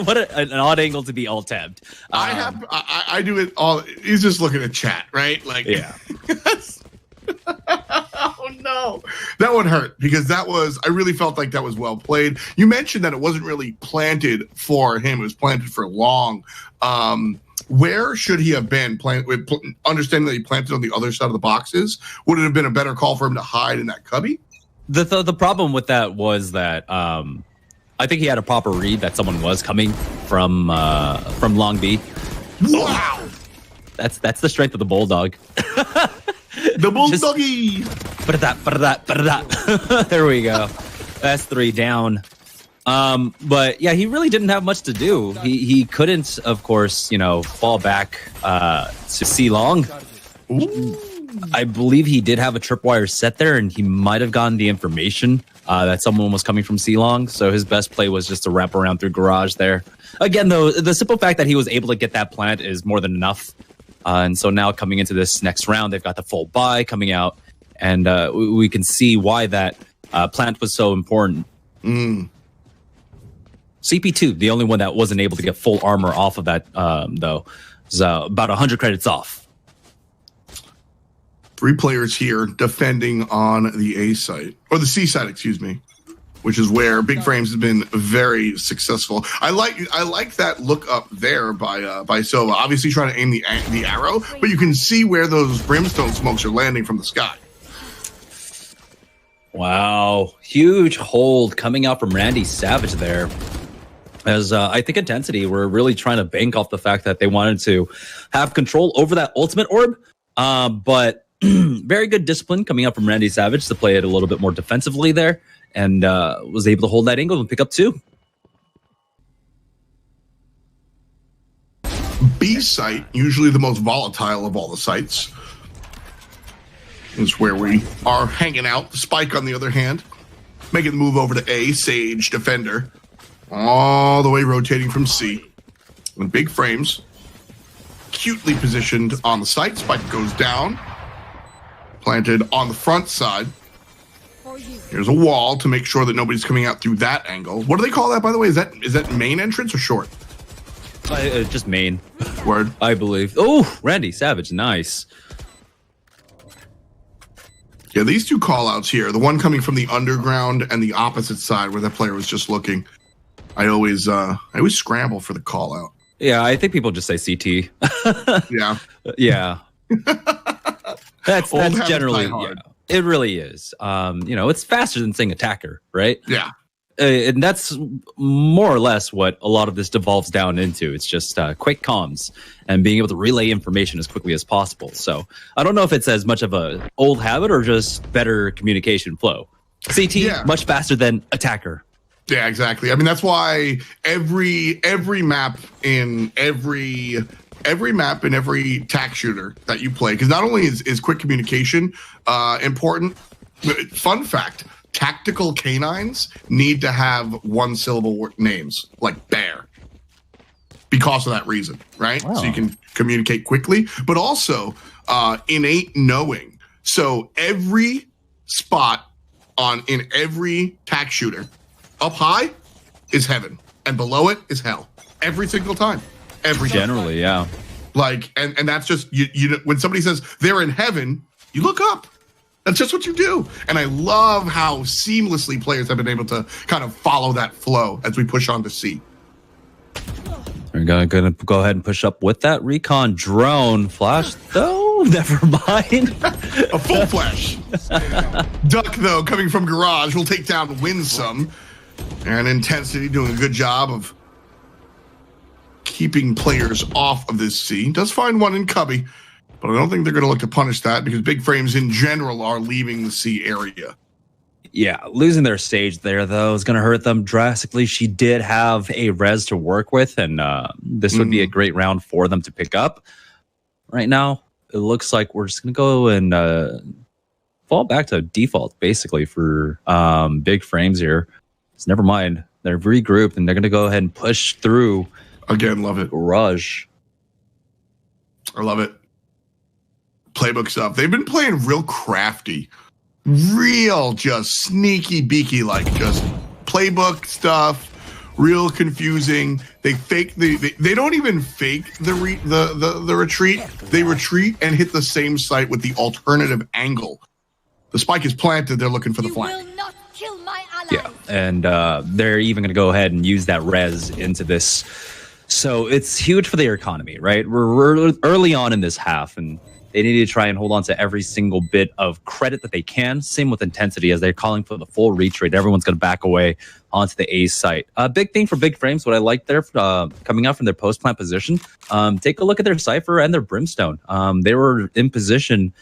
What an odd angle to be all tabbed. I do it all. He's just looking at chat, right? Like, yeah. Oh no, that one hurt because I really felt like that was well played. You mentioned that it wasn't really planted for him; it was planted for Long. Where should he have been? Understanding that he planted on the other side of the boxes, would it have been a better call for him to hide in that cubby? The problem with that was that I think he had a proper read that someone was coming from Long B. Wow, that's the strength of the Bulldog. The Bulldoggy. There we go. That's 3 down. But yeah, he really didn't have much to do. He couldn't, of course, fall back to C Long. Ooh. I believe he did have a tripwire set there, and he might have gotten the information that someone was coming from C Long. So his best play was just to wrap around through Garage there. Again, though, the simple fact that he was able to get that plant is more than enough. And so now coming into this next round, they've got the full buy coming out, and we can see why that plant was so important. CP2, the only one that wasn't able to get full armor off of that, though, is about 100 credits off. 3 players here defending on the A site, or the C site, excuse me, which is where Big Frames has been very successful. I like that look up there by Sova. Obviously trying to aim the arrow, but you can see where those brimstone smokes are landing from the sky. Wow, huge hold coming out from Randy Savage there. As I think Intensity were really trying to bank off the fact that they wanted to have control over that ultimate orb. But very good discipline coming out from Randy Savage to play it a little bit more defensively there, and was able to hold that angle and pick up 2. B site, usually the most volatile of all the sites, is where we are hanging out. The Spike, on the other hand, making the move over to A. Sage, defender, all the way rotating from C. And Big Frames, cutely positioned on the site. Spike goes down, planted on the front side. Here's a wall to make sure that nobody's coming out through that angle. What do they call that, by the way? Is that main entrance or short? Just main. Word. I believe. Oh, Randy Savage, nice. Yeah, these two call-outs here, the one coming from the underground and the opposite side where that player was just looking, I always scramble for the call-out. Yeah, I think people just say CT. Yeah. Yeah. That's generally hard. Yeah, it really is. It's faster than saying attacker, right? Yeah. And that's more or less what a lot of this devolves down into. It's just quick comms and being able to relay information as quickly as possible. So I don't know if it's as much of a old habit or just better communication flow. CT, much faster than attacker. Yeah, exactly. I mean, that's why every map in every tac shooter that you play, because not only is quick communication important, fun fact, tactical canines need to have one syllable names like bear because of that reason, right? Wow. So you can communicate quickly, but also innate knowing. So every spot in every tac shooter, up high is heaven and below it is hell every single time. Generally, yeah. Like, and that's just you when somebody says they're in heaven, you look up. That's just what you do. And I love how seamlessly players have been able to kind of follow that flow as we push on to C. We're gonna go ahead and push up with that recon drone flash, though. Never mind. A full flash. Duck, though, coming from garage, will take down Winsome. And Intensity doing a good job of keeping players off of this C. Does find one in Cubby, but I don't think they're going to look to punish that because big frames in general are leaving the C area. Yeah, losing their stage there, though, is going to hurt them drastically. She did have a res to work with, and this would be a great round for them to pick up. Right now, it looks like we're just going to go and fall back to default, basically, for big frames here. So never mind. They're regrouped, and they're going to go ahead and push through. Again, love it. Garage. I love it. Playbook stuff. They've been playing real crafty. Real just sneaky beaky, like just playbook stuff, real confusing. They fake they don't even fake the retreat. They retreat and hit the same site with the alternative angle. The spike is planted, they're looking for the flank. Will not kill my allies. Yeah, and they're even going to go ahead and use that res into this. So it's huge for their economy, right? We're early on in this half, and they need to try and hold on to every single bit of credit that they can. Same with Intensity, as they're calling for the full retreat. Everyone's going to back away onto the A site. A big thing for big frames, what I like there, coming out from their post-plant position, take a look at their Cypher and their Brimstone. They were in position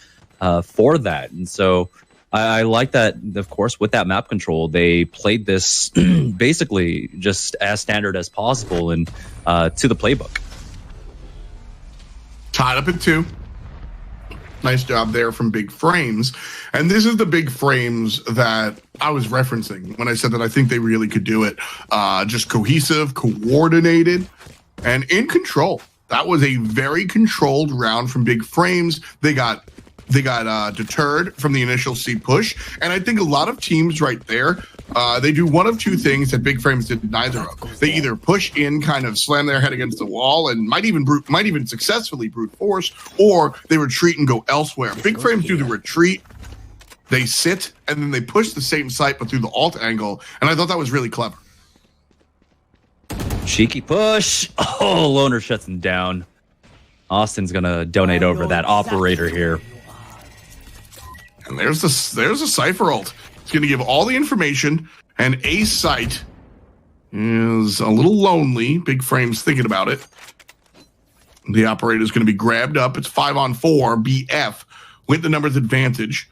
for that. And so I like that, of course, with that map control, they played this basically just as standard as possible and to the playbook. Tied up at 2. Nice job there from Big Frames. And this is the Big Frames that I was referencing when I said that I think they really could do it. Just cohesive, coordinated, and in control. That was a very controlled round from Big Frames. They got deterred from the initial C push. And I think a lot of teams right there, they do one of two things that Big Frames did neither of. They either push in, kind of slam their head against the wall, and might even successfully brute force, or they retreat and go elsewhere. Big Frames do the retreat, they sit, and then they push the same site but through the alt angle. And I thought that was really clever. Cheeky push. Oh, Loner shuts him down. Austin's going to donate over that operator here. And there's a Cypher ult. It's going to give all the information, and A site is a little lonely. Big Frame's thinking about it. The operator is going to be grabbed up. It's 5-on-4. BF with the numbers advantage.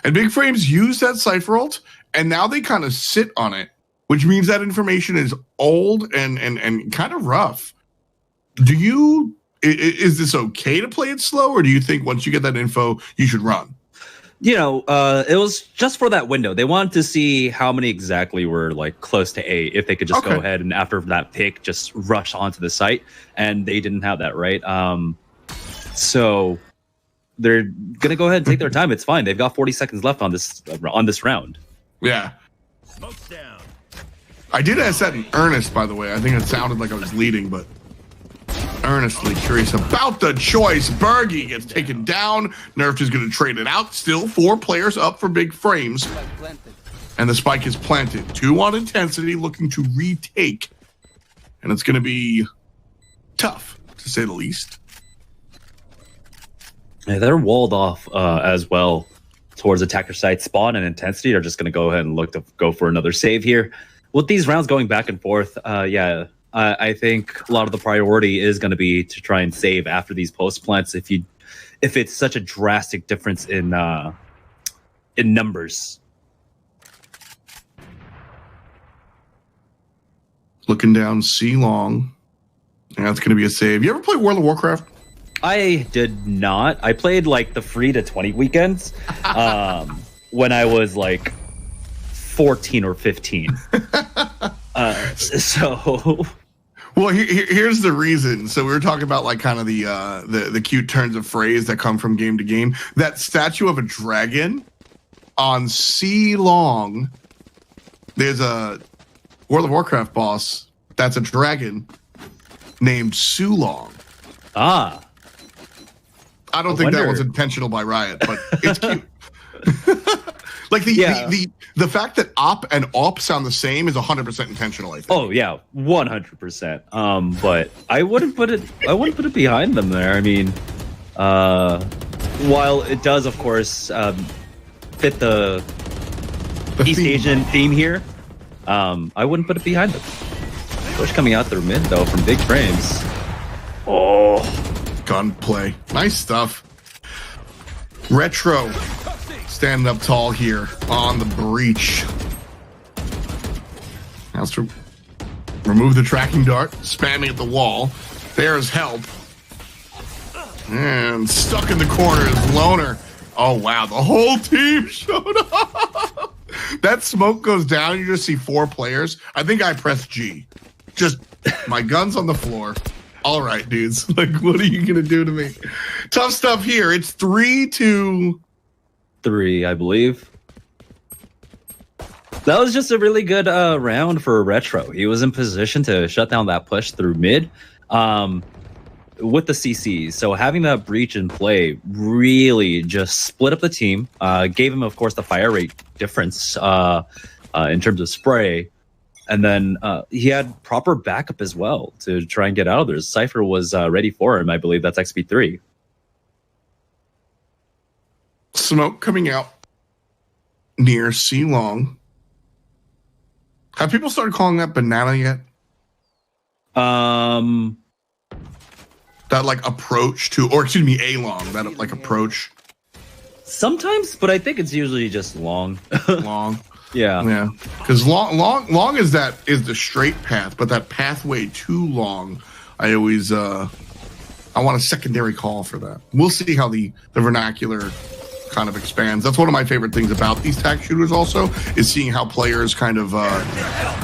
And Big Frames use that Cypher ult, and now they kind of sit on it, which means that information is old and kind of rough. Is this okay to play it slow, or do you think once you get that info, you should run? It was just for that window. They wanted to see how many exactly were like close to A, if they could just go ahead and after that pick, just rush onto the site. And they didn't have that, right? So they're gonna go ahead and take their time. It's fine. They've got 40 seconds left on this round. Yeah. I did ask that in earnest, by the way. I think it sounded like I was leading, but earnestly curious about the choice. Bergie gets taken down. Nerf is going to trade it out. Still 4 players up for big frames. And the spike is planted. 2 on intensity, looking to retake. And it's going to be tough, to say the least. Yeah, they're walled off as well towards attacker side. Spawn and intensity are just going to go ahead and look to go for another save here. With these rounds going back and forth, I think a lot of the priority is going to be to try and save after these post plants. If it's such a drastic difference in numbers. Looking down C long. And that's going to be a save. You ever play World of Warcraft? I did not. I played like the free to 20 weekends when I was like 14 or 15. Well, here's the reason. So we were talking about like kind of the cute turns of phrase that come from game to game. That statue of a dragon on C long. There's a World of Warcraft boss that's a dragon named Sulong. Ah. I don't think that was intentional by Riot, but it's cute. Like the fact that op and op sound the same is 100% intentional, I think. Oh yeah, 100%. But I wouldn't put it behind them there. I mean, while it does of course fit the East Asian theme here, I wouldn't put it behind them. Push coming out through mid though from big frames. Oh, gunplay, nice stuff. Retro standing up tall here on the breach. Has to remove the tracking dart, spamming at the wall. There's help. And stuck in the corner is Loner. Oh wow, the whole team showed up. That smoke goes down, you just see 4 players. I think I pressed G. Just my gun's on the floor. All right, dudes. Like, what are you gonna do to me? Tough stuff here. It's 3-3, I believe. That was just a really good round for Retro. He was in position to shut down that push through mid with the CCs. So having that breach in play really just split up the team, gave him, of course, the fire rate difference in terms of spray. And then he had proper backup as well to try and get out of there. Cypher was ready for him. I believe that's XP3. Smoke coming out near C long. Have people started calling that banana yet? That like approach to, or excuse me, A long, that like approach. Sometimes, but I think it's usually just long. Long. Yeah. Because long is the straight path, but that pathway too long, I always I want a secondary call for that. We'll see how the vernacular kind of expands. That's one of my favorite things about these tag shooters also, is seeing how players kind of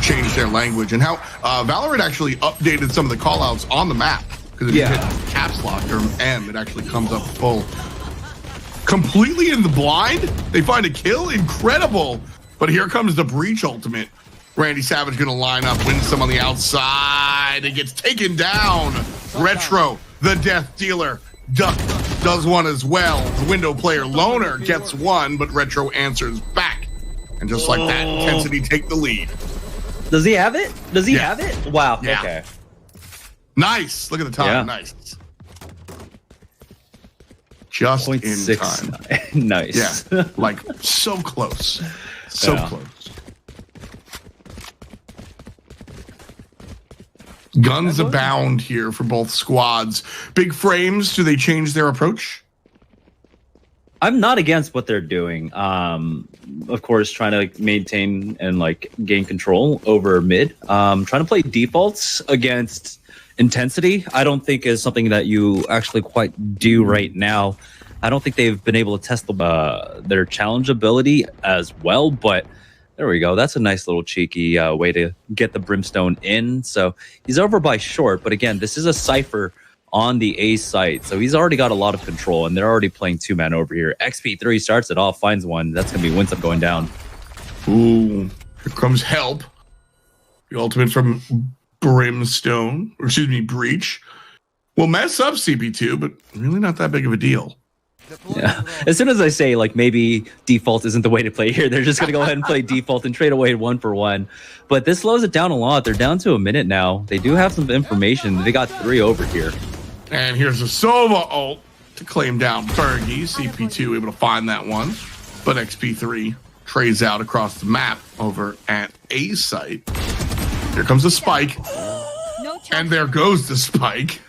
change their language, and how Valorant actually updated some of the callouts on the map, because if you hit caps lock or M, it actually comes up full. Completely in the blind, they find a kill. Incredible. But here comes the breach ultimate. Randy Savage gonna line up, win some on the outside. It gets taken down. Retro, the death dealer, Duck does one as well. The window player Loner gets one, but Retro answers back. And just like that, Intensity take the lead. Does he have it? Does he have it? Wow. Yeah. Okay. Nice. Look at the time. Yeah. Nice. Just in time. Nice. Yeah. Like so close. So close. Guns abound here for both squads. Big frames, do they change their approach? I'm not against what they're doing. Of course, trying to like, maintain and like gain control over mid. Trying to play defaults against intensity, I don't think is something that you actually quite do right now. I don't think they've been able to test their challenge ability as well, but there we go. That's a nice little cheeky way to get the Brimstone in. So he's over by short, but again, this is a Cypher on the A site. So he's already got a lot of control, and they're already playing 2-man over here. XP3 starts it off, finds one. That's going to be Winsome going down. Ooh, here comes help. The ultimate from Brimstone, or excuse me, Breach. Will mess up CP2, but really not that big of a deal. Yeah. As soon as I say, like, maybe default isn't the way to play here, they're just going to go ahead and play default and trade away 1-for-1. But this slows it down a lot. They're down to a minute now. They do have some information. They got 3 over here. And here's a Sova ult to claim down Fergie. CP2 able to find that one. But XP3 trades out across the map over at A site. Here comes the spike. And there goes the spike.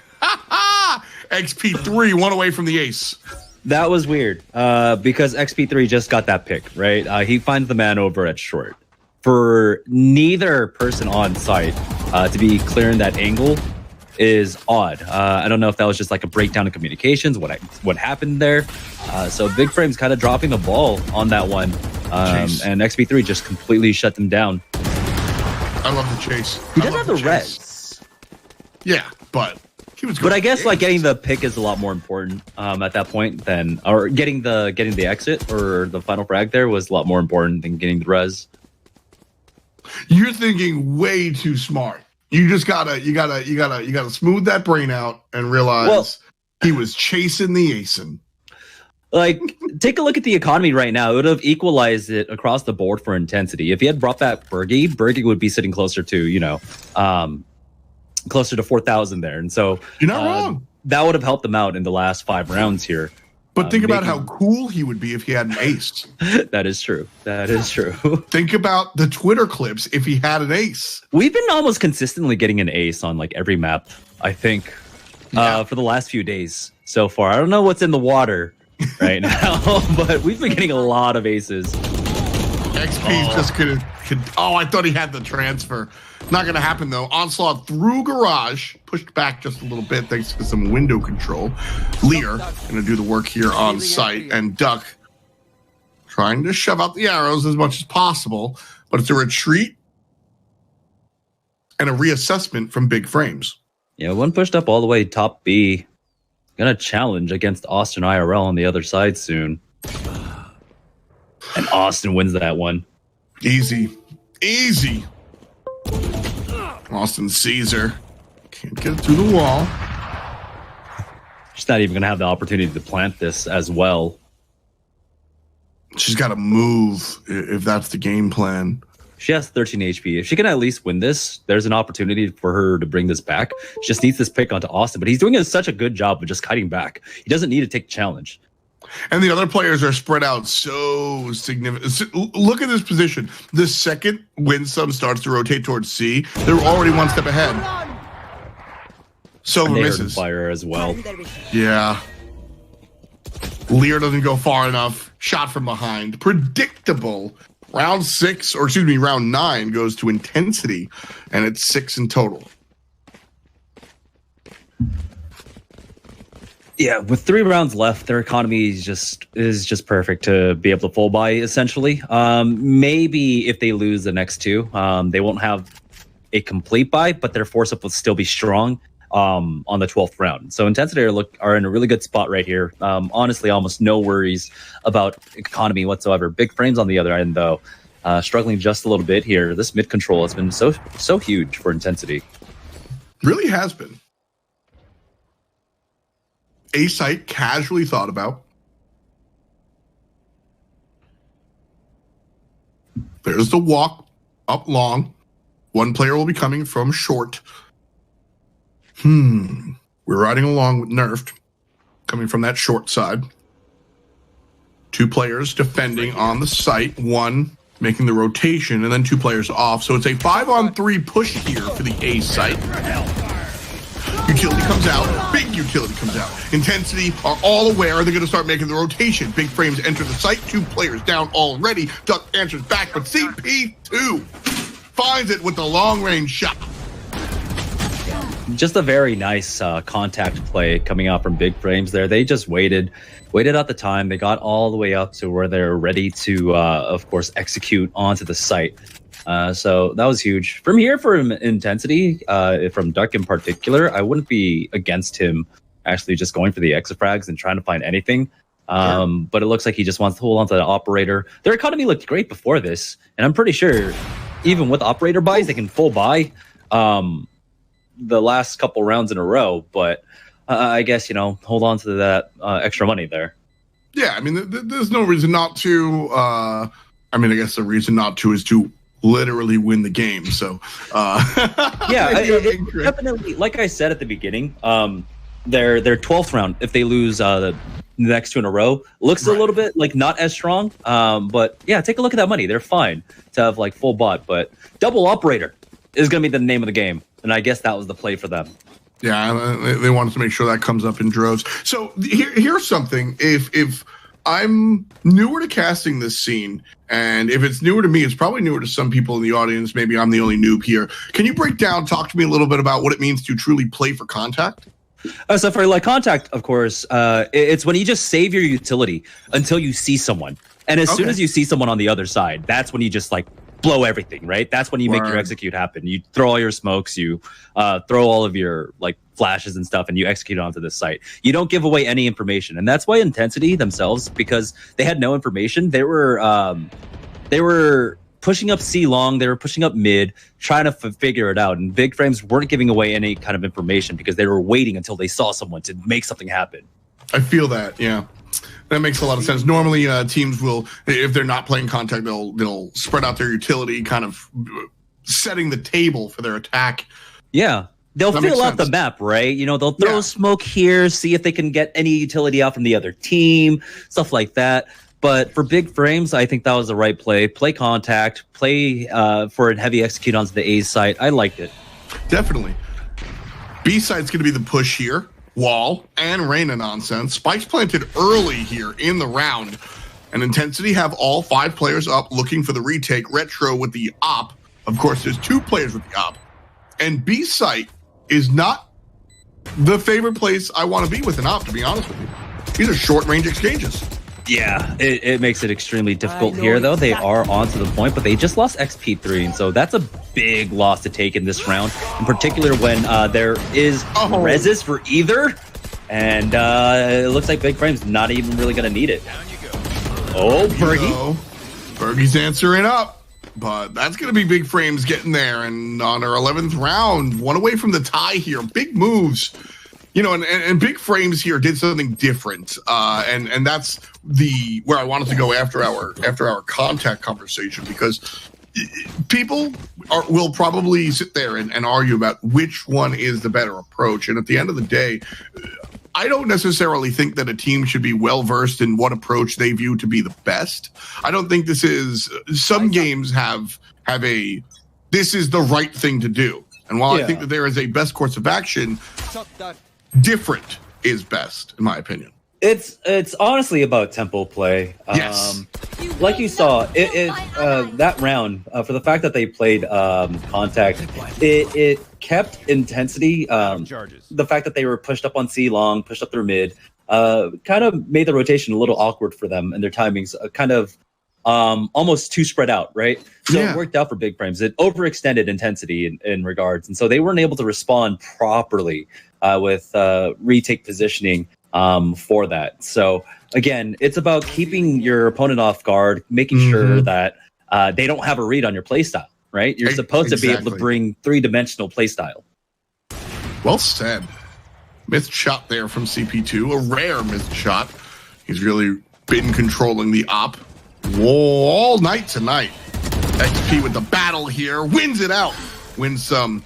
XP3 one away from the ace. That was weird because XP3 just got that pick, right? He finds the man over at short. For neither person on site to be clearing that angle is odd. I don't know if that was just like a breakdown in communications, what happened there. So Big Frame's kind of dropping the ball on that one. And XP3 just completely shut them down. I love the chase. He does have the res. Yeah, but he was. But I guess like getting the pick is a lot more important at that point than, or getting the exit or the final frag there was a lot more important than getting the res. You're thinking way too smart. You just gotta smooth that brain out and realize he was chasing the ASIN. Like, take a look at the economy right now. It would have equalized it across the board for intensity. If he had brought back Bergie would be sitting closer to, closer to 4,000 there. And so you're not wrong. That would have helped them out in the last 5 rounds here. But think about how cool he would be if he had an ace. That is true. That is true. Think about the Twitter clips if he had an ace. We've been almost consistently getting an ace on like every map, I think, for the last few days so far. I don't know what's in the water right now, but we've been getting a lot of aces. XP's just could. Oh, I thought he had the transfer. Not going to happen, though. Onslaught through Garage. Pushed back just a little bit thanks to some window control. Lear going to do the work here on site. And Duck trying to shove out the arrows as much as possible. But it's a retreat and a reassessment from Big Frames. Yeah, one pushed up all the way top B. Going to challenge against Austin IRL on the other side soon. And Austin wins that one. Easy. Easy. Austin Caesar can't get it through the wall. She's not even going to have the opportunity to plant this as well. She's got to move if that's the game plan. She has 13 HP. If she can at least win this, there's an opportunity for her to bring this back. She just needs this pick onto Austin, but he's doing such a good job of just kiting back. He doesn't need to take challenge. And the other players are spread out so significant. Look at this position. The second Winsome starts to rotate towards C, they're already one step ahead. So misses. Fire as well. Yeah. Lear doesn't go far enough. Shot from behind. Predictable. Round 9 goes to intensity, and it's 6 in total. Yeah, with 3 rounds left, their economy is just perfect to be able to full buy, essentially. Maybe if they lose the next 2, they won't have a complete buy, but their force up will still be strong on the 12th round. So intensity are in a really good spot right here. Honestly, almost no worries about economy whatsoever. Big Frames on the other end, though, struggling just a little bit here. This mid control has been so huge for intensity. Really has been. A site casually thought about. There's the walk up long. One player will be coming from short. We're riding along with Nerfed, coming from that short side. 2 players defending on the site. 1 making the rotation, and then 2 players off. So it's a 5-on-3 push here for the A site. Utility comes out. Big utility comes out. Intensity are all aware they're going to start making the rotation. Big Frames enter the site. 2 players down already. Duck answers back, but CP2 finds it with the long-range shot. Just a very nice contact play coming out from Big Frames there. They just waited. waited out the time. They got all the way up to where they're ready to, of course, execute onto the site. So that was huge. From here, for intensity, from Duck in particular, I wouldn't be against him actually just going for the exafrags and trying to find anything. But it looks like he just wants to hold on to the operator. Their economy looked great before this, and I'm pretty sure even with operator buys, they can full buy the last couple rounds in a row. But I guess, hold on to that extra money there. Yeah, I mean, there's no reason not to. I guess the reason not to is to literally win the game. So, yeah, it definitely, like I said at the beginning, their 12th round, if they lose the next two in a row, looks a little bit like not as strong. But yeah, take a look at that money. They're fine to have like full bot, but double operator is going to be the name of the game. And I guess that was the play for them. Yeah, they wanted to make sure that comes up in droves. So here's something. If I'm newer to casting this scene, and if it's newer to me, it's probably newer to some people in the audience. Maybe I'm the only noob here. Can you talk to me a little bit about what it means to truly play for contact? So for like contact, of course, it's when you just save your utility until you see someone. And as soon as you see someone on the other side, that's when you just like blow everything, right? That's when you make your execute happen. You throw all your smokes, you throw all of your like flashes and stuff, and you execute onto this site. You don't give away any information. And that's why Intensity themselves, because they had no information, they were pushing up C long, they were pushing up mid, trying to figure it out. And Big Frames weren't giving away any kind of information because they were waiting until they saw someone to make something happen. I feel that, yeah. That makes a lot of sense. Normally, teams will, if they're not playing contact, they'll spread out their utility, kind of setting the table for their attack. Yeah, they'll fill out the map, right? They'll throw smoke here, see if they can get any utility out from the other team, stuff like that. But for Big Frames, I think that was the right play. Play contact, play for a heavy execute onto the A site. I liked it. Definitely. B site's going to be the push here. Wall and Reyna nonsense. Spike's planted early here in the round. And Intensity have all 5 players up looking for the retake. Retro with the op. Of course, there's 2 players with the op. And B site is not the favorite place I want to be with an op, to be honest with you. These are short-range exchanges. Yeah, it makes it extremely difficult here, though. They are on to the point, but they just lost XP3, and so that's a big loss to take in this round, in particular when there is reses for either, and it looks like Big Frame's not even really going to need it. Oh, Bergie. Bergie's answering up, but that's going to be Big Frames getting there, and on our 11th round, one away from the tie here. Big moves. And Big Frames here did something different, and that's where I wanted to go after our contact conversation, because people will probably sit there and argue about which one is the better approach. And at the end of the day, I don't necessarily think that a team should be well versed in what approach they view to be the best. I don't think this is. Some games have a this is the right thing to do, and while I think that there is a best course of action, different is best, in my opinion. It's honestly about tempo play. Yes. Like you saw, that round, for the fact that they played contact, it kept intensity. The fact that they were pushed up on C long, pushed up their mid, kind of made the rotation a little awkward for them, and their timings kind of almost too spread out, right? So it worked out for Big Frames. It overextended intensity in regards, and so they weren't able to respond properly with retake positioning for that. So again, it's about keeping your opponent off guard, making sure that they don't have a read on your playstyle, right? You're supposed to be able to bring 3-dimensional playstyle. Well said. Missed shot there from CP2, a rare missed shot. He's really been controlling the op all night tonight. XP with the battle here, wins it out. Wins some.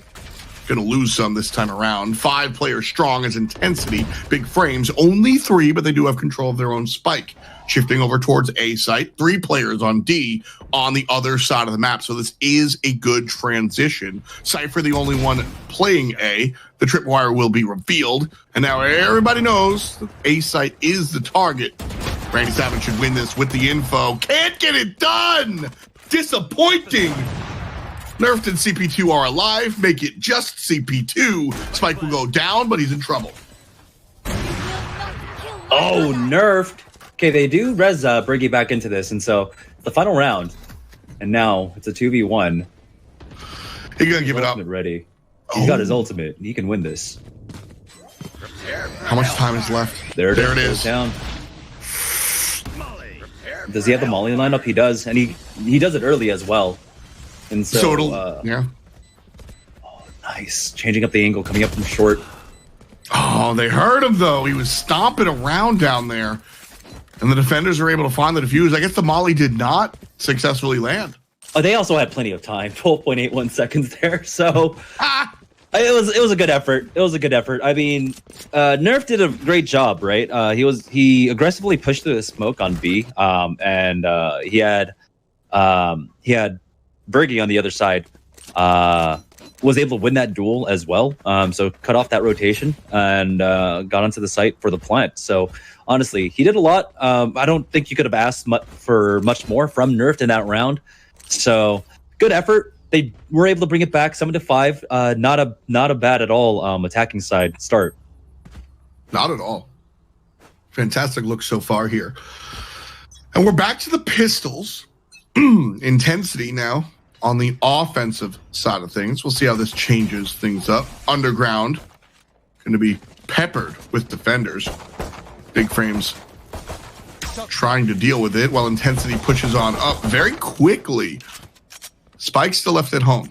Gonna lose some this time around. 5 players strong as Intensity. Big Frames, only 3, but they do have control of their own spike. Shifting over towards A site. 3 players on D on the other side of the map. So this is a good transition. Cypher, the only one playing A. The tripwire will be revealed. And now everybody knows that A site is the target. Randy Savage should win this with the info. Can't get it done! Disappointing! Nerfed and CP2 are alive. Make it just CP2. Spike will go down, but he's in trouble. Oh, nerfed. Okay, they do res Briggy back into this, and so the final round, and now it's a 2v1. He's gonna give it up. Ready. He's got his ultimate. He can win this. How much time is left? There it is. Down. Does he have the Molly lineup? He does, and he does it early as well. And so yeah. Oh, nice. Changing up the angle, coming up from short. Oh, they heard him though. He was stomping around down there, and the defenders were able to find the defuse. I guess the Molly did not successfully land. Oh, they also had plenty of time. 12.81 seconds there. So it was a good effort. It was a good effort. I mean, Nerf did a great job, right? He aggressively pushed through the smoke on B, and he had Bergie on the other side. Was able to win that duel as well. So cut off that rotation and got onto the site for the plant. So honestly, he did a lot. I don't think you could have asked for much more from Nerfed in that round. So good effort. They were able to bring it back 7-5. Not a bad at all attacking side start. Not at all. Fantastic look so far here. And we're back to the pistols. Intensity now on the offensive side of things. We'll see how this changes things up. Underground going to be peppered with defenders. Big Frames trying to deal with it while Intensity pushes on up very quickly. Spike's still left at home.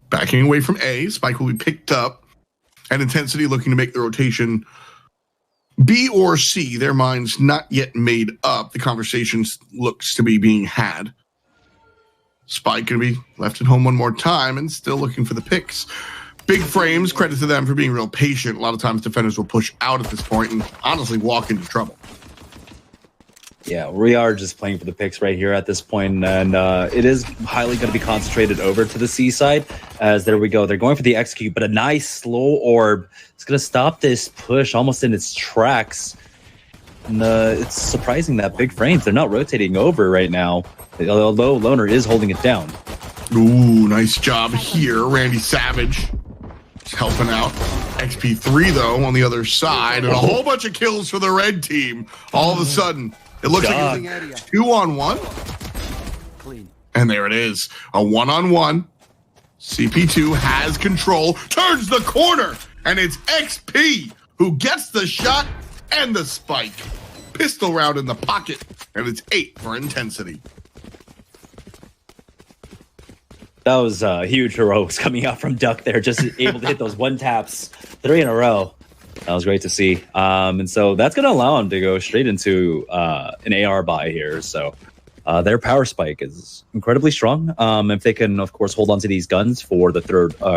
Backing away from A. Spike will be picked up. And Intensity looking to make the rotation B or C. Their minds not yet made up. The conversation looks to be being had. Spike going to be left at home one more time and still looking for the picks. Big Frames, credit to them for being real patient. A lot of times defenders will push out at this point and honestly walk into trouble. Yeah, we are just playing for the picks right here at this point, and it is highly going to be concentrated over to the C side, as there we go. They're going for the execute, but a nice slow orb is going to stop this push almost in its tracks. And it's surprising that Big Frames, they're not rotating over right now, although Loner is holding it down. Ooh, nice job here. Randy Savage is helping out. XP3, though, on the other side, and a whole bunch of kills for the red team. All of a sudden, it looks like it's a 2-on-1. And there it is. A 1-on-1. CP2 has control, turns the corner, and it's XP who gets the shot and the spike. Pistol round in the pocket, and it's 8 for Intensity. That was huge heroics coming out from Duck there, just able to hit those one taps 3 in a row. That was great to see. And so that's going to allow him to go straight into an AR buy here. So their power spike is incredibly strong. If they can, of course, hold on to these guns for the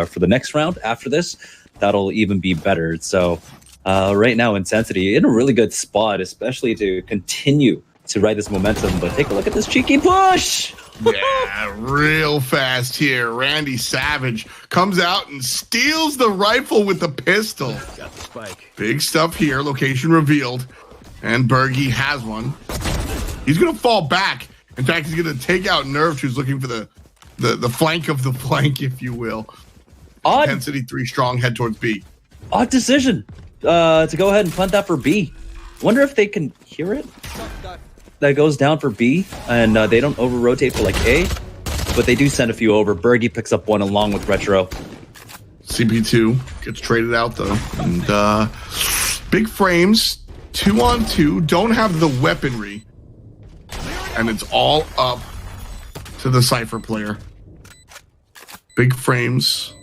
for the next round after this, that'll even be better. So right now, Intensity in a really good spot, especially to continue to ride this momentum. But take a look at this cheeky push. Yeah, real fast here. Randy Savage comes out and steals the rifle with the pistol. Got the spike. Big stuff here. Location revealed. And Bergie has one. He's going to fall back. In fact, he's going to take out Nerf, who's looking for the flank of the flank, if you will. Odd. Intensity 3 strong, head towards B. Odd decision to go ahead and plant that for B. Wonder if they can hear it. That goes down for B, and they don't over-rotate for like A, but they do send a few over. Bergie picks up one along with Retro. CP2 gets traded out, though. And Big Frames, 2-on-2, don't have the weaponry. And it's all up to the Cypher player. Big Frames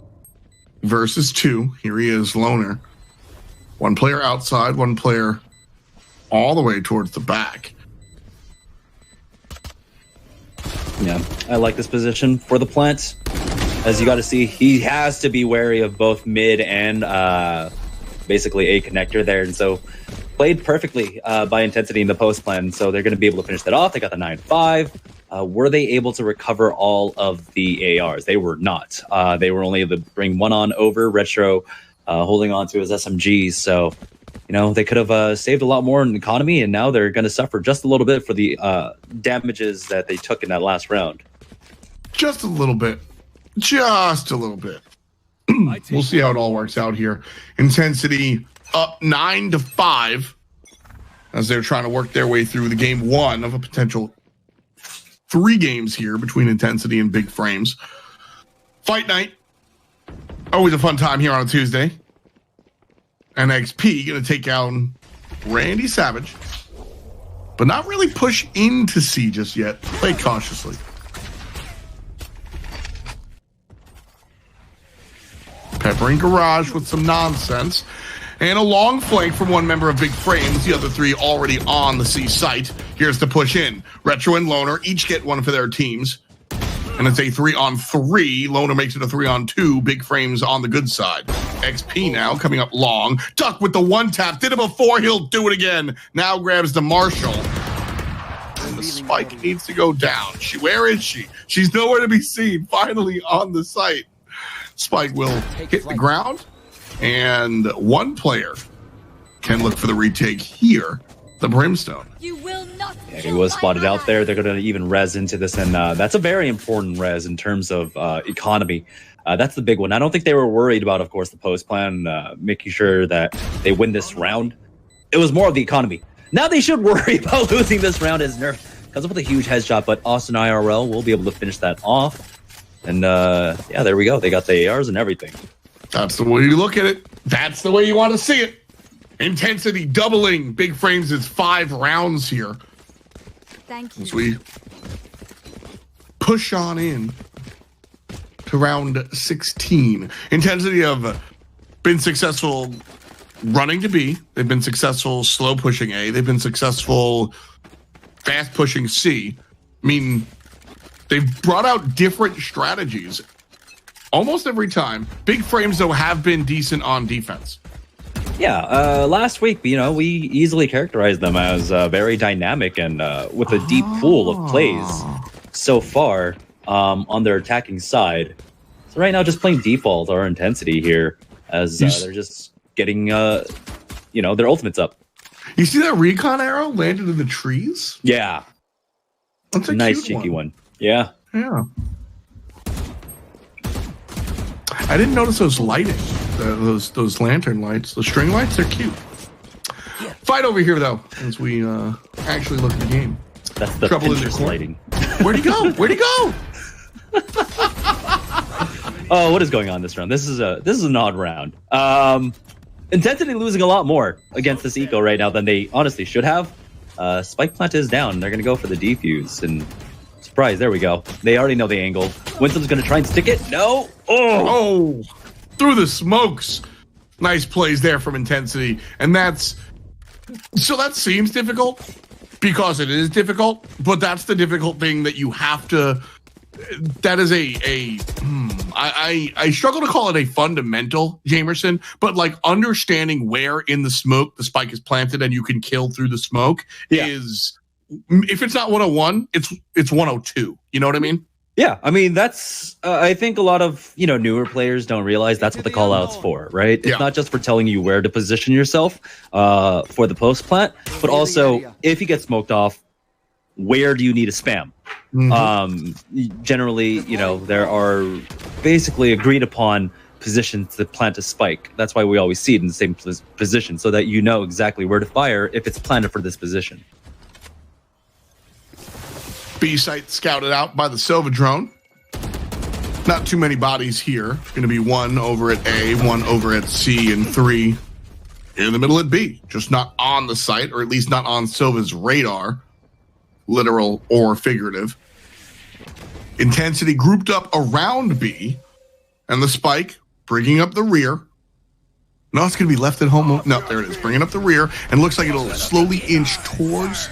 versus 2. Here he is, Loner. One player outside, one player all the way towards the back. Yeah, I like this position for the plant. As you got to see, he has to be wary of both mid and basically a connector there. And so played perfectly by Intensity in the post plan. So they're going to be able to finish that off. They got the 9-5. Were they able to recover all of the ARs? They were not. They were only able to bring one on over. Retro holding on to his SMGs. So, you know, they could have saved a lot more in economy, and now they're going to suffer just a little bit for the damages that they took in that last round. Just a little bit. Just a little bit. We'll see how it all works out here. Intensity up 9-5 as they're trying to work their way through the game 1 of a potential 3 games here between Intensity and Big Frames. Fight night. Always a fun time here on a Tuesday. NXP going to take down Randy Savage, but not really push into C just yet. Play cautiously. Peppering Garage with some nonsense. And a long flank from one member of Big Frames, the other 3 already on the C site. Here's the push in. Retro and Loner each get one for their teams. And it's a 3-on-3. Loner makes it a 3-on-2. Big Frames on the good side. XP now coming up long. Duck with the 1-tap. Did it before, he'll do it again. Now grabs the Marshall. And the spike needs to go down. Where is she? She's nowhere to be seen. Finally on the site. Spike will hit the ground. And one player can look for the retake here, the Brimstone. You will not. Yeah, he was spotted out there. They're going to even res into this, and that's a very important res in terms of economy. That's the big one. I don't think they were worried about, of course, the post plan, making sure that they win this round. It was more of the economy. Now they should worry about losing this round as Nerf comes up with a huge headshot, but Austin IRL will be able to finish that off. And yeah, there we go. They got the ARs and everything. That's the way you look at it. That's the way you want to see it. Intensity doubling Big Frames is 5 rounds here. Thank you. As we push on in to round 16. Intensity have been successful running to B. They've been successful slow pushing A. They've been successful fast pushing C. I mean, they've brought out different strategies almost every time. Big Frames, though, have been decent on defense. Yeah, last week, we easily characterized them as very dynamic and with a deep pool of plays so far on their attacking side. So right now, just playing default or intensity here as they're just getting, their ultimates up. You see that recon arrow landed in the trees? Yeah. That's a nice cute cheeky one. Yeah. Yeah. I didn't notice those lighting, those lantern lights, the string lights. They're cute. Fight over here though, as we actually look at the game. That's the Trouble in the Pinterest lighting. Where'd he go? Where'd he go? Oh, what is going on this round? This is an odd round. Intensity losing a lot more against this eco right now than they honestly should have. Spike plant is down. They're gonna go for the defuse and. Surprise, there we go. They already know the angle. Winsome's going to try and stick it. No. Oh, through the smokes. Nice plays there from Intensity. And that seems difficult because it is difficult, but that's the difficult thing that you have to, that is I struggle to call it a fundamental, Jamerson, but like understanding where in the smoke the spike is planted and you can kill through the smoke is... If it's not 101, it's 102. You know what I mean? Yeah, I mean that's. I think a lot of newer players don't realize that's what the call out's for, right? It's not just for telling you where to position yourself for the post plant, but also if you get smoked off, where do you need to spam? Mm-hmm. Generally, there are basically agreed upon positions to plant a spike. That's why we always see it in the same position, so that you know exactly where to fire if it's planted for this position. B site scouted out by the Silva drone. Not too many bodies here. Going to be 1 over at A, 1 over at C, and 3 in the middle at B. Just not on the site, or at least not on Silva's radar, literal or figurative. Intensity grouped up around B, and the spike bringing up the rear. No, it's going to be left at home. No, there it is, bringing up the rear, and looks like it'll slowly inch towards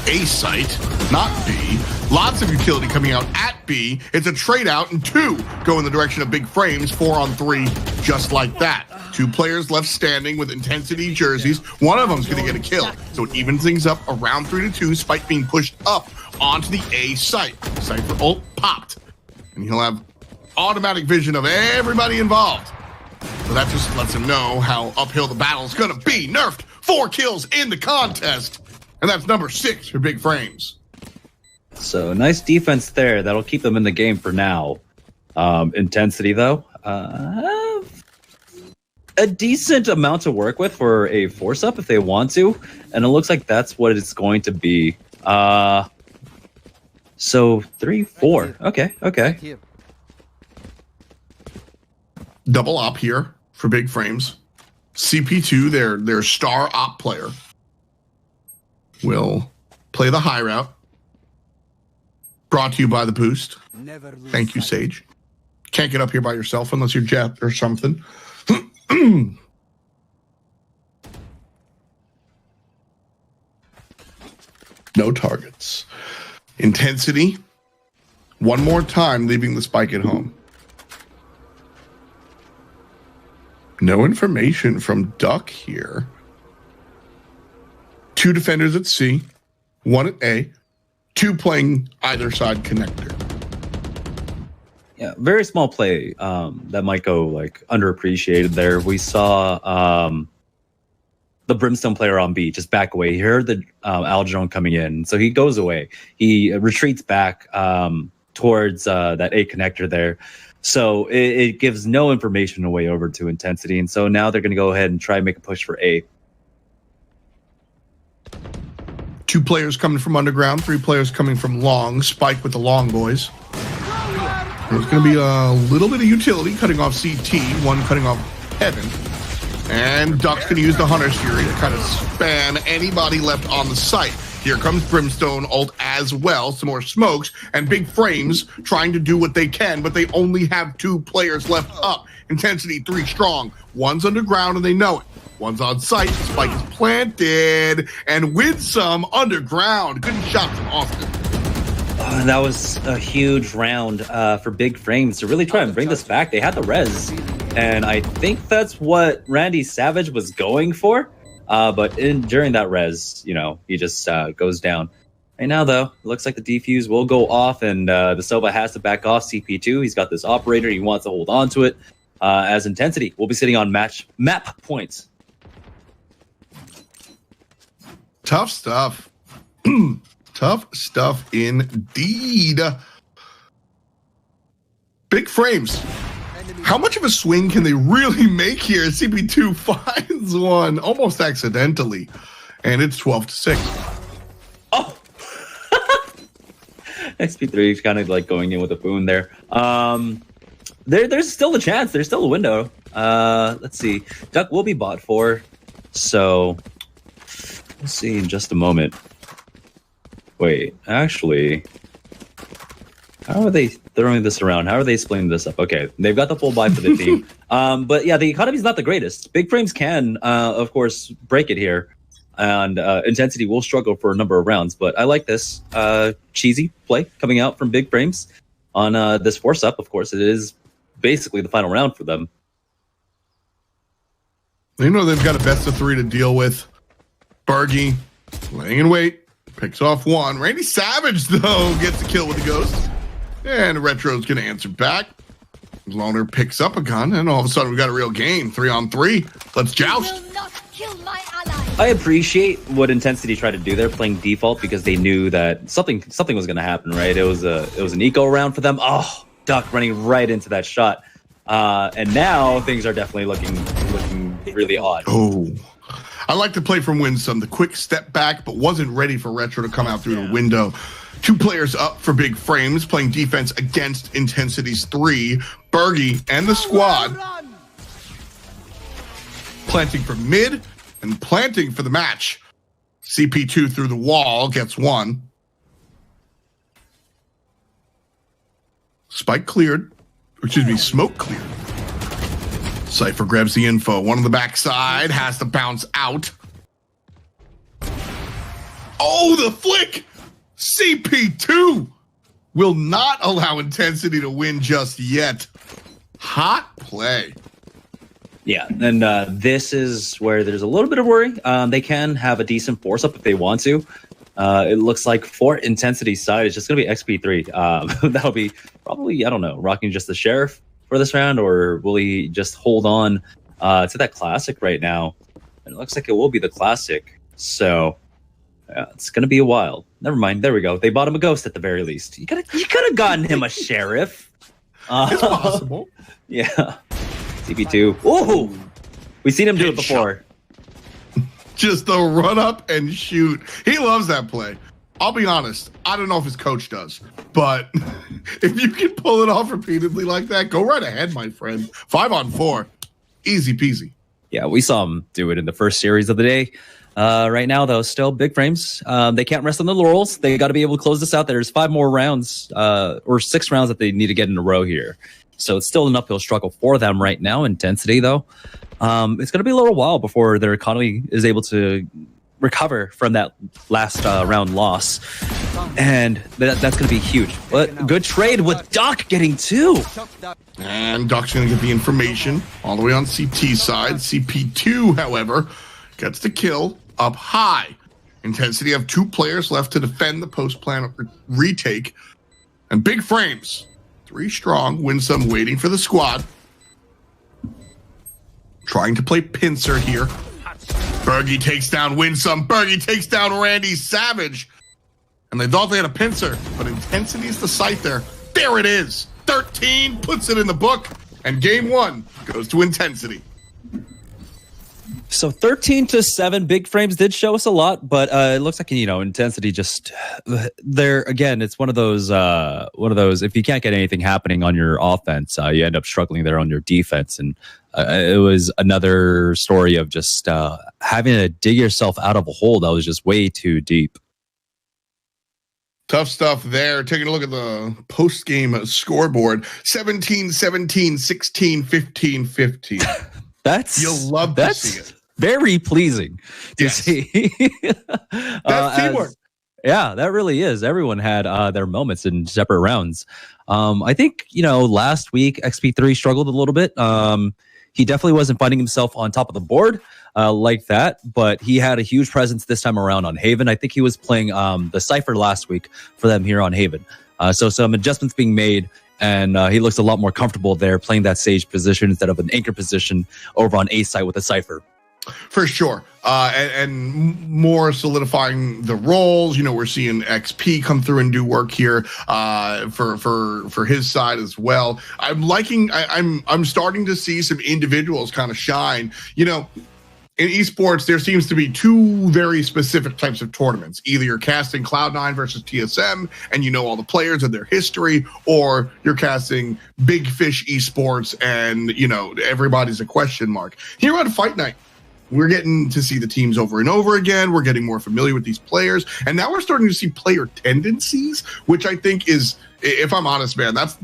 A site, not B. Lots of utility coming out at B. It's a trade out, and 2 go in the direction of Big Frames. 4-on-3, just like that. 2 players left standing with Intensity jerseys. One of them's going to get a kill, so it evens things up around 3-2. Spike being pushed up onto the A site. Cypher ult popped, and he'll have automatic vision of everybody involved. So that just lets him know how uphill the battle's going to be. Nerfed 4 kills in the contest. And that's number 6 for Big Frames. So nice defense there. That'll keep them in the game for now. Intensity, though, a decent amount to work with for a force up if they want to, and it looks like that's what it's going to be. So 3, 4. Okay. Double op here for Big Frames. CP2, their star op player, will play the high route. Brought to you by the Boost. Thank you, Sage. Can't get up here by yourself unless you're Jet or something. No targets. Intensity. One more time, leaving the spike at home. No information from Duck here. 2 defenders at C, 1 at A, 2 playing either side connector. Yeah, very small play that might go like underappreciated there. We saw the Brimstone player on B just back away. He heard the Algernon coming in, so he goes away. He retreats back towards that A connector there. So it gives no information away over to Intensity, and so now they're going to go ahead and try and make a push for A. 2 players coming from underground, 3 players coming from long. Spike with the long boys. There's going to be a little bit of utility cutting off CT, 1 cutting off Heaven. And Duck's going to use the Hunter's Fury to kind of span anybody left on the site. Here comes Brimstone ult as well. Some more smokes and Big Frames trying to do what they can, but they only have 2 players left up. Intensity 3 strong. 1's underground and they know it. 1's on site. Spike is planted and with some underground. Good shot from Austin. That was a huge round for Big Frames to really try and bring this back. They had the res, and I think that's what Randy Savage was going for. But during that res, he just goes down. Right now, though, it looks like the defuse will go off, and the Sova has to back off CP2. He's got this operator. He wants to hold on to it. As Intensity will be sitting on map points. Tough stuff. Tough stuff indeed. Big Frames. How much of a swing can they really make here? CP2 finds one almost accidentally, and it's 12-6. Oh, XP3 is kind of like going in with a boon there. There's still a chance. There's still a window. Let's see. Duck will be bought for, so we'll see in just a moment. Wait, actually, how are they throwing this around? How are they splitting this up? Okay, they've got the full buy for the team. But yeah, the economy's not the greatest. Big Frames can, of course, break it here. And Intensity will struggle for a number of rounds. But I like this cheesy play coming out from Big Frames on this force up. Of course, it is basically the final round for them. They know they've got a best of 3 to deal with. Bergie laying in wait. Picks off 1. Randy Savage, though, gets the kill with the ghost. And Retro's going to answer back. Loner picks up a gun, and all of a sudden we got a real game. 3-on-3. Let's joust. You will not kill my ally. I appreciate what Intensity tried to do there, playing default, because they knew that something was going to happen, right? It was an eco round for them. Oh, Duck running right into that shot. And now things are definitely looking really odd. Oh. I like to play from Winsome. The quick step back, but wasn't ready for Retro to come out through the window. 2 players up for Big Frames, playing defense against Intensity's 3. Bergie and the squad planting for mid and planting for the match. CP2 through the wall gets 1. Spike cleared. Excuse me, smoke cleared. Cypher grabs the info. 1 on the backside, has to bounce out. Oh, the flick! CP2 will not allow Intensity to win just yet. Hot play. Yeah, and this is where there's a little bit of worry. They can have a decent force up if they want to. It looks like for Intensity's side, it's just going to be XP3. That'll be probably, I don't know, rocking just the Sheriff for this round, or will he just hold on to that Classic right now? And it looks like it will be the Classic. So it's going to be a while. Never mind. There we go. They bought him a Ghost at the very least. You could have gotten him a Sheriff. It's possible. Yeah. CP2. Ooh! We've seen him do it before. Just the run up and shoot. He loves that play. I'll be honest. I don't know if his coach does, but if you can pull it off repeatedly like that, go right ahead, my friend. 5-on-4. Easy peasy. Yeah, we saw him do it in the first series of the day. Right now, though, still big frames. They can't rest on the laurels. They got to be able to close this out. There's 5 more rounds, or 6 rounds that they need to get in a row here. So it's still an uphill struggle for them right now. Intensity, though. It's going to be a little while before their economy is able to recover from that last round loss. And that's going to be huge. But good trade with Doc getting 2. And Doc's going to get the information all the way on CT side. CP2, however, gets the kill up high. Intensity have 2 players left to defend the post-plan retake. And big frames. 3 strong. Win some waiting for the squad. Trying to play pincer here. Bergie takes down Winsome. Bergie takes down Randy Savage. And they thought they had a pincer, but Intensity's the sight there. There it is. 13 puts it in the book. And game 1 goes to Intensity. So 13-7, big frames did show us a lot, but it looks like, Intensity just there again. It's one of those. If you can't get anything happening on your offense, you end up struggling there on your defense, and it was another story of just having to dig yourself out of a hole that was just way too deep. Tough stuff there. Taking a look at the post-game scoreboard: 17-17, 16-15-15. You'll love to see it. Very pleasing to see. That's teamwork. Yeah, that really is. Everyone had their moments in separate rounds. I think, last week XP3 struggled a little bit. He definitely wasn't finding himself on top of the board like that, but he had a huge presence this time around on Haven. I think he was playing the Cypher last week for them here on Haven. So some adjustments being made, and he looks a lot more comfortable there playing that Sage position instead of an anchor position over on A site with a Cypher. For sure. And more solidifying the roles. We're seeing XP come through and do work here for his side as well. I'm starting to see some individuals kind of shine. In esports, there seems to be 2 very specific types of tournaments. Either you're casting Cloud9 versus TSM and all the players and their history, or you're casting Big Fish esports and, everybody's a question mark. Here on Fight Night, we're getting to see the teams over and over again. We're getting more familiar with these players. And now we're starting to see player tendencies, which I think is, if I'm honest, man, that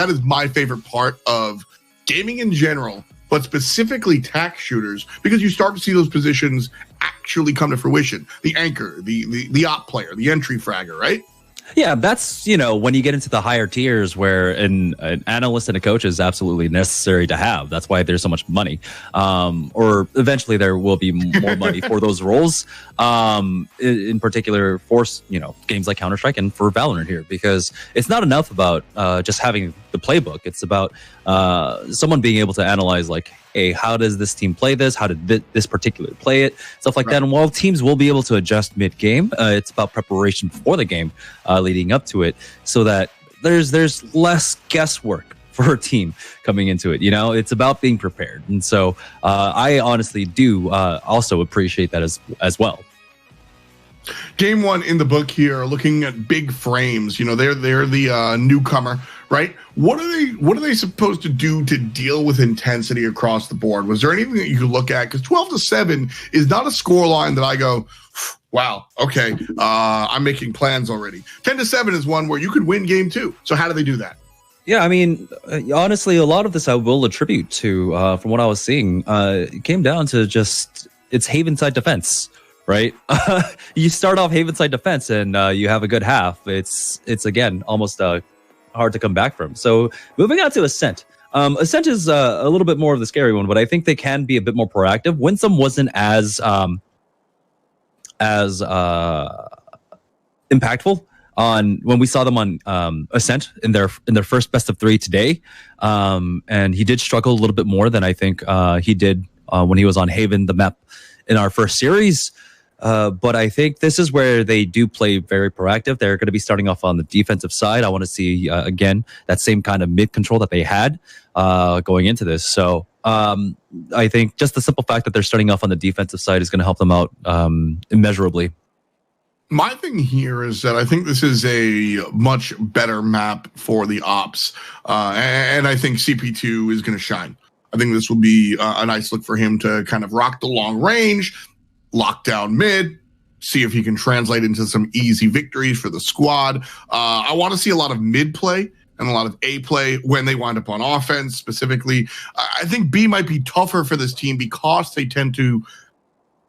is my favorite part of gaming in general, but specifically tack shooters, because you start to see those positions actually come to fruition. The anchor, the op player, the entry fragger, right? Yeah, that's, when you get into the higher tiers where an analyst and a coach is absolutely necessary to have. That's why there's so much money. Or eventually there will be more money for those roles. In particular for, games like Counter-Strike and for Valorant here, because it's not enough about just having the playbook. It's about someone being able to analyze, like, hey, how does this team play this? How did this particular play it? Stuff like that. And while teams will be able to adjust mid-game, it's about preparation for the game leading up to it, so that there's less guesswork for a team coming into it. It's about being prepared. And so I honestly do also appreciate that as well. Game 1 in the book here, looking at big frames. They're the newcomer, right? What are they supposed to do to deal with intensity across the board? Was there anything that you could look at? Because 12-7 is not a score line that I go, wow, okay, I'm making plans already. 10-7 is one where you could win game 2. So how do they do that? Yeah, I mean, honestly, a lot of this I will attribute to, from what I was seeing, it came down to just it's Haven side defense. Right, you start off Haven side defense and you have a good half. It's again almost hard to come back from. So moving on to Ascent. Ascent is a little bit more of the scary one, but I think they can be a bit more proactive. Winsome wasn't as impactful on when we saw them on Ascent in their first best of 3 today, and he did struggle a little bit more than I think he did when he was on Haven, the map in our first series. But I think this is where they do play very proactive. They're going to be starting off on the defensive side. I want to see, again, that same kind of mid control that they had going into this. So I think just the simple fact that they're starting off on the defensive side is going to help them out immeasurably. My thing here is that I think this is a much better map for the ops. And I think CP2 is going to shine. I think this will be a nice look for him to kind of rock the long range, lock down mid, see if he can translate into some easy victories for the squad. I want to see a lot of mid play and a lot of A play when they wind up on offense specifically. I think B might be tougher for this team because they tend to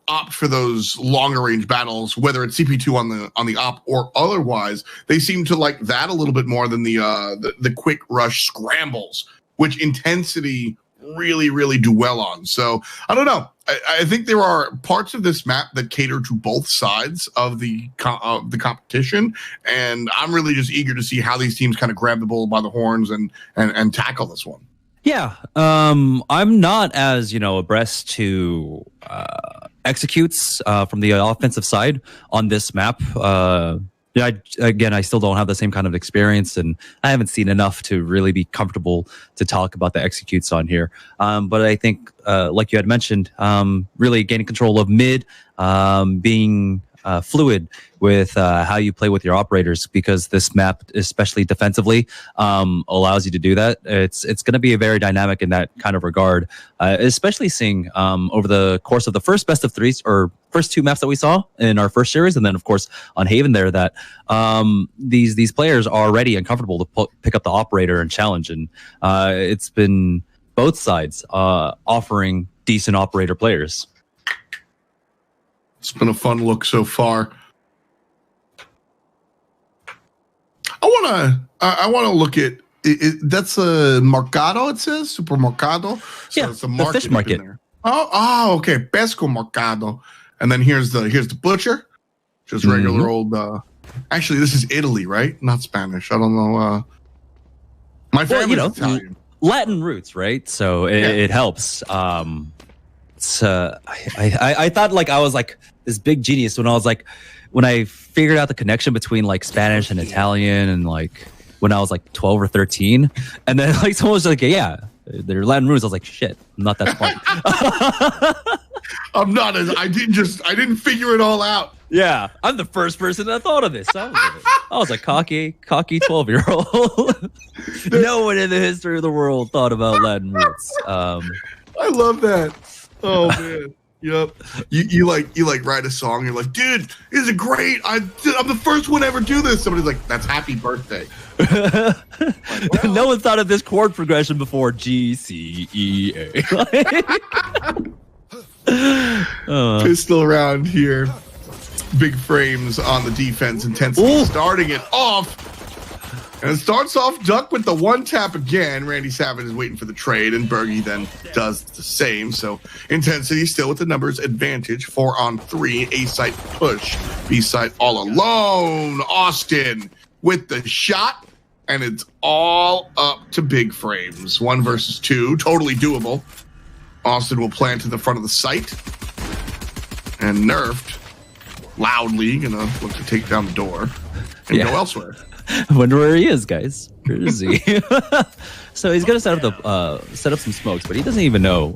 opt for those longer range battles, whether it's CP2 on the op or otherwise. They seem to like that a little bit more than the quick rush scrambles, which Intensity really do well on. So I don't know. I think there are parts of this map that cater to both sides of the competition, and I'm really just eager to see how these teams kind of grab the bull by the horns and tackle this one. Yeah, I'm not as abreast to executes from the offensive side on this map. I still don't have the same kind of experience, and I haven't seen enough to really be comfortable to talk about the executes on here. But I think, like you had mentioned, really gaining control of mid, being fluid with how you play with your operators, because this map, especially defensively, allows you to do that. It's going to be very dynamic in that kind of regard, especially seeing over the course of the first best of threes or first two maps that we saw in our first series, and then of course on Haven there, that these players are ready and comfortable to pick up the operator and challenge, and it's been both sides offering decent operator players. It's been a fun look so far. I wanna look at it. That's a Mercado. It says Supermercado. So yeah, it's a market, the fish market. There. Oh, okay. Pesco Mercado. And then here's the butcher. Just regular old. Actually, this is Italy, right? Not Spanish. I don't know. My family's Italian. Latin roots, right? So it helps. I thought I was this big genius when I figured out the connection between Spanish and Italian, and when I was 12 or 13, and then someone was yeah, they're Latin roots. I was shit, I'm not that smart. I'm not. I didn't figure it all out. Yeah, I'm the first person that thought of this. I was a cocky 12-year-old. No one in the history of the world thought about Latin roots. I love that. Oh man. Yep. You write a song. You're like, dude, this is great. I'm the first one to ever do this. Somebody's like, that's happy birthday. No one thought of this chord progression before. G, C, E, A. Pistol around here. Big frames on the defense. Intensity starting it off. And it starts off Duck with the one tap again. Randy Savage is waiting for the trade, and Bergie then does the same. So Intensity still with the numbers advantage. 4-on-3, A site push. B site all alone. Austin with the shot, and it's all up to big frames. 1 versus 2, totally doable. Austin will plant to the front of the site, and Nerfed loudly gonna look to take down the door and go elsewhere. I wonder where he is, guys. Where is he? So he's gonna set up some smokes, but he doesn't even know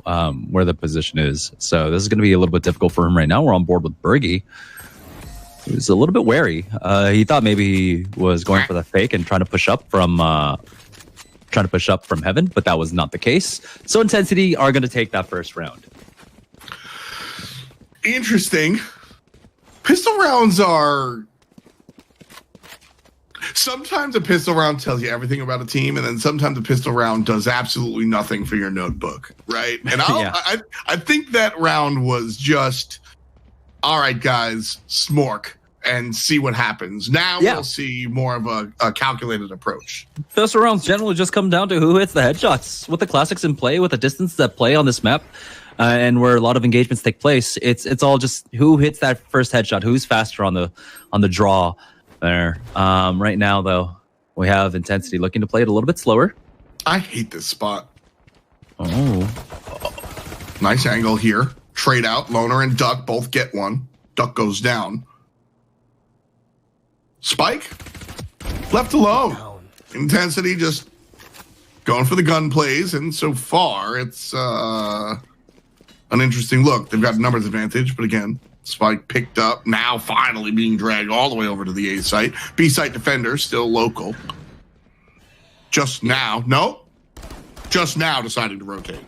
where the position is. So this is gonna be a little bit difficult for him right now. We're on board with Bergie. He's a little bit wary. He thought maybe he was going for the fake and trying to push up from heaven, but that was not the case. So Intensity are gonna take that first round. Interesting. Pistol rounds are... Sometimes a pistol round tells you everything about a team, and then sometimes a pistol round does absolutely nothing for your notebook, right? And I think that round was just, all right, guys, smork and see what happens. Now we'll see more of a calculated approach. Pistol rounds generally just come down to who hits the headshots. With the classics in play, with the distance that play on this map, and where a lot of engagements take place, it's all just who hits that first headshot, who's faster on the draw. There. Right now, though, we have Intensity looking to play it a little bit slower. I hate this spot. Oh. Nice angle here. Trade out. Loner and Duck both get one. Duck goes down. Spike left alone. Intensity just going for the gun plays, and so far it's an interesting look. They've got a numbers advantage, but again, Spike picked up, now finally being dragged all the way over to the A site. B site defender still local. Just now deciding to rotate.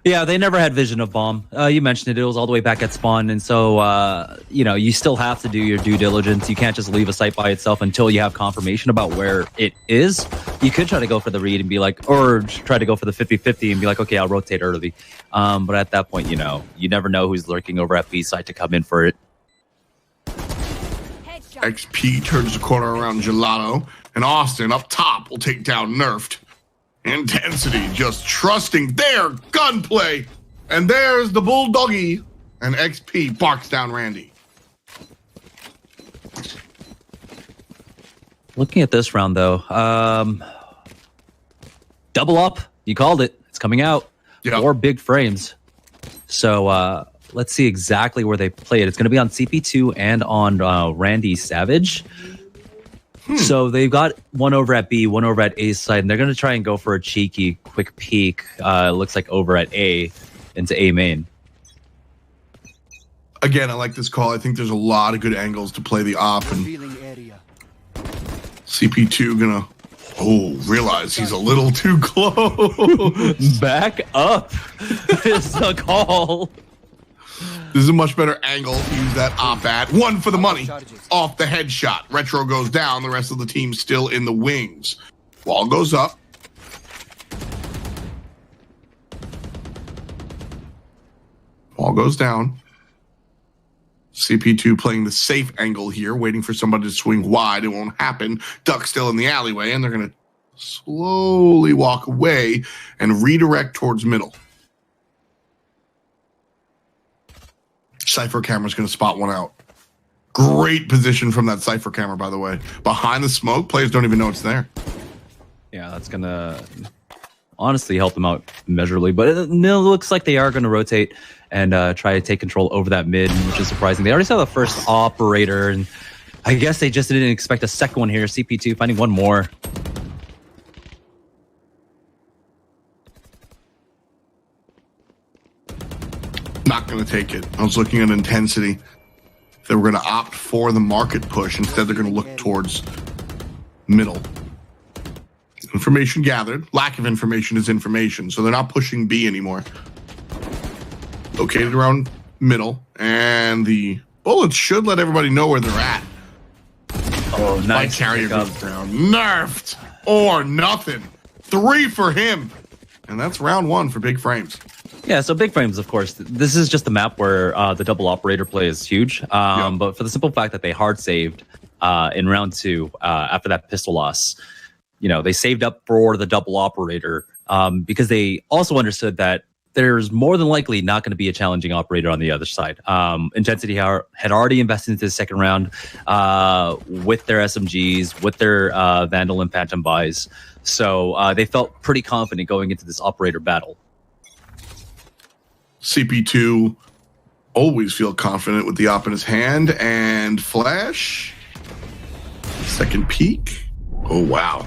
Yeah, they never had vision of bomb. You mentioned it. It was all the way back at spawn. And so, you still have to do your due diligence. You can't just leave a site by itself until you have confirmation about where it is. You could try to go for the read and be like, or try to go for the 50-50 and be like, okay, I'll rotate early. But at that point, you never know who's lurking over at B site to come in for it. XP turns the corner around Gelato. And Austin up top will take down Nerfed. Intensity just trusting their gunplay. And there's the Bulldoggy. And XP barks down Randy. Looking at this round, though, double up. You called it. It's coming out. Yep. 4 big frames. So let's see exactly where they play it. It's going to be on CP2 and on Randy Savage. So they've got one over at B, one over at A side, and they're going to try and go for a cheeky quick peek. Looks like over at A into A main. Again, I like this call. I think there's a lot of good angles to play the op. And CP2 gonna realize he's a little too close. Back up is the call. This is a much better angle to use that op at. One for the money. Off the headshot. Retro goes down. The rest of the team still in the wings. Wall goes up. Wall goes down. CP2 playing the safe angle here, waiting for somebody to swing wide. It won't happen. Duck still in the alleyway, and they're going to slowly walk away and redirect towards middle. Cypher camera's going to spot one out. Great position from that Cypher camera, by the way. Behind the smoke, players don't even know it's there. Yeah, that's going to honestly help them out immeasurably. But it looks like they are going to rotate and try to take control over that mid, which is surprising. They already saw the first operator, and I guess they just didn't expect a second one here. CP2 finding one more. Not going to take it. I was looking at intensity. They were going to opt for the market push. Instead, they're going to look towards middle. Information gathered. Lack of information is information. So they're not pushing B anymore. Located around middle. And the bullets should let everybody know where they're at. Oh, nice. Carrier goes down. Nerfed or nothing. 3 for him. And that's round 1 for big frames. Yeah, so big frames, of course. This is just the map where the double operator play is huge. But for the simple fact that they hard saved in round 2 after that pistol loss, they saved up for the double operator because they also understood that there's more than likely not going to be a challenging operator on the other side. Intensity had already invested into the second round with their SMGs, with their Vandal and Phantom buys. So they felt pretty confident going into this operator battle. CP2 always feel confident with the op in his hand. And flash. Second peek. Oh, wow.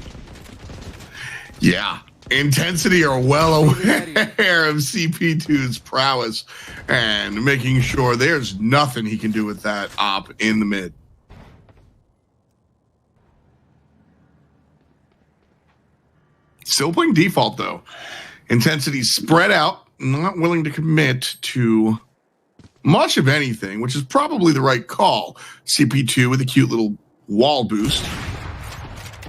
Yeah. Intensity are well aware of CP2's prowess and making sure there's nothing he can do with that op in the mid. Still playing default, though. Intensity spread out, not willing to commit to much of anything, which is probably the right call. CP2 with a cute little wall boost.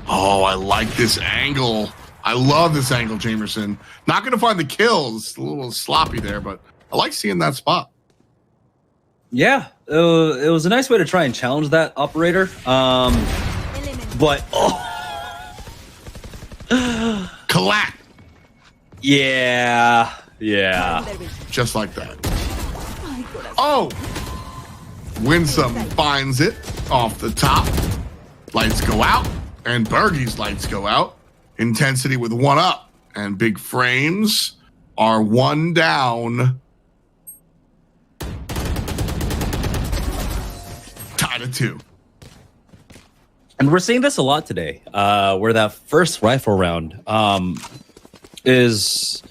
Oh, I like this angle. I love this angle, Jamerson. Not going to find the kills. A little sloppy there, but I like seeing that spot. Yeah, it was a nice way to try and challenge that operator. But, Collat. Yeah. Just like that. Oh! Winsome finds it off the top. Lights go out, and Bergie's lights go out. Intensity with 1 up, and big frames are 1 down. attitude. And we're seeing this a lot today, where that first rifle round is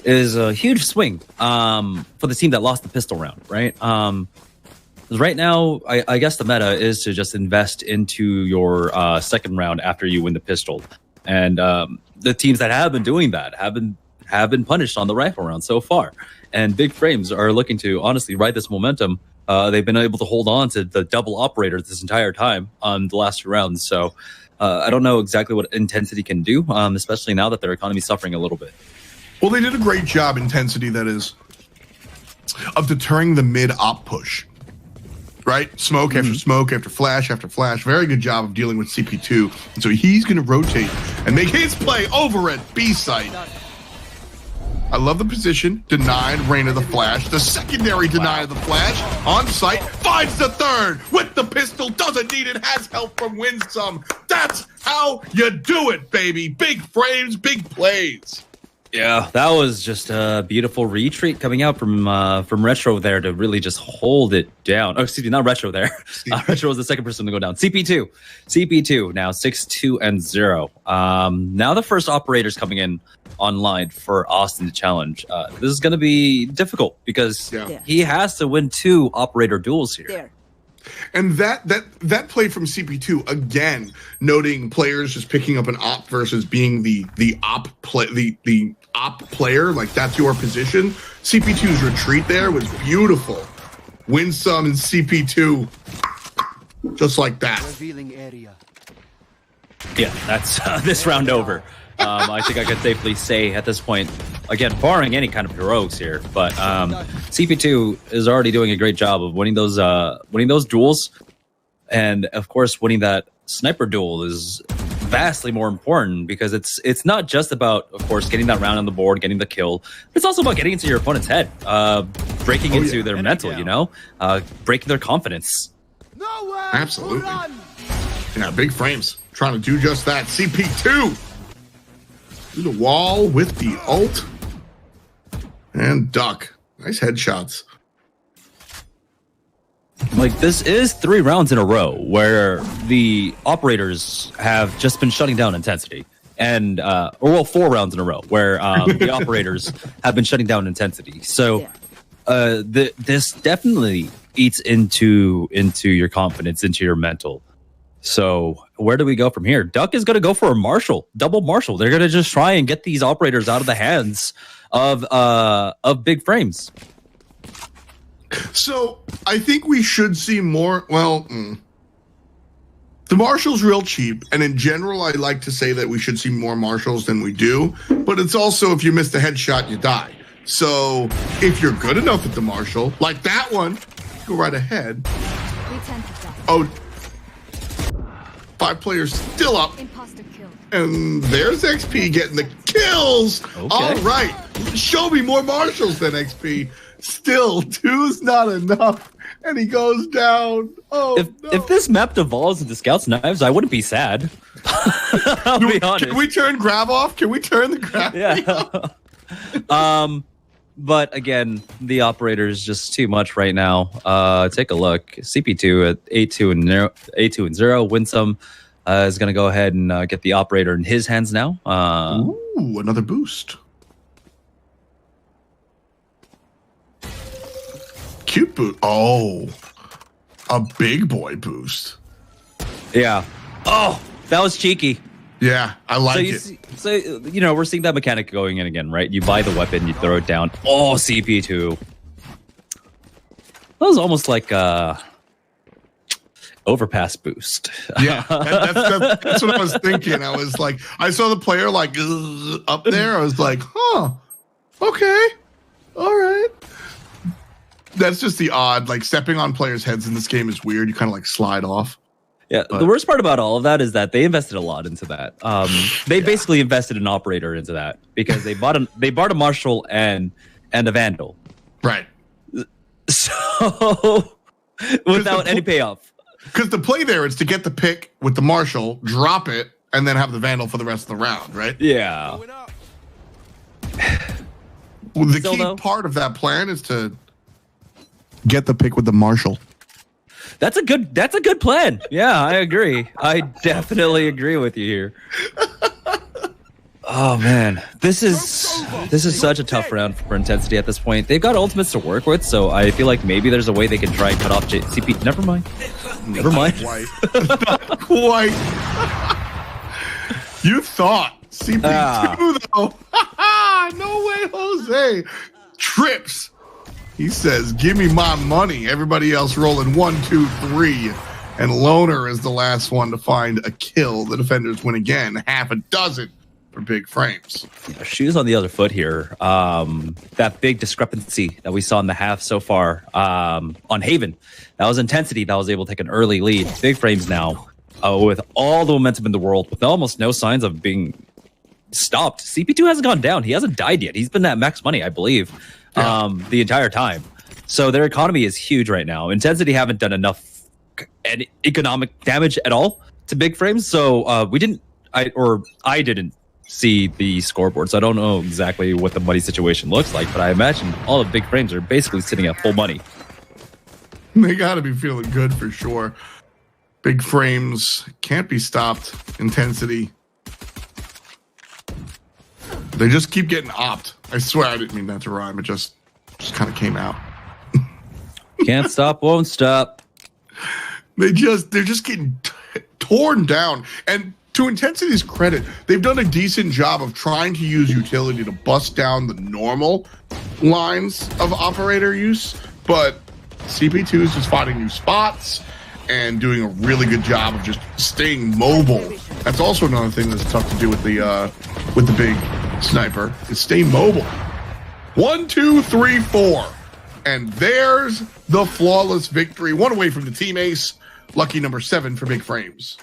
a huge swing for the team that lost the pistol round, right? 'Cause right now, I guess the meta is to just invest into your second round after you win the pistol, and the teams that have been doing that have been punished on the rifle round so far. And Big Frames are looking to honestly ride this momentum. They've been able to hold on to the double operators this entire time on the last 2 rounds. So I don't know exactly what Intensity can do, especially now that their economy is suffering a little bit. Well, they did a great job, Intensity, that is, of deterring the mid-op push. Right? Smoke after smoke after flash after flash. Very good job of dealing with CP2. And so he's going to rotate and make his play over at B site. I love the position. Denied Rain of the Flash. The secondary deny of the Flash. On site. Finds the third with the pistol. Doesn't need it. Has help from Winsome. That's how you do it, baby. Big frames, big plays. Yeah, that was just a beautiful retreat coming out from Retro there to really just hold it down. Oh, excuse me, not Retro there. Retro was the second person to go down. CP2 now 6-2-0. Now the first operator's coming in online for Austin to challenge. This is going to be difficult because he has to win 2 operator duels here. There. And that play from CP2 again, noting players just picking up an op versus being the op player, like that's your position. CP2's retreat there was beautiful. Win some in CP2, just like that. Revealing area. Yeah, that's this round over. I think I could safely say at this point, again, barring any kind of heroics here, but CP2 is already doing a great job of winning those duels, and of course, winning that sniper duel is vastly more important because it's not just about, of course, getting that round on the board, getting the kill. It's also about getting into your opponent's head, breaking into their mental, breaking their confidence. Absolutely. Yeah, Big Frames trying to do just that. CP2 through the wall with the ult and duck. Nice headshots. Like, this is 3 rounds in a row where the operators have just been shutting down Intensity. And, 4 rounds in a row where the operators have been shutting down Intensity. So this definitely eats into your confidence, into your mental. So where do we go from here? Duck is going to go for a Marshall, double Marshall. They're going to just try and get these operators out of the hands of Big Frames. So I think we should see more. Well, the Marshall's real cheap, and in general, I like to say that we should see more Marshalls than we do. But it's also, if you miss the headshot, you die. So if you're good enough at the Marshall, like that one, go right ahead. Oh, 5 players still up. Imposter kill. And there's XP getting the kills. Okay. All right. Show me more Marshalls than XP. Still, 2's not enough. And he goes down. Oh, if this map devolves into Scout's Knives, I wouldn't be sad. I'll be honest. Can we turn grab off? Can we turn the grab off? But again, the operator is just too much right now. Take a look. CP2 at 8-2-0. Winsome is going to go ahead and get the operator in his hands now. Ooh, another boost. Cute boost. Oh, a big boy boost. Yeah. Oh, that was cheeky. Yeah, I like it. So, you know, we're seeing that mechanic going in again, right? You buy the weapon, you throw it down. Oh, CP2. That was almost like a overpass boost. Yeah, that's what I was thinking. I was like, I saw the player like up there. I was like, huh, okay, all right. That's just the odd, like stepping on players' heads in this game is weird. You kind of like slide off. Yeah, but the worst part about all of that is that they invested a lot into that. They basically invested an operator into that because they bought a Marshall and a Vandal. Right. So without any payoff. Because the play there is to get the pick with the Marshall, drop it, and then have the Vandal for the rest of the round, right? Yeah. Well, the key part of that plan is to get the pick with the Marshall. That's a good plan. Yeah, I agree. I definitely agree with you here. Oh man, this is such a tough round for Intensity at this point. They've got ultimates to work with, so I feel like maybe there's a way they can try and cut off CP. Never mind. Not quite. You thought CP2 though. No way, Jose. Trips. He says, "Give me my money." Everybody else rolling 1, 2, 3. And Loner is the last one to find a kill. The defenders win again. Half a dozen for Big Frames. Yeah, shoes on the other foot here. That big discrepancy that we saw in the half so far on Haven. That was Intensity that was able to take an early lead. Big Frames now with all the momentum in the world, with almost no signs of being stopped. CP2 hasn't gone down. He hasn't died yet. He's been at max money, I believe, the entire time. So their economy is huge right now. Intensity haven't done enough economic damage at all to Big Frames. So I didn't see the scoreboard, so I don't know exactly what the money situation looks like, but I imagine all the Big Frames are basically sitting at full money. They got to be feeling good for sure. Big Frames can't be stopped. Intensity. They just keep getting opt. I swear I didn't mean that to rhyme. It just kind of came out. Can't stop, won't stop. They're just getting torn down. And to Intensity's credit, they've done a decent job of trying to use utility to bust down the normal lines of operator use, but CP2 is just finding new spots and doing a really good job of just staying mobile. That's also another thing that's tough to do with the big sniper, is stay mobile. 1, 2, 3, 4. And there's the flawless victory. One away from the team ace. Lucky number 7 for Big Frames.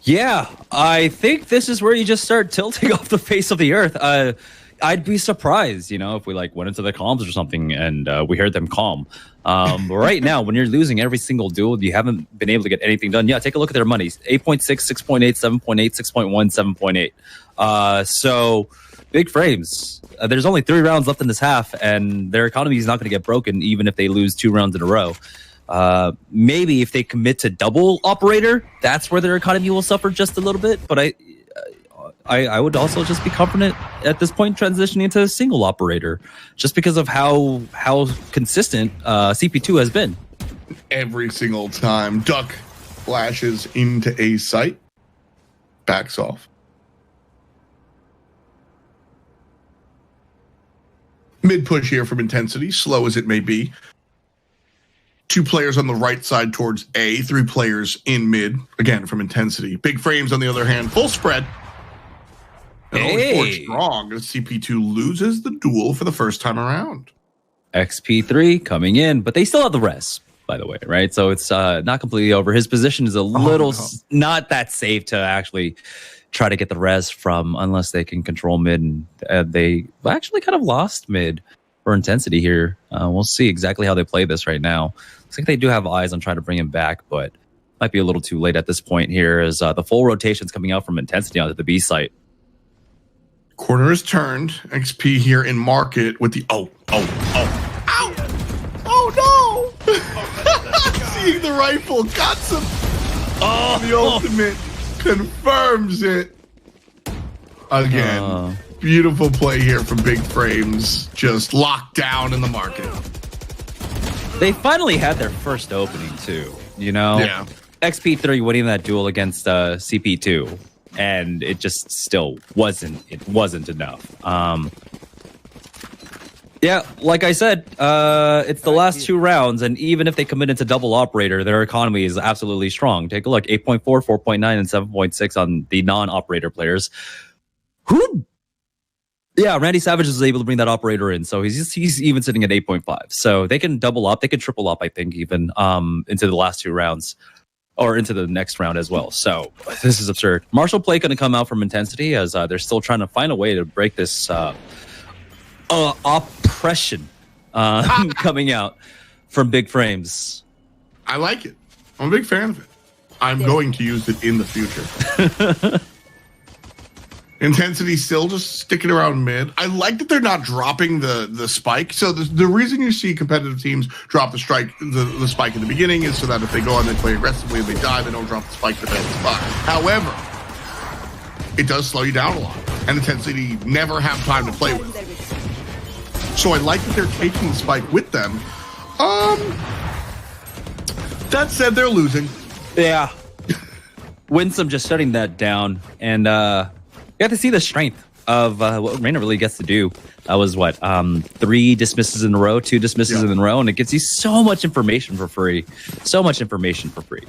Yeah, I think this is where you just start tilting off the face of the earth. I'd be surprised, if we went into the comms or something and we heard them calm. But right now, when you're losing every single duel, you haven't been able to get anything done. Yeah, take a look at their money. 8.6, 6.8, 7.8, 6.1, 7.8. So Big Frames, there's only 3 rounds left in this half, and their economy is not going to get broken even if they lose 2 rounds in a row. Maybe if they commit to double operator, that's where their economy will suffer just a little bit. But I would also just be confident at this point transitioning into a single operator, just because of how consistent CP2 has been. Every single time Duck flashes into a site, backs off. Mid push here from Intensity, slow as it may be. 2 players on the right side towards A, 3 players in mid, again from Intensity. Big Frames, on the other hand, full spread. And only 4 strong as CP2 loses the duel for the first time around. XP3 coming in, but they still have the res, by the way, right? So it's not completely over. His position is a little not that safe to actually try to get the res from, unless they can control mid. And they actually kind of lost mid for Intensity here. We'll see exactly how they play this right now. Looks like they do have eyes on trying to bring him back, but might be a little too late at this point here, as the full rotation's coming out from Intensity onto the B site. Corner is turned. XP here in market with the ow. Oh no! Seeing the rifle, got some. The ultimate confirms it. Again, beautiful play here from Big Frames. Just locked down in the market. They finally had their first opening too, Yeah. XP3 winning that duel against CP2, and it just still wasn't enough. Yeah, like I said, it's the last 2 rounds, and even if they commit into double operator, their economy is absolutely strong. Take a look, 8.4, 4.9, and 7.6 on the non-operator players. Yeah, Randy Savage is able to bring that operator in, so he's even sitting at 8.5. So they can double up, they can triple up, I think, even into the last 2 rounds, or into the next round as well. So this is absurd. Martial play going to come out from Intensity, as they're still trying to find a way to break this oppression coming out from Big Frames. I like it. I'm a big fan of it. I'm going to use it in the future. Intensity still just sticking around mid. I like that they're not dropping the spike. So the reason you see competitive teams drop the spike in the beginning is so that if they go on and play aggressively and they die, they don't drop the spike to bad spot. However, it does slow you down a lot, and Intensity never have time to play with. So I like that they're taking the spike with them. That said, they're losing. Yeah. Winsome just shutting that down, and you have to see the strength of what Reyna really gets to do. That was what 3 dismisses in a row, 2 dismisses in a row, and it gets you so much information for free. So much information for free.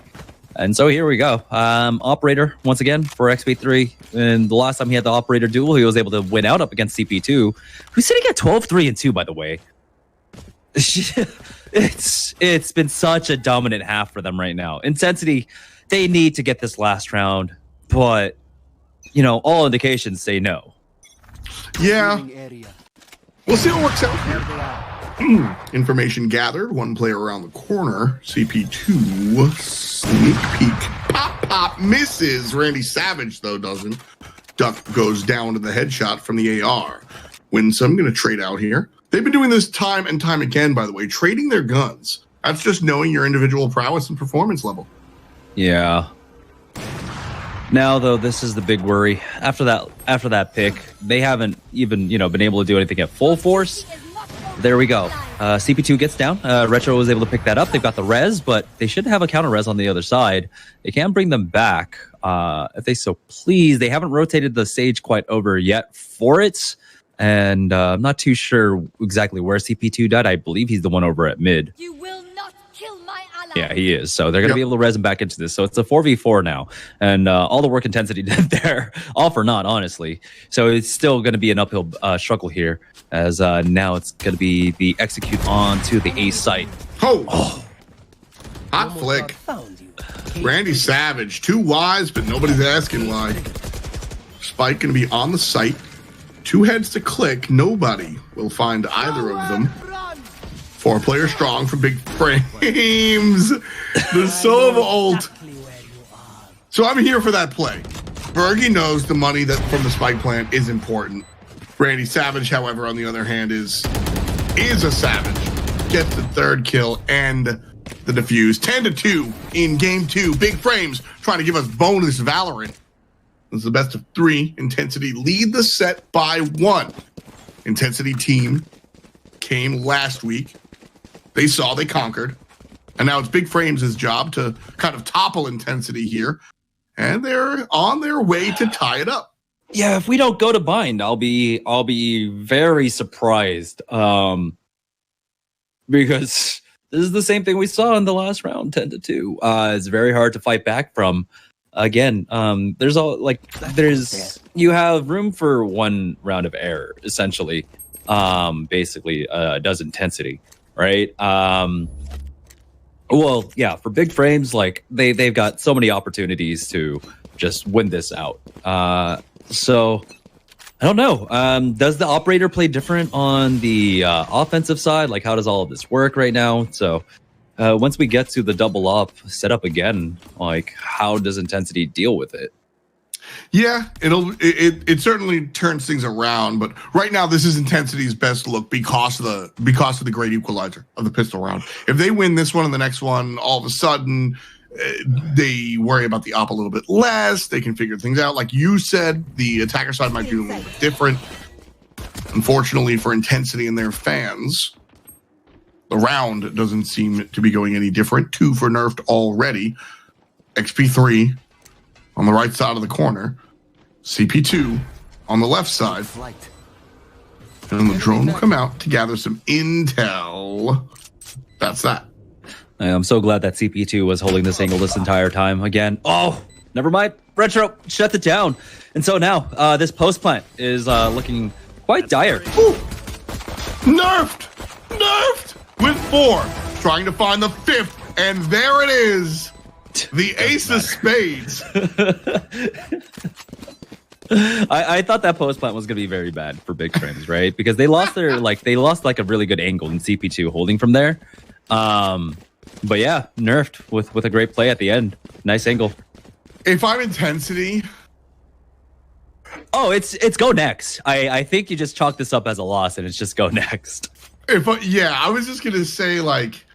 And so here we go. Operator once again for XP3. And the last time he had the Operator duel, he was able to win out up against CP2, who's sitting at 12-3-2, by the way. It's been such a dominant half for them right now. Intensity, they need to get this last round, but you know, all indications say no. Yeah. We'll see what works out here. Information gathered. One player around the corner. CP2. Sneak peek. Pop misses. Randy Savage, though, doesn't. Duck goes down to the headshot from the AR. Winsome going to trade out here. They've been doing this time and time again, by the way, trading their guns. That's just knowing your individual prowess and performance level. Yeah. Now, though, this is the big worry. After that pick, they haven't even, been able to do anything at full force. There we go. CP2 gets down. Retro was able to pick that up. They've got the res, but they should have a counter res on the other side. They can bring them back if they so please. They haven't rotated the stage quite over yet for it. And I'm not too sure exactly where CP2 died. I believe he's the one over at mid. You will not kill my ally. Yeah, he is. So they're going to be able to res him back into this. So it's a 4v4 now. And all the work Intensity did there, all for naught, honestly. So it's still going to be an uphill struggle here, as now it's going to be the execute on to the A site. Oh. Hot flick. Randy Savage. Too wise, but nobody's asking why. Spike going to be on the site. 2 heads to click. Nobody will find either of them. 4 players strong for big frames. The Sova ult. So I'm here for that play. Bergie knows the money that from the spike plant is important. Randy Savage, however, on the other hand, is a savage. Gets the 3rd kill and the defuse. 10-2 in game 2. Big frames trying to give us bonus Valorant. This is the best of 3. Intensity lead the set by 1. Intensity team came last week. They saw, they conquered. And now it's Big Frames' job to kind of topple Intensity here. And they're on their way to tie it up. Yeah, if we don't go to bind, I'll be very surprised. Because this is the same thing we saw in the last round, 10-2. It's very hard to fight back from. Again, you have room for 1 round of error, essentially. Basically, does Intensity, right? Well, yeah, for Big Frames, like they've got so many opportunities to just win this out. So I don't know. Does the Operator play different on the offensive side? Like, how does all of this work right now? So once we get to the double up setup again, like, how does Intensity deal with it? Yeah, it certainly turns things around, but right now this is Intensity's best look because of the great equalizer of the pistol round. If they win this one and the next one, all of a sudden they worry about the op a little bit less. They can figure things out. Like you said, the attacker side might be a little bit different. Unfortunately for Intensity and their fans, the round doesn't seem to be going any different. 2 for nerfed already. XP3 on the right side of the corner. CP2 on the left side. And the drone will come out to gather some intel. That's that. I'm so glad that CP2 was holding this angle this entire time. Again, oh, never mind. Retro, shut it down. And so now, this post plant is looking quite dire. Ooh. Nerfed! Nerfed! With 4. Trying to find the 5th. And there it is. The ace of spades. I thought that post plant was going to be very bad for Big Frames, right? Because they lost a really good angle in CP2 holding from there. But yeah, nerfed with a great play at the end. Nice angle. If I'm Intensity, Oh, it's go next. I think you just chalk this up as a loss, and it's just go next. Yeah, I was just gonna say, like,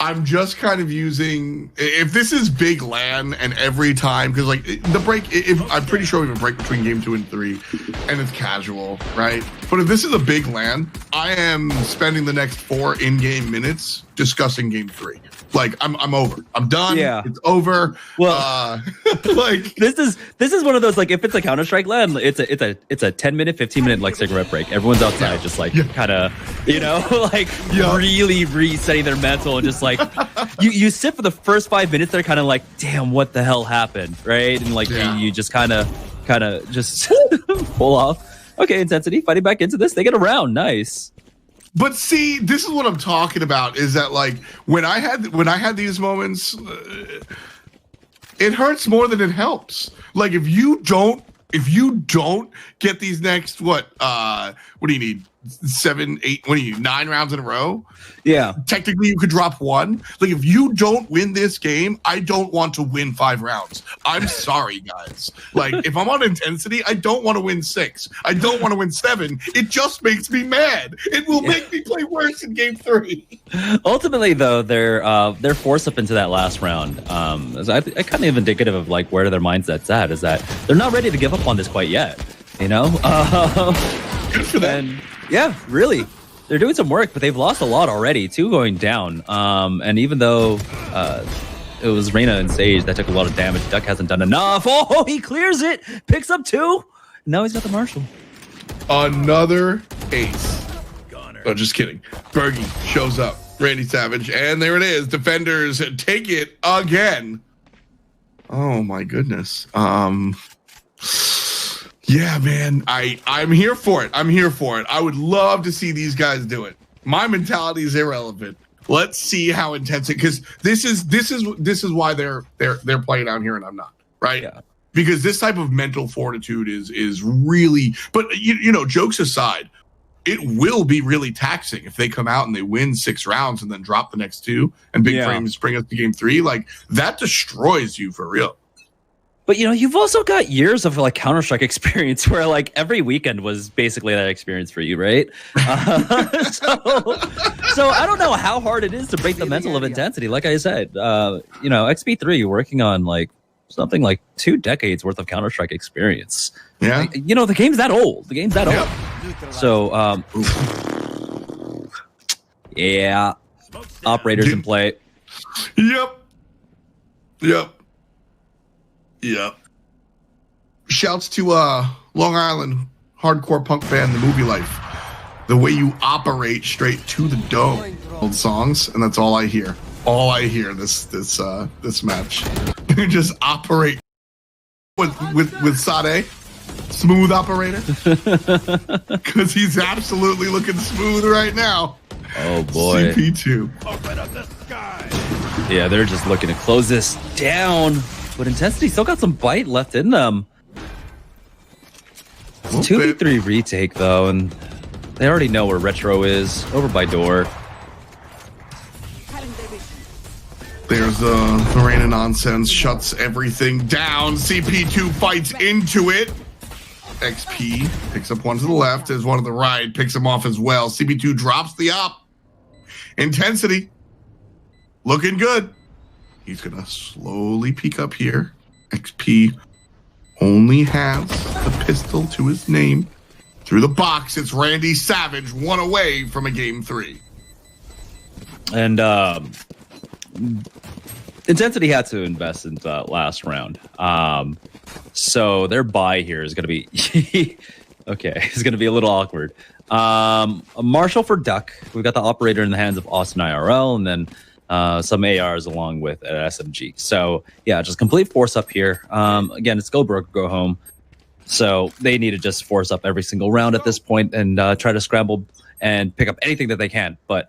I'm just kind of using, if this is big LAN and every time, because like the break, I'm pretty sure we have a break between game 2 and 3 and it's casual, right? But if this is a big LAN, I am spending the next 4 in-game minutes discussing game 3. Like I'm over. I'm done. Yeah, it's over. Well, like this is one of those, like, if it's a Counter-Strike LAN, it's a 10-minute, 15-minute like cigarette break. Everyone's outside, just like kind of, you know, like really resetting their mental, and just like you sit for the first 5 minutes, they're kind of like, damn, what the hell happened, right? And like you just kind of just pull off. Okay, Intensity fighting back into this. They get a round. Nice. But see, this is what I'm talking about, is that like when I had these moments, it hurts more than it helps. Like if you don't get these next what do you need? 7, 8, what do you need? 9 rounds in a row? Yeah. Technically you could drop 1. Like if you don't win this game, I don't want to win 5 rounds. I'm sorry, guys. Like if I'm on Intensity, I don't want to win 6. I don't want to win 7. It just makes me mad. It will make me play worse in game 3. Ultimately, though, they're forced up into that last round. I kind of indicative of like where their mindset's at, is that they're not ready to give up on this quite yet. You know? Good for them. And yeah, really. They're doing some work, but they've lost a lot already. 2 going down. And even though it was Reyna and Sage that took a lot of damage, Duck hasn't done enough. Oh, he clears it. Picks up 2. Now he's got the Marshall. Another ace. Oh, just kidding. Bergie shows up. Randy Savage. And there it is. Defenders take it again. Oh, my goodness. Yeah, man, I'm here for it. I'm here for it. I would love to see these guys do it. My mentality is irrelevant. Let's see how intense it, because this is why they're playing out here and I'm not, right? Yeah. Because this type of mental fortitude is really, but you know, jokes aside, it will be really taxing if they come out and they win 6 rounds and then drop the next 2 and big frames bring us to game 3. Like that destroys you for real. But, you know, you've also got years of like Counter-Strike experience where like every weekend was basically that experience for you, right? So I don't know how hard it is to break the mental of Intensity. Like I said, you know, XP3 working on like something like 2 decades worth of Counter-Strike experience. Yeah. Like, you know, the game's that old. The game's that old. So, yeah. Operators in play. Yep. Shouts to Long Island hardcore punk band, The Movie Life. The way you operate straight to the dome. Old songs, and that's all I hear. All I hear this match. Just operate with Sade. Smooth operator. Because he's absolutely looking smooth right now. Oh boy. CP2. Open up the sky. Yeah, they're just looking to close this down. But Intensity still got some bite left in them. 2v3 retake, though, and they already know where Retro is. Over by door. There's the Reyna nonsense. Shuts everything down. CP2 fights into it. XP picks up one to the left as one to the right. Picks him off as well. CP2 drops the op. Intensity. Looking good. He's going to slowly peek up here. XP only has the pistol to his name. Through the box, it's Randy Savage, 1 away from a game 3. And Intensity had to invest in the last round. So their buy here is going to be... okay, it's going to be a little awkward. A Marshall for Duck. We've got the operator in the hands of Austin IRL, and then some ARs along with an SMG. So yeah, just complete force up here. Again, it's go broke, go home. So they need to just force up every single round at this point and try to scramble and pick up anything that they can. But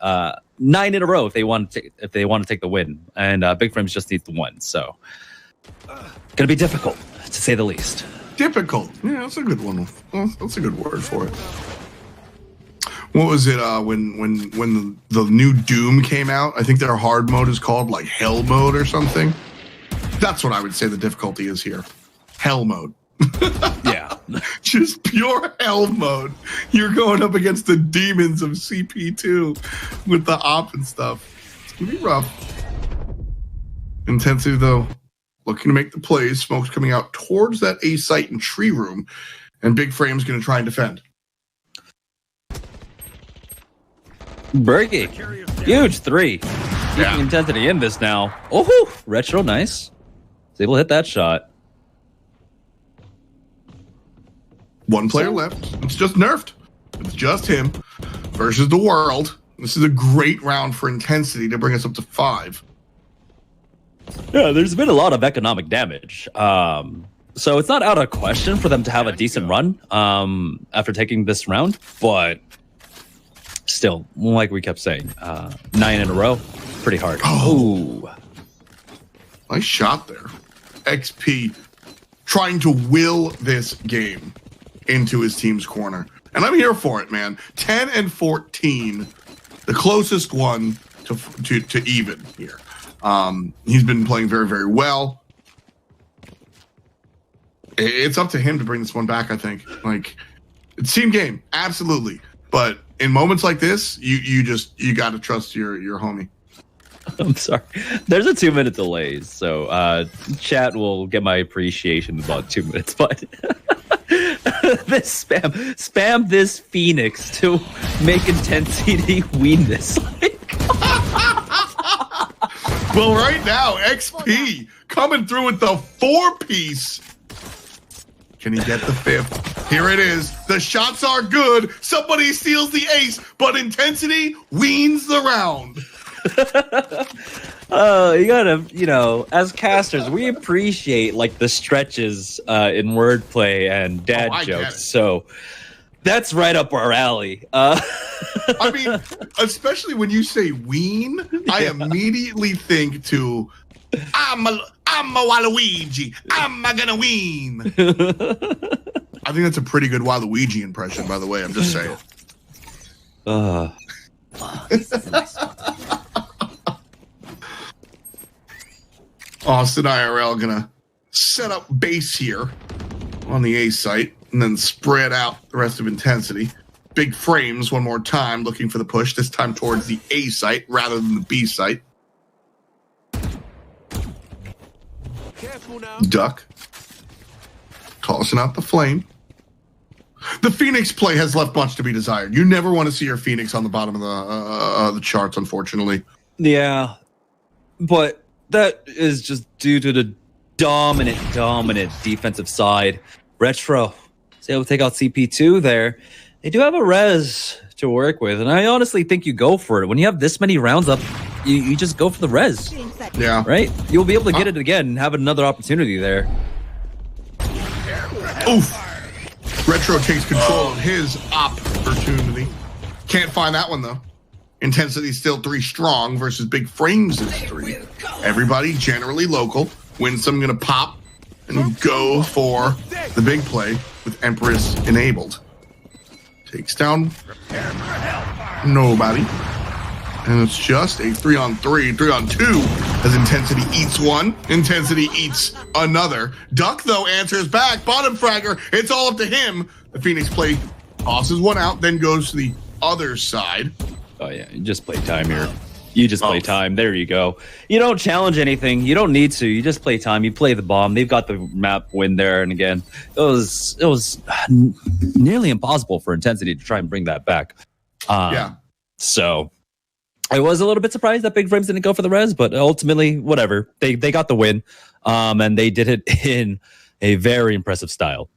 9 in a row if they want to take the win. And Big Frames just needs the 1. So gonna be difficult to say the least. Difficult. Yeah, that's a good one. That's a good word for it. What was it when the new Doom came out? I think their hard mode is called like Hell mode or something. That's what I would say the difficulty is here. hell mode. Yeah. Just pure hell mode. You're going up against the demons of CP2 with the op and stuff. It's going to be rough. Intensity, though, looking to make the plays. Smoke's coming out towards that A site and tree room, and Big Frame's going to try and defend. Bergie. Huge 3. Keeping intensity in this now. Oh, Retro, nice. He's able to hit that shot. One player left. It's just nerfed. It's just him versus the world. This is a great round for intensity to bring us up to 5. Yeah, there's been a lot of economic damage. So it's not out of question for them to have a decent run after taking this round, but still, like we kept saying, 9 in a row, pretty hard. Oh, nice shot there. XP trying to will this game into his team's corner. And I'm here for it, man. 10 and 14, the closest one to even here. He's been playing very, very well. It's up to him to bring this one back, I think. Like, it's team game, absolutely. But in moments like this, you got to trust your homie. I'm sorry. There's a 2-minute delay, so chat will get my appreciation in about 2 minutes. But this spam this Phoenix to make intensity win this. Well, right now, XP coming through with the 4-piece. Can he get the 5th? Here it is. The shots are good. Somebody steals the ace, but intensity weans the round. You gotta, as casters, we appreciate like the stretches in wordplay and dad jokes. So that's right up our alley. I mean, especially when you say wean, I immediately think to I'm a Waluigi. I'm gonna wean. I think that's a pretty good Waluigi impression, by the way. I'm just saying. Austin IRL gonna set up base here on the A site and then spread out the rest of intensity. Big Frames one more time looking for the push, this time towards the A site rather than the B site. Duck tossing out the flame. The Phoenix play has left much to be desired. You never want to see your Phoenix on the bottom of the charts, unfortunately. Yeah, but that is just due to the dominant defensive side. Retro is able to take out CP2 there. They do have a res to work with, and I honestly think you go for it. When you have this many rounds up, you just go for the res. Yeah. Right? You'll be able to get it again and have another opportunity there. Oof. Retro takes control of his opportunity. Can't find that one, though. Intensity still 3 strong versus Big Frames is 3. Everybody generally local. Winsome gonna pop and go for the big play with Empress enabled. Takes down nobody. And it's just a 3-on-3, 3-on-2 as Intensity eats one. Intensity eats another. Duck, though, answers back. Bottom fragger. It's all up to him. The Phoenix play tosses one out, then goes to the other side. Oh, yeah. You just play time here. You just play time. There you go. You don't challenge anything. You don't need to. You just play time. You play the bomb. They've got the map win there. And again, it was nearly impossible for Intensity to try and bring that back. Yeah. So I was a little bit surprised that Big Frames didn't go for the res, but ultimately, whatever. They got the win. And they did it in a very impressive style.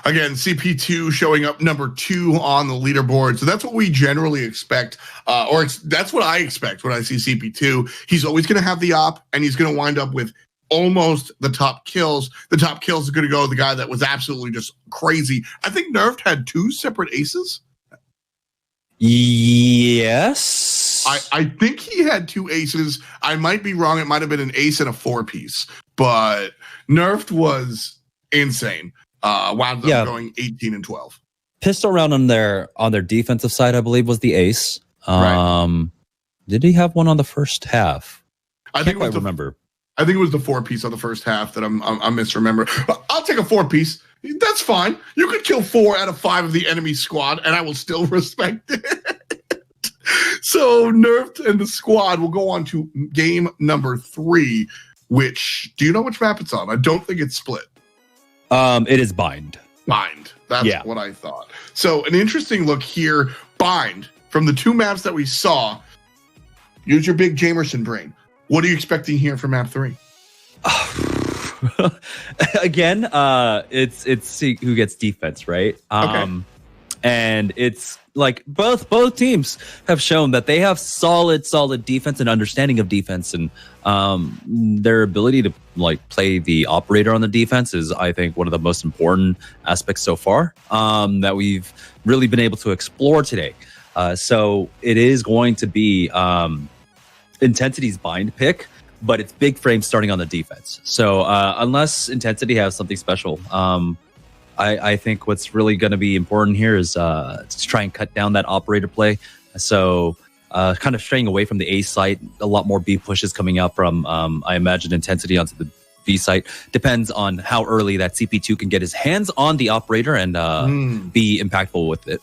Again, CP2 showing up number 2 on the leaderboard. So that's what we generally expect, that's what I expect when I see CP2. He's always going to have the op, and he's going to wind up with almost the top kills. The top kills are going to go the guy that was absolutely just crazy. I think Nerfed had 2 separate aces. Yes. I think he had 2 aces. I might be wrong. It might have been an ace and a 4-piece, but Nerfed was insane. Wound up going 18 and 12. Pistol round on their defensive side, I believe, was the ace. Right. Did he have one on the first half? I think I remember. I think it was the 4-piece on the first half that I'm misremembering. I'll take a 4-piece. That's fine. You could kill 4 out of 5 of the enemy squad, and I will still respect it. So Nerfed and the squad will go on to game number 3, which, do you know which map it's on? I don't think it's split. It is Bind. Bind. That's what I thought. So an interesting look here. Bind. From the 2 maps that we saw, use your big Jamerson brain. What are you expecting here for map 3? Again, it's see who gets defense, right? Okay. And it's like both teams have shown that they have solid defense and understanding of defense, and their ability to like play the operator on the defense is, I think, one of the most important aspects so far that we've really been able to explore today. So it is going to be Intensity's Bind pick, but it's big frame starting on the defense. So unless Intensity has something special, I think what's really going to be important here is to try and cut down that operator play. So kind of straying away from the A site, a lot more B pushes coming out from, I imagine, Intensity onto the B site. Depends on how early that CP2 can get his hands on the operator and be impactful with it.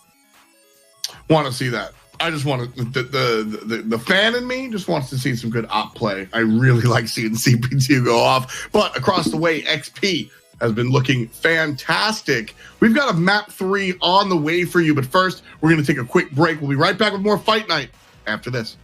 Want to see that. I just want to, the fan in me just wants to see some good op play. I really like seeing CP2 go off. But across the way, XP has been looking fantastic. We've got a map 3 on the way for you, but first, we're going to take a quick break. We'll be right back with more Fight Night after this.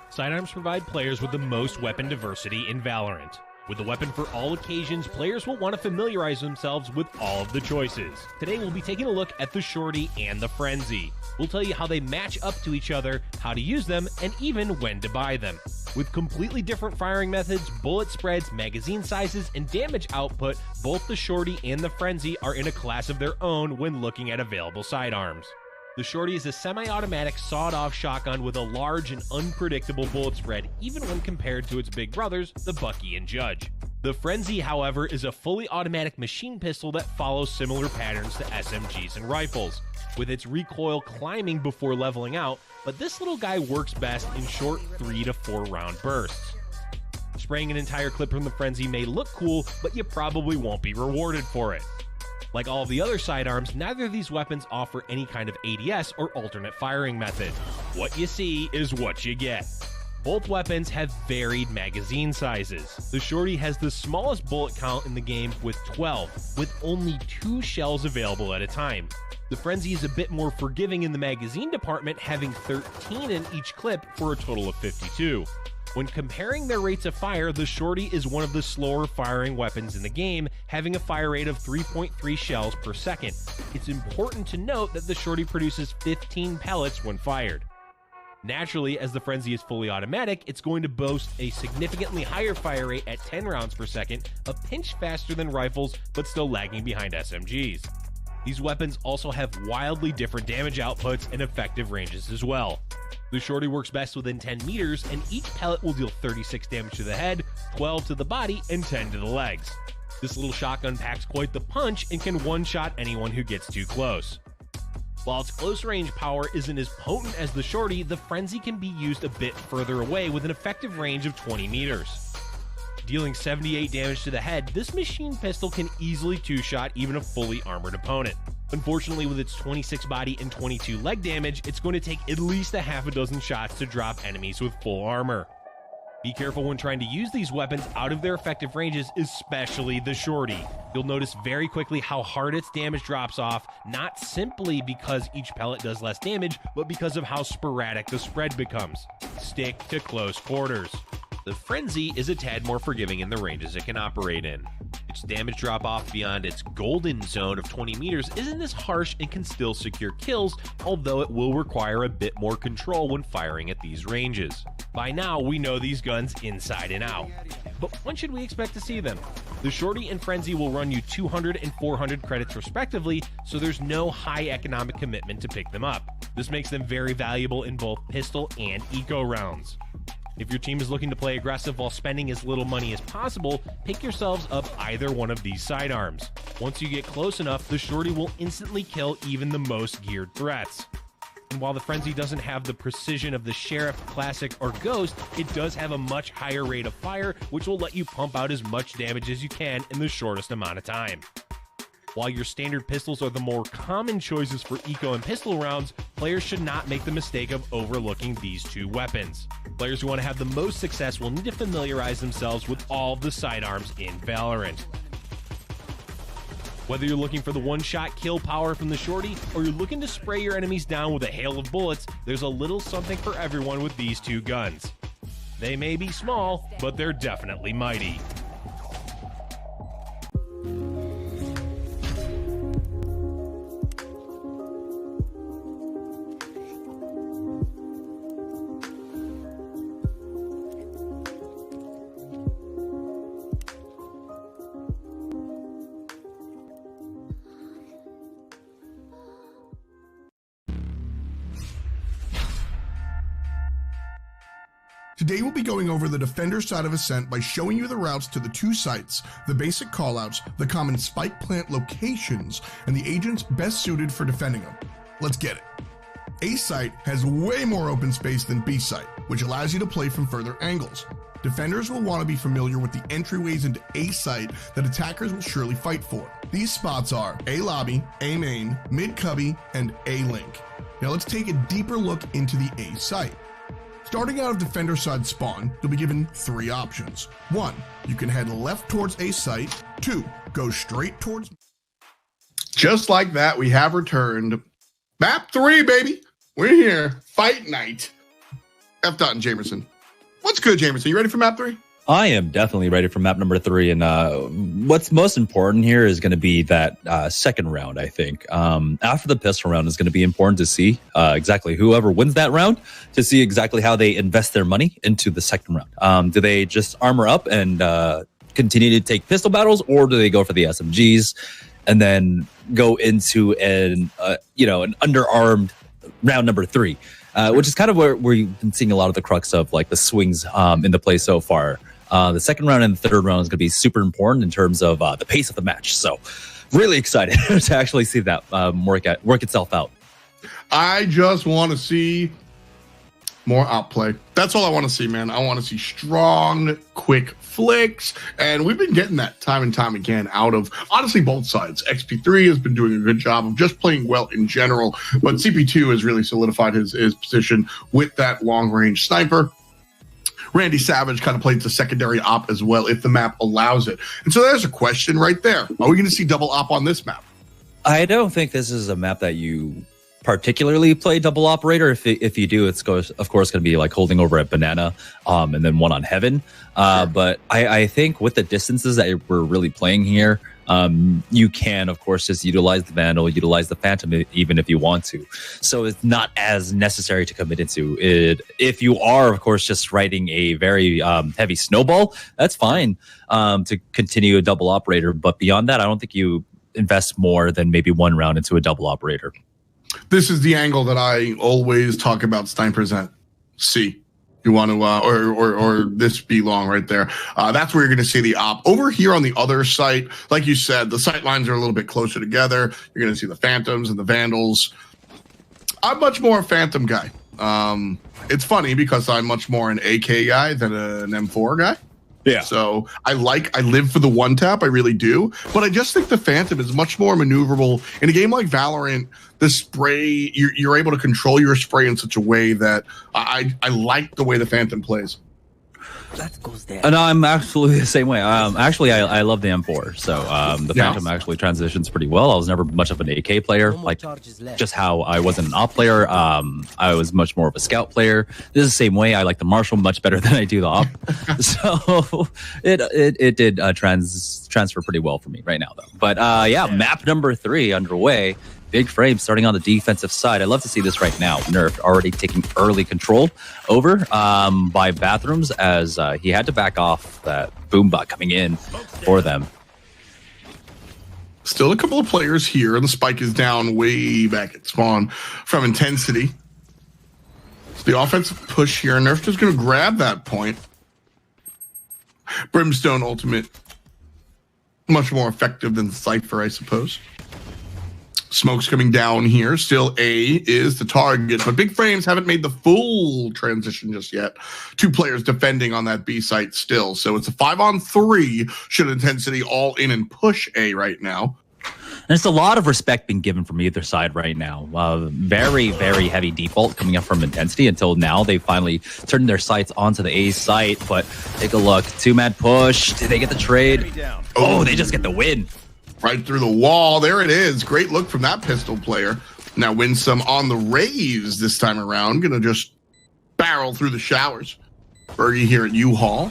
Sidearms provide players with the most weapon diversity in Valorant. With the weapon for all occasions, players will want to familiarize themselves with all of the choices. Today we'll be taking a look at the Shorty and the Frenzy. We'll tell you how they match up to each other, how to use them, and even when to buy them. With completely different firing methods, bullet spreads, magazine sizes, and damage output, both the Shorty and the Frenzy are in a class of their own when looking at available sidearms. The Shorty is a semi-automatic sawed-off shotgun with a large and unpredictable bullet spread, even when compared to its big brothers, the Bucky and Judge. The Frenzy, however, is a fully automatic machine pistol that follows similar patterns to SMGs and rifles, with its recoil climbing before leveling out, but this little guy works best in short 3 to 4 round bursts. Spraying an entire clip from the Frenzy may look cool, but you probably won't be rewarded for it. Like all of the other sidearms, neither of these weapons offer any kind of ADS or alternate firing method. What you see is what you get. Both weapons have varied magazine sizes. The Shorty has the smallest bullet count in the game with 12, with only 2 shells available at a time. The Frenzy is a bit more forgiving in the magazine department, having 13 in each clip for a total of 52. When comparing their rates of fire, the Shorty is one of the slower firing weapons in the game, having a fire rate of 3.3 shells per second. It's important to note that the Shorty produces 15 pellets when fired. Naturally, as the Frenzy is fully automatic, it's going to boast a significantly higher fire rate at 10 rounds per second, a pinch faster than rifles, but still lagging behind SMGs. These weapons also have wildly different damage outputs and effective ranges as well. The Shorty works best within 10 meters, and each pellet will deal 36 damage to the head, 12 to the body, and 10 to the legs. This little shotgun packs quite the punch and can one-shot anyone who gets too close. While its close range power isn't as potent as the Shorty, the Frenzy can be used a bit further away with an effective range of 20 meters. Dealing 78 damage to the head, this machine pistol can easily two-shot even a fully armored opponent. Unfortunately, with its 26 body and 22 leg damage, it's going to take at least a half a dozen shots to drop enemies with full armor. Be careful when trying to use these weapons out of their effective ranges, especially the Shorty. You'll notice very quickly how hard its damage drops off, not simply because each pellet does less damage, but because of how sporadic the spread becomes. Stick to close quarters. The Frenzy is a tad more forgiving in the ranges it can operate in. Its damage drop off beyond its golden zone of 20 meters isn't as harsh and can still secure kills, although it will require a bit more control when firing at these ranges. By now, we know these guns inside and out. But when should we expect to see them? The Shorty and Frenzy will run you 200 and 400 credits respectively, so there's no high economic commitment to pick them up. This makes them very valuable in both pistol and eco rounds. If your team is looking to play aggressive while spending as little money as possible, pick yourselves up either one of these sidearms. Once you get close enough, the Shorty will instantly kill even the most geared threats. And while the Frenzy doesn't have the precision of the Sheriff, Classic, or Ghost, it does have a much higher rate of fire, which will let you pump out as much damage as you can in the shortest amount of time. While your standard pistols are the more common choices for eco and pistol rounds, players should not make the mistake of overlooking these two weapons. Players who want to have the most success will need to familiarize themselves with all of the sidearms in Valorant. Whether you're looking for the one-shot kill power from the shorty, or you're looking to spray your enemies down with a hail of bullets, there's a little something for everyone with these two guns. They may be small, but they're definitely mighty. Today we'll be going over the defender side of Ascent by showing you the routes to the two sites, the basic callouts, the common spike plant locations, and the agents best suited for defending them. Let's get it. A site has way more open space than B site, which allows you to play from further angles. Defenders will want to be familiar with the entryways into A site that attackers will surely fight for. These spots are A lobby, A main, mid cubby, and A link. Now let's take a deeper look into the A site. Starting out of defender side spawn, you'll be given three options. 1, you can head left towards A site. 2, go straight towards... Just like that, we have returned. Map 3, baby! We're here. Fight night. F. Dot and Jamerson. What's good, Jamerson? You ready for map 3? I am definitely ready for map number 3, and what's most important here is going to be that second round, I think. After the pistol round is going to be important to see exactly whoever wins that round, to see exactly how they invest their money into the second round. Do they just armor up and continue to take pistol battles, or do they go for the SMGs and then go into an underarmed round number 3? Which is kind of where you've been seeing a lot of the crux of like the swings in the play so far. The second round and the third round is going to be super important in terms of the pace of the match. So really excited to actually see that work itself out. I just want to see more outplay. That's all I want to see, man. I want to see strong, quick flicks. And we've been getting that time and time again out of, honestly, both sides. XP3 has been doing a good job of just playing well in general, but CP2 has really solidified his position with that long-range sniper. Randy Savage kind of plays the secondary op as well, if the map allows it. And so there's a question right there. Are we going to see double op on this map? I don't think this is a map that you particularly play double operator. If you do, it's of course going to be like holding over at banana and then one on heaven. Sure. But I think with the distances that we're really playing here, you can of course just utilize the vandal, utilize the phantom even if you want to. So it's not as necessary to commit into it. If you are of course just riding a very heavy snowball, that's fine to continue a double operator. But beyond that, I don't think you invest more than maybe one round into a double operator. This is the angle that I always talk about snipers at. C. You want to, or this B long right there. That's where you're going to see the op. Over here on the other site, like you said, the sight lines are a little bit closer together. You're going to see the phantoms and the vandals. I'm much more a phantom guy. It's funny because I'm much more an AK guy than an M4 guy. Yeah. So I live for the one tap. I really do. But I just think the Phantom is much more maneuverable. In a game like Valorant, the spray, you're able to control your spray in such a way that I like the way the Phantom plays. That goes there. And I'm absolutely the same way. Actually, I love the M4. So the Phantom actually transitions pretty well. I was never much of an AK player, like just how I wasn't an op player. I was much more of a scout player. This is the same way. I like the Marshal much better than I do the op. So it did transfer pretty well for me right now, though. But yeah, map number 3 underway. Big frame starting on the defensive side. I love to see this right now. Nerf already taking early control over by Bathrooms as he had to back off that boombot coming in for them. Still a couple of players here, and the spike is down way back at spawn from Intensity. So the offensive push here, Nerf just going to grab that point. Brimstone ultimate, much more effective than Cypher, I suppose. Smoke's coming down here. Still A is the target, but Big Frames haven't made the full transition just yet. 2 players defending on that B site still. So it's a 5-on-3. Should Intensity all in and push A right now. And it's a lot of respect being given from either side right now. Very, very heavy default coming up from Intensity until now. They finally turned their sights onto the A site, but take a look. 2-man push. Did they get the trade? Oh, they just get the win. Right through the wall. There it is. Great look from that pistol player. Now win some on the Rays this time around. Gonna just barrel through the showers. Bergie here at U-Haul.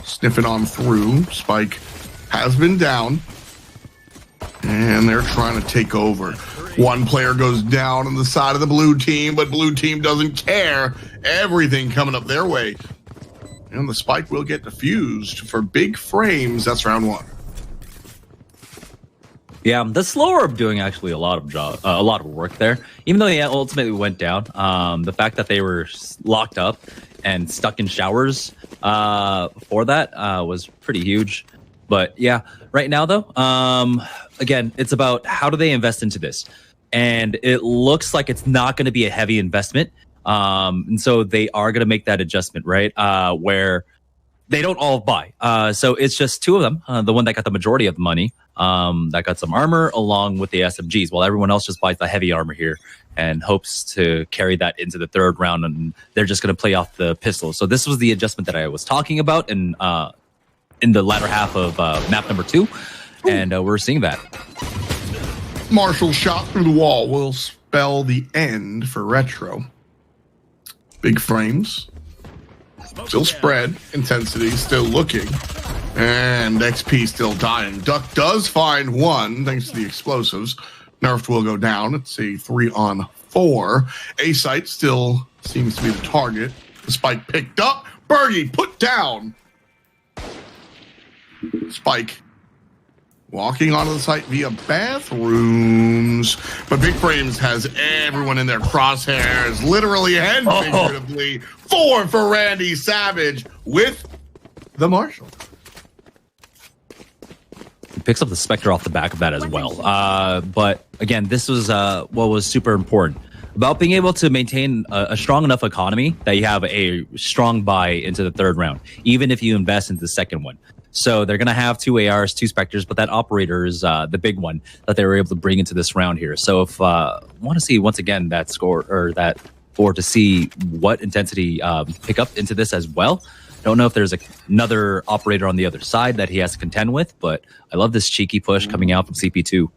Sniffing on through. Spike has been down. And they're trying to take over. 1 player goes down on the side of the blue team, but blue team doesn't care. Everything coming up their way. And the spike will get defused for Big Frames. That's round 1. Yeah, the slower are doing actually a lot of work there. Even though they ultimately went down, the fact that they were locked up and stuck in showers for that was pretty huge. But yeah, right now though, again, it's about how do they invest into this, and it looks like it's not going to be a heavy investment, and so they are going to make that adjustment, right? Where they don't all buy. So it's just 2 of them. The one that got the majority of the money, that got some armor along with the SMGs, while everyone else just buys the heavy armor here and hopes to carry that into the 3rd round, and they're just going to play off the pistol. So this was the adjustment that I was talking about in the latter half of map number 2, and we're seeing that. Marshall shot through the wall will spell the end for Retro. Big Frames. Still spread. Intensity still looking. And XP still dying. Duck does find 1 thanks to the explosives. Nerfed will go down. It's a 3-on-4. A site still seems to be the target. The spike picked up. Bergie put down. Spike walking onto the site via bathrooms, but Big Frames has everyone in their crosshairs, literally and figuratively. 4 for Randy Savage with the Marshall. He picks up the Spectre off the back of that as well. But again, this was what was super important about being able to maintain a strong enough economy that you have a strong buy into the 3rd round, even if you invest into the 2nd one. So they're going to have 2 ARs, 2 Spectres, but that operator is the big one that they were able to bring into this round here. So if want to see once again that score, or that, or to see what Intensity pick up into this as well. Don't know if there's another operator on the other side that he has to contend with, but I love this cheeky push coming out from CP2.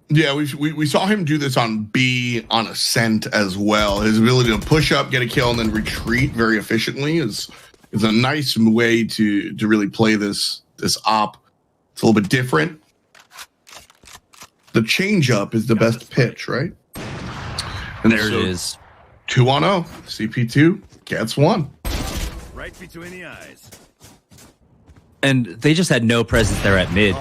Yeah, we saw him do this on B on Ascent as well. His ability to push up, get a kill, and then retreat very efficiently is a nice way to really play this op. It's a little bit different. The change up is the best pitch, right? And there it is. 2-on-0. CP2 gets 1. Right between the eyes. And they just had no presence there at mid.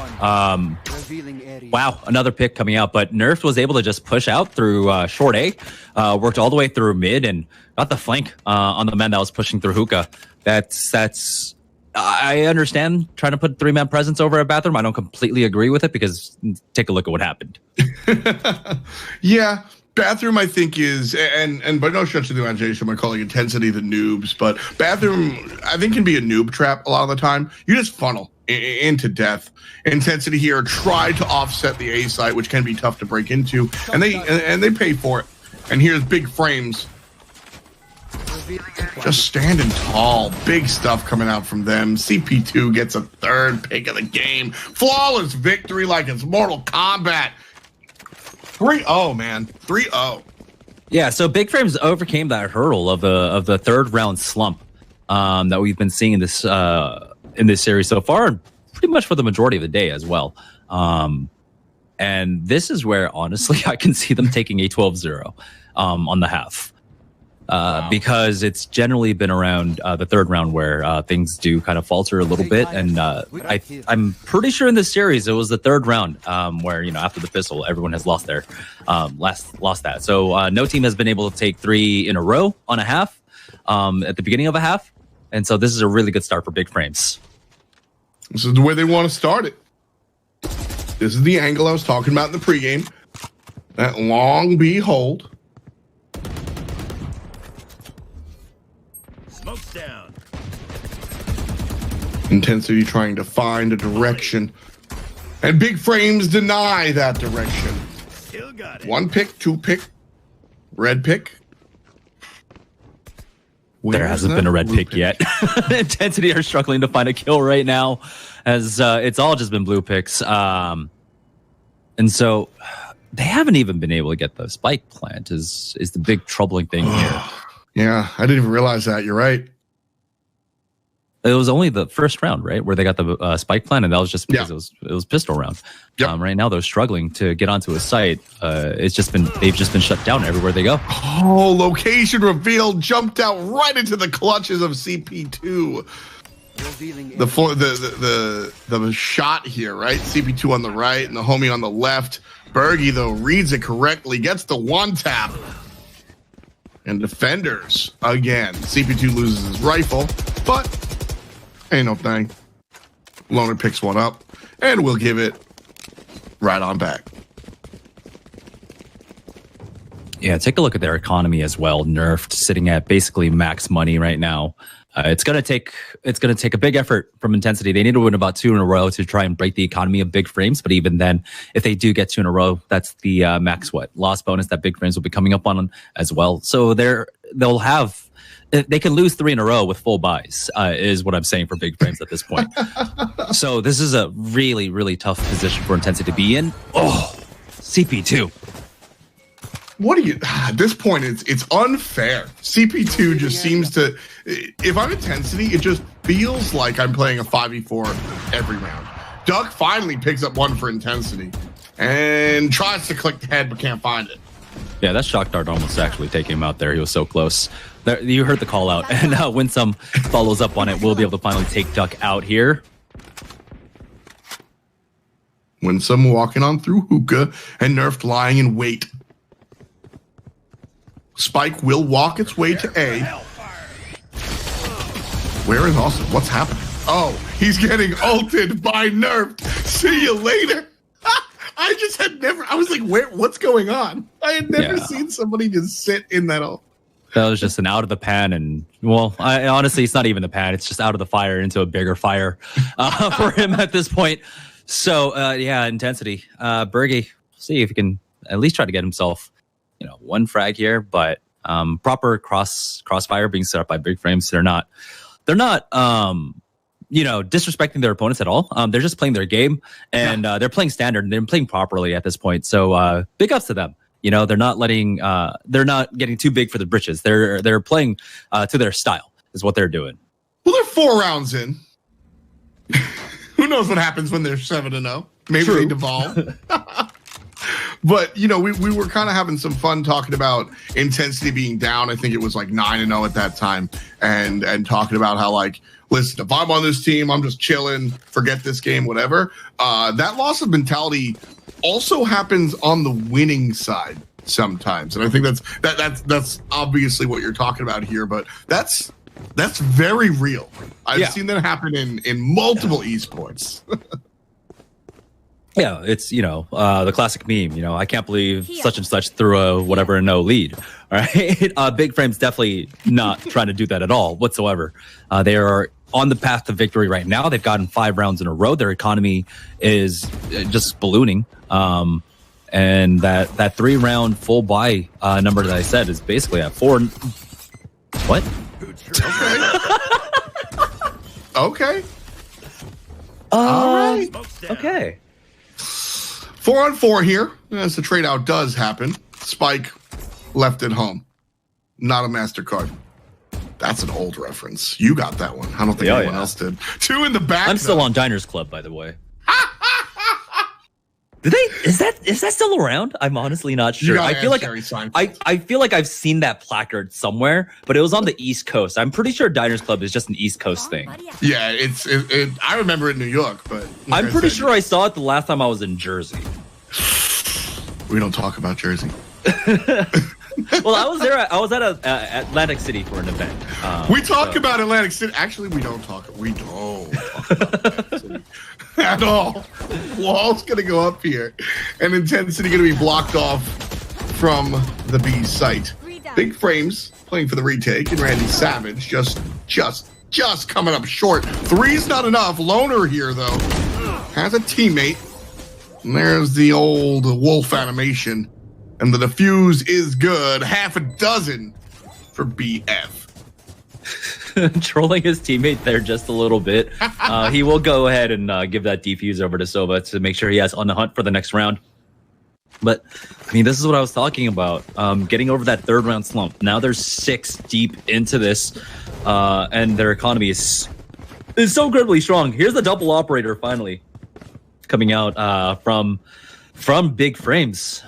Wow, another pick coming out. But Nerf was able to just push out through short A, worked all the way through mid, and got the flank on the man that was pushing through hookah. That's. I understand trying to put 3-man presence over a bathroom. I don't completely agree with it, because take a look at what happened. Yeah. Bathroom, I think, is, and by no stretch of the imagination, I'm calling Intensity the noobs, but Bathroom, I think, can be a noob trap a lot of the time. You just funnel into death. Intensity here tried to offset the A site, which can be tough to break into, and they pay for it. And here's Big Frames just standing tall. Big stuff coming out from them. CP2 gets a 3rd pick of the game. Flawless victory like it's Mortal Kombat. 3-0, man. 3-0. Yeah, so Big Frames overcame that hurdle of the 3rd round slump that we've been seeing in this series so far, and pretty much for the majority of the day as well. And this is where, honestly, I can see them taking a 12-0 on the half. Wow. Because it's generally been around the 3rd round where things do kind of falter a little bit, and I'm pretty sure in this series it was the 3rd round where, after the pistol, everyone has lost their lost that. So no team has been able to take 3 in a row on a half at the beginning of a half, and so this is a really good start for Big Frames. This is the way they want to start it. This is the angle I was talking about in the pregame. That long behold. Smoke's down. Intensity trying to find a direction. And big frames deny that direction. Still got it. 1 pick, 2 pick. Red pick. There hasn't been a red pick yet. Intensity are struggling to find a kill right now, as it's all just been blue picks. And so they haven't even been able to get the spike plant is the big troubling thing here. Yeah, I didn't even realize that. You're right. It was only the first round, right, where they got the spike plant, and that was just because it was pistol round. Yep. Right now, they're struggling to get onto a site. They've just been shut down everywhere they go. Oh, location revealed, jumped out right into the clutches of CP2. The shot here, right? CP2 on the right and the homie on the left. Bergie, though, reads it correctly, gets the 1-tap. And defenders, again. CP2 loses his rifle, but ain't no thing. Loner picks one up, and we'll give it right on back. Yeah, take a look at their economy as well. Nerfed, sitting at basically max money right now. It's gonna take a big effort from Intensity. They need to win about 2 in a row to try and break the economy of big frames. But even then, if they do get 2 in a row, that's the max loss bonus that big frames will be coming up on as well. So they can lose 3 in a row with full buys, is what I'm saying for big frames at this point. So this is a really, really tough position for Intensity to be in. Oh, CP2. What do you, at this point, it's unfair. CP2 just seems to, if I'm Intensity, it just feels like I'm playing a 5v4 every round. Duck finally picks up 1 for Intensity and tries to click the head but can't find it. Yeah, that shock dart almost actually taking him out there. He was so close. There, you heard the call out, and Winsome follows up on it. We'll be able to finally take Duck out here. Winsome walking on through hookah and Nerfed lying in wait. Spike will walk its way to A. Where is Austin? What's happening? Oh, he's getting ulted by Nerfed. See you later. I was like, what's going on? I had never seen somebody just sit in that ult. That was just an out of the pan, and well, honestly, it's not even the pan. It's just out of the fire into a bigger fire for him at this point. So yeah, Intensity. Bergie, see if he can at least try to get himself, 1 frag here, but proper crossfire being set up by big frames. They're not disrespecting their opponents at all. They're just playing their game, and they're playing standard, and they're playing properly at this point. So big ups to them. They're not getting too big for the britches. They're playing to their style is what they're doing. Well, they're 4 rounds in. Who knows what happens when they're 7-0? Maybe they devolve. But, we were kind of having some fun talking about Intensity being down. I think it was like 9-0 at that time. And talking about how, listen, if I'm on this team, I'm just chilling, forget this game, whatever. That loss of mentality also happens on the winning side sometimes. And I think that's obviously what you're talking about here. But that's very real. I've seen that happen in multiple esports. Yeah, it's, the classic meme, I can't believe such and such threw a no lead. All right. Big Frame's definitely not trying to do that at all whatsoever. They are on the path to victory right now. They've gotten 5 rounds in a row. Their economy is just ballooning. And that 3-round full buy number that I said is basically at 4. What? Okay. All right. Okay. 4-on-4 here, as the trade out does happen. Spike left at home. Not a MasterCard. That's an old reference. You got that one. I don't think anyone else did. 2 in the back. I'm still on Diners Club, by the way. Is that still around? I'm honestly not sure. I feel like I've seen that placard somewhere, but it was on the East Coast. I'm pretty sure Diners Club is just an East Coast thing. Yeah, I remember it in New York, but I'm pretty sure I saw it the last time I was in Jersey. We don't talk about Jersey. Well, I was there. I was at Atlantic City for an event. We talk about Atlantic City. Actually, we don't talk about Atlantic City. at all. Wall's going to go up here, and Intensity going to be blocked off from the B site. Big Frames playing for the retake, and Randy Savage just coming up short. Three's not enough. Loner here, though, has a teammate. And there's the old wolf animation. And the defuse is good. Half a dozen for BF. Trolling his teammate there just a little bit. He will go ahead and give that defuse over to Sova to make sure he has on the hunt for the next round. But, I mean, this is what I was talking about. Getting over that third round slump. Now they're 6 deep into this, and their economy is so incredibly strong. Here's the double operator finally coming out from Big Frames.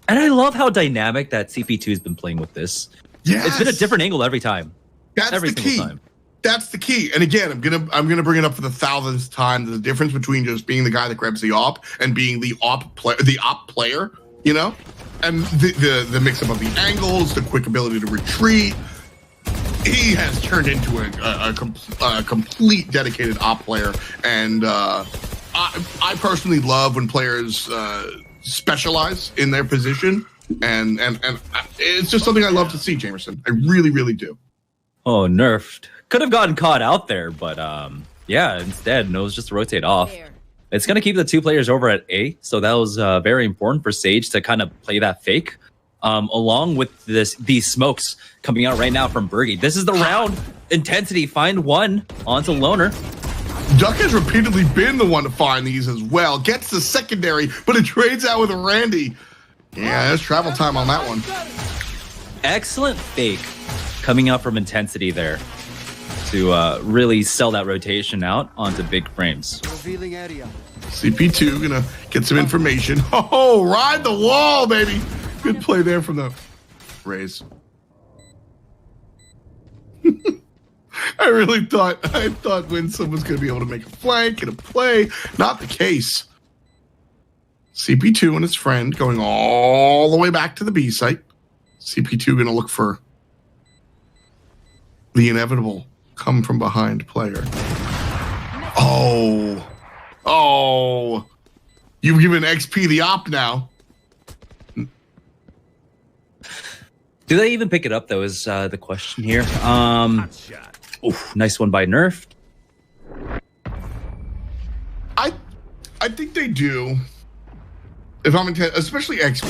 And I love how dynamic that CP2 has been playing with this. Yes. It's been a different angle every time. That's every the single key. time. That's the key. And again, I'm gonna bring it up for the 1000th time. The difference between just being the guy that grabs the op and being the op player, you know, and the mix up of the angles, the quick ability to retreat. He has turned into a complete dedicated op player, and I personally love when players specialize in their position, and it's just something I love to see, Jamerson. I really, really do. Oh, nerfed. Could have gotten caught out there, but yeah, instead knows just to rotate off. It's going to keep the 2 players over at A, so that was very important for Sage to kind of play that fake, along with these smokes coming out right now from Bergie. This is the round. Intensity, find one onto Loner. Duck has repeatedly been the one to find these as well. Gets the secondary, but it trades out with Randy. Yeah, there's travel time on that one. Excellent fake coming out from Intensity there to really sell that rotation out onto Big Frames. Revealing area. CP2 gonna get some information. Oh, ride the wall, baby. Good play there from the Rays. I really thought Winsome was gonna be able to make a flank and a play. Not the case. CP2 and his friend going all the way back to the B site. CP2 gonna look for the inevitable come from behind player. Oh, you've given XP the op now. Do they even pick it up though is the question here. Oof, nice one by Nerf. I think they do. If I'm intent, especially XP,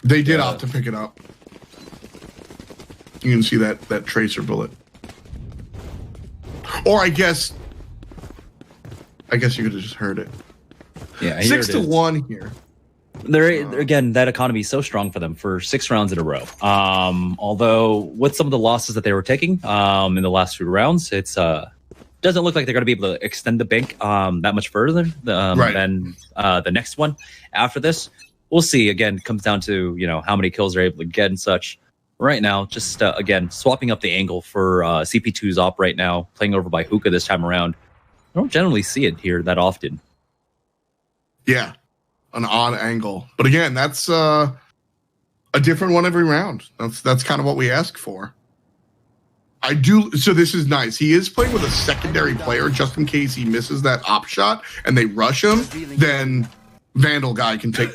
they did opt to pick it up. You can see that tracer bullet. Or I guess you could have just heard it. Yeah, 6-1 here. They're again, that economy is so strong for them for 6 rounds in a row. Although with some of the losses that they were taking in the last few rounds, it's doesn't look like they're going to be able to extend the bank that much further than the next one after this. We'll see. Again, it comes down to how many kills they're able to get and such. Right now, just again swapping up the angle for CP2's op right now, playing over by Hookah this time around. I don't generally see it here that often. Yeah, an odd angle, but again, that's a different one every round. That's kind of what we ask for. I do. So this is nice. He is playing with a secondary player just in case he misses that op shot and they rush him. Then Vandal guy can take.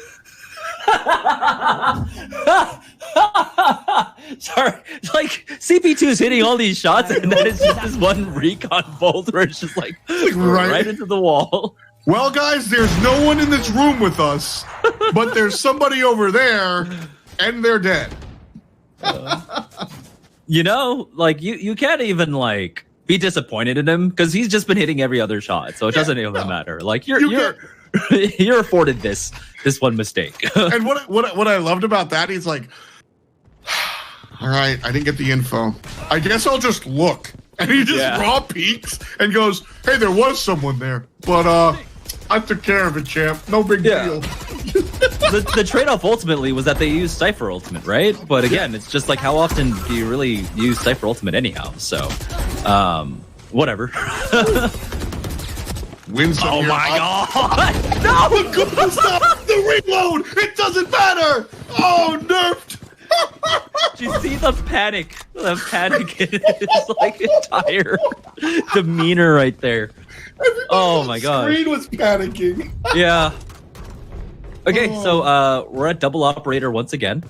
Sorry, like CP2 is hitting all these shots, and then it's just this one recon bolt where it's just like right into the wall. Well, guys, there's no one in this room with us, but there's somebody over there, and they're dead. Like you can't even like be disappointed in him because he's just been hitting every other shot, so it doesn't even matter. Like you're afforded this one mistake. And what I loved about that, he's like, all right, I didn't get the info. I guess I'll just look. And he just raw peeks and goes, hey, there was someone there, but I took care of it, champ. No big deal. The trade-off ultimately was that they used Cypher Ultimate, right? But again, it's just like, how often do you really use Cypher Ultimate anyhow? So, whatever. Winsome oh here. my god! No! Stop the reload! It doesn't matter! Oh, nerfed! you see the panic? The panic in his like entire demeanor right there. Oh my god. The screen was panicking. Yeah. Okay, so we're at double operator once again.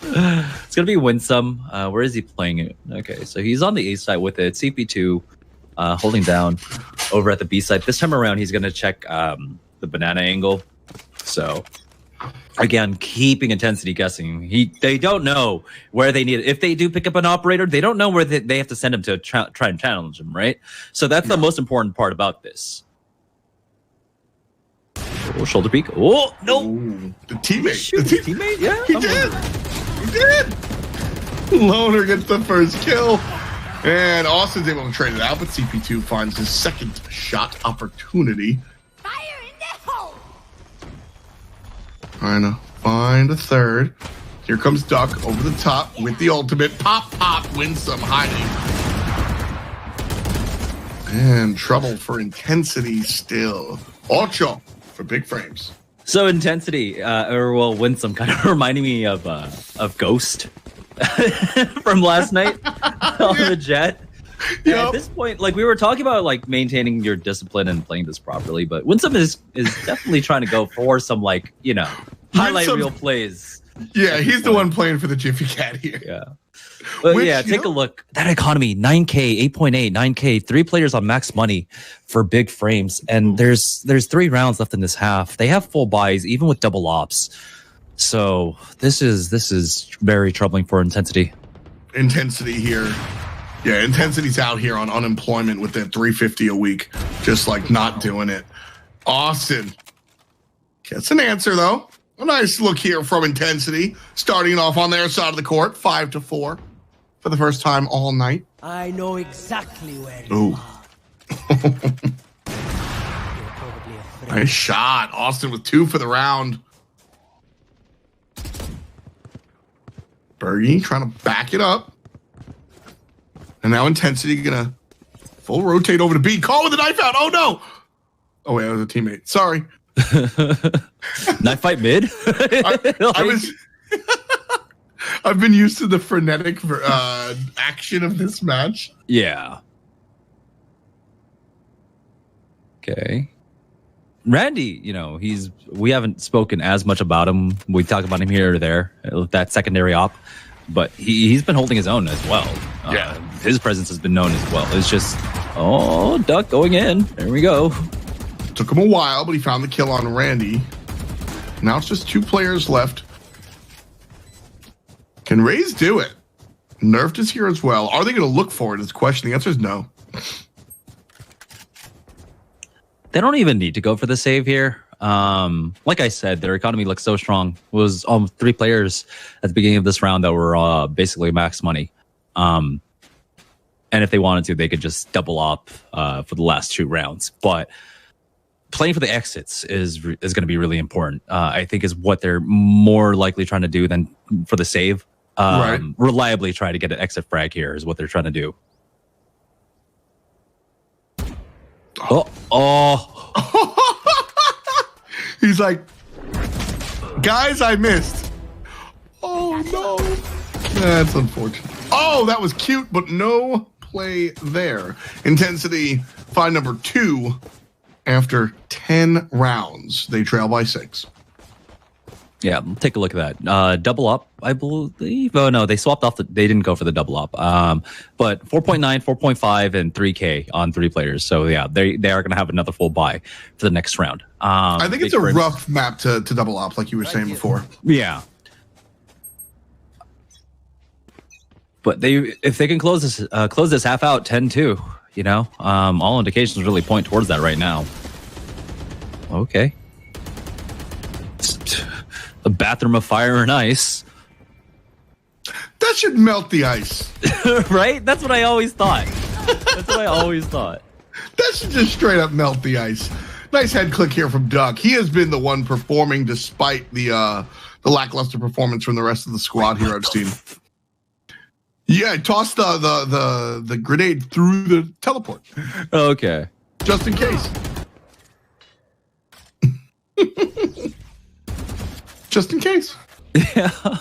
It's gonna be Winsome. Where is he playing it? Okay, so he's on the A side with it. CP2 holding down over at the B side. This time around, he's gonna check the banana angle. So again, keeping intensity guessing. They don't know where they need it. If they do pick up an operator, they don't know where they have to send him to try and challenge him, right? So that's the most important part about this. Oh, shoulder peek. Oh no! Ooh, the teammate. Shoot, The teammate. Yeah, He did. He did. Loner gets the first kill, and Austin's able to trade it out, but CP2 finds his second shot opportunity. Fire in the hole! Trying to find a third. Here comes Duck over the top with the ultimate. Pop, pop, Winsome hiding. And trouble for intensity still. Ocho for big frames. So intensity, or well, Winsome kind of reminding me of Ghost from last night on the jet. Yep. At this point, like we were talking about, like maintaining your discipline and playing this properly, but Winsome is definitely trying to go for some highlight reel plays. Yeah, he's the one playing for the Jiffy Cat here. Yeah. But yeah, take a look. That economy, 9K, 8.8, 9K, 3 players on max money for big frames. And there's 3 rounds left in this half. They have full buys, even with double ops. So this is very troubling for intensity. Intensity here. Yeah, intensity's out here on unemployment with that 350 a week. Just like not doing it. Austin gets an answer though. A nice look here from intensity. Starting off on their side of the court, 5-4 for the first time all night. I know exactly where you Ooh. are. You're probably afraid. Nice shot. Austin with 2 for the round. Bergie trying to back it up. And now intensity gonna full rotate over to B. Call with the knife out. Oh no. Oh wait, that was a teammate. Sorry. Knife fight mid. I've been used to the frenetic action of this match. Yeah. Okay. Randy, we haven't spoken as much about him. We talk about him here or there, that secondary op, but he's been holding his own as well. Yeah. His presence has been known as well. It's just, Duck going in. There we go. Took him a while, but he found the kill on Randy. Now it's just 2 players left. Can Raze do it? Nerfed is here as well. Are they going to look for it is the question. The answer is no. They don't even need to go for the save here. Like I said, their economy looks so strong. It was 3 players at the beginning of this round that were basically max money. And if they wanted to, they could just double up for the last 2 rounds. But playing for the exits is going to be really important. I think is what they're more likely trying to do than for the save. Right. Reliably try to get an exit frag here is what they're trying to do. He's like, guys, I missed. Oh no, that's unfortunate. Oh, that was cute, but no play there. Intensity find number 2 after 10 rounds. They trail by 6. Yeah, take a look at that. Double up, I believe. Oh no, they swapped off. They didn't go for the double up. But 4.9, 4.5, and 3K on 3 players. So yeah, they are going to have another full buy for the next round. I think it's a rough map to double up, like you were saying before. Yeah. But if they can close this half out 10-2, all indications really point towards that right now. Okay. A bathroom of fire and ice. That should melt the ice. Right? That's what I always thought. That should just straight up melt the ice. Nice head click here from Duck. He has been the one performing despite the lackluster performance from the rest of the squad here I've seen. Yeah, tossed the grenade through the teleport. Okay. Just in case. Just in case. Yeah. A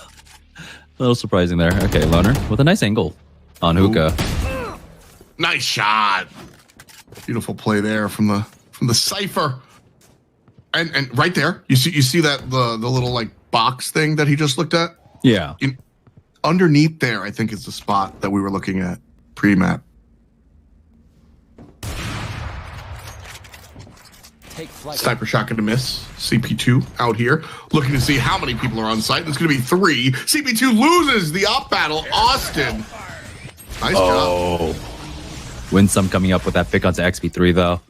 little surprising there. Okay, Loner with a nice angle on Hookah. Nice shot. Beautiful play there from the Cypher. And right there, you see that the little like box thing that he just looked at? Yeah. Underneath there, I think is the spot that we were looking at pre-map. Sniper shotgun to miss. CP2 out here, looking to see how many people are on site. There's going to be 3. CP2 loses the op battle. Austin. Nice job. Winsome coming up with that pick onto XP3 though.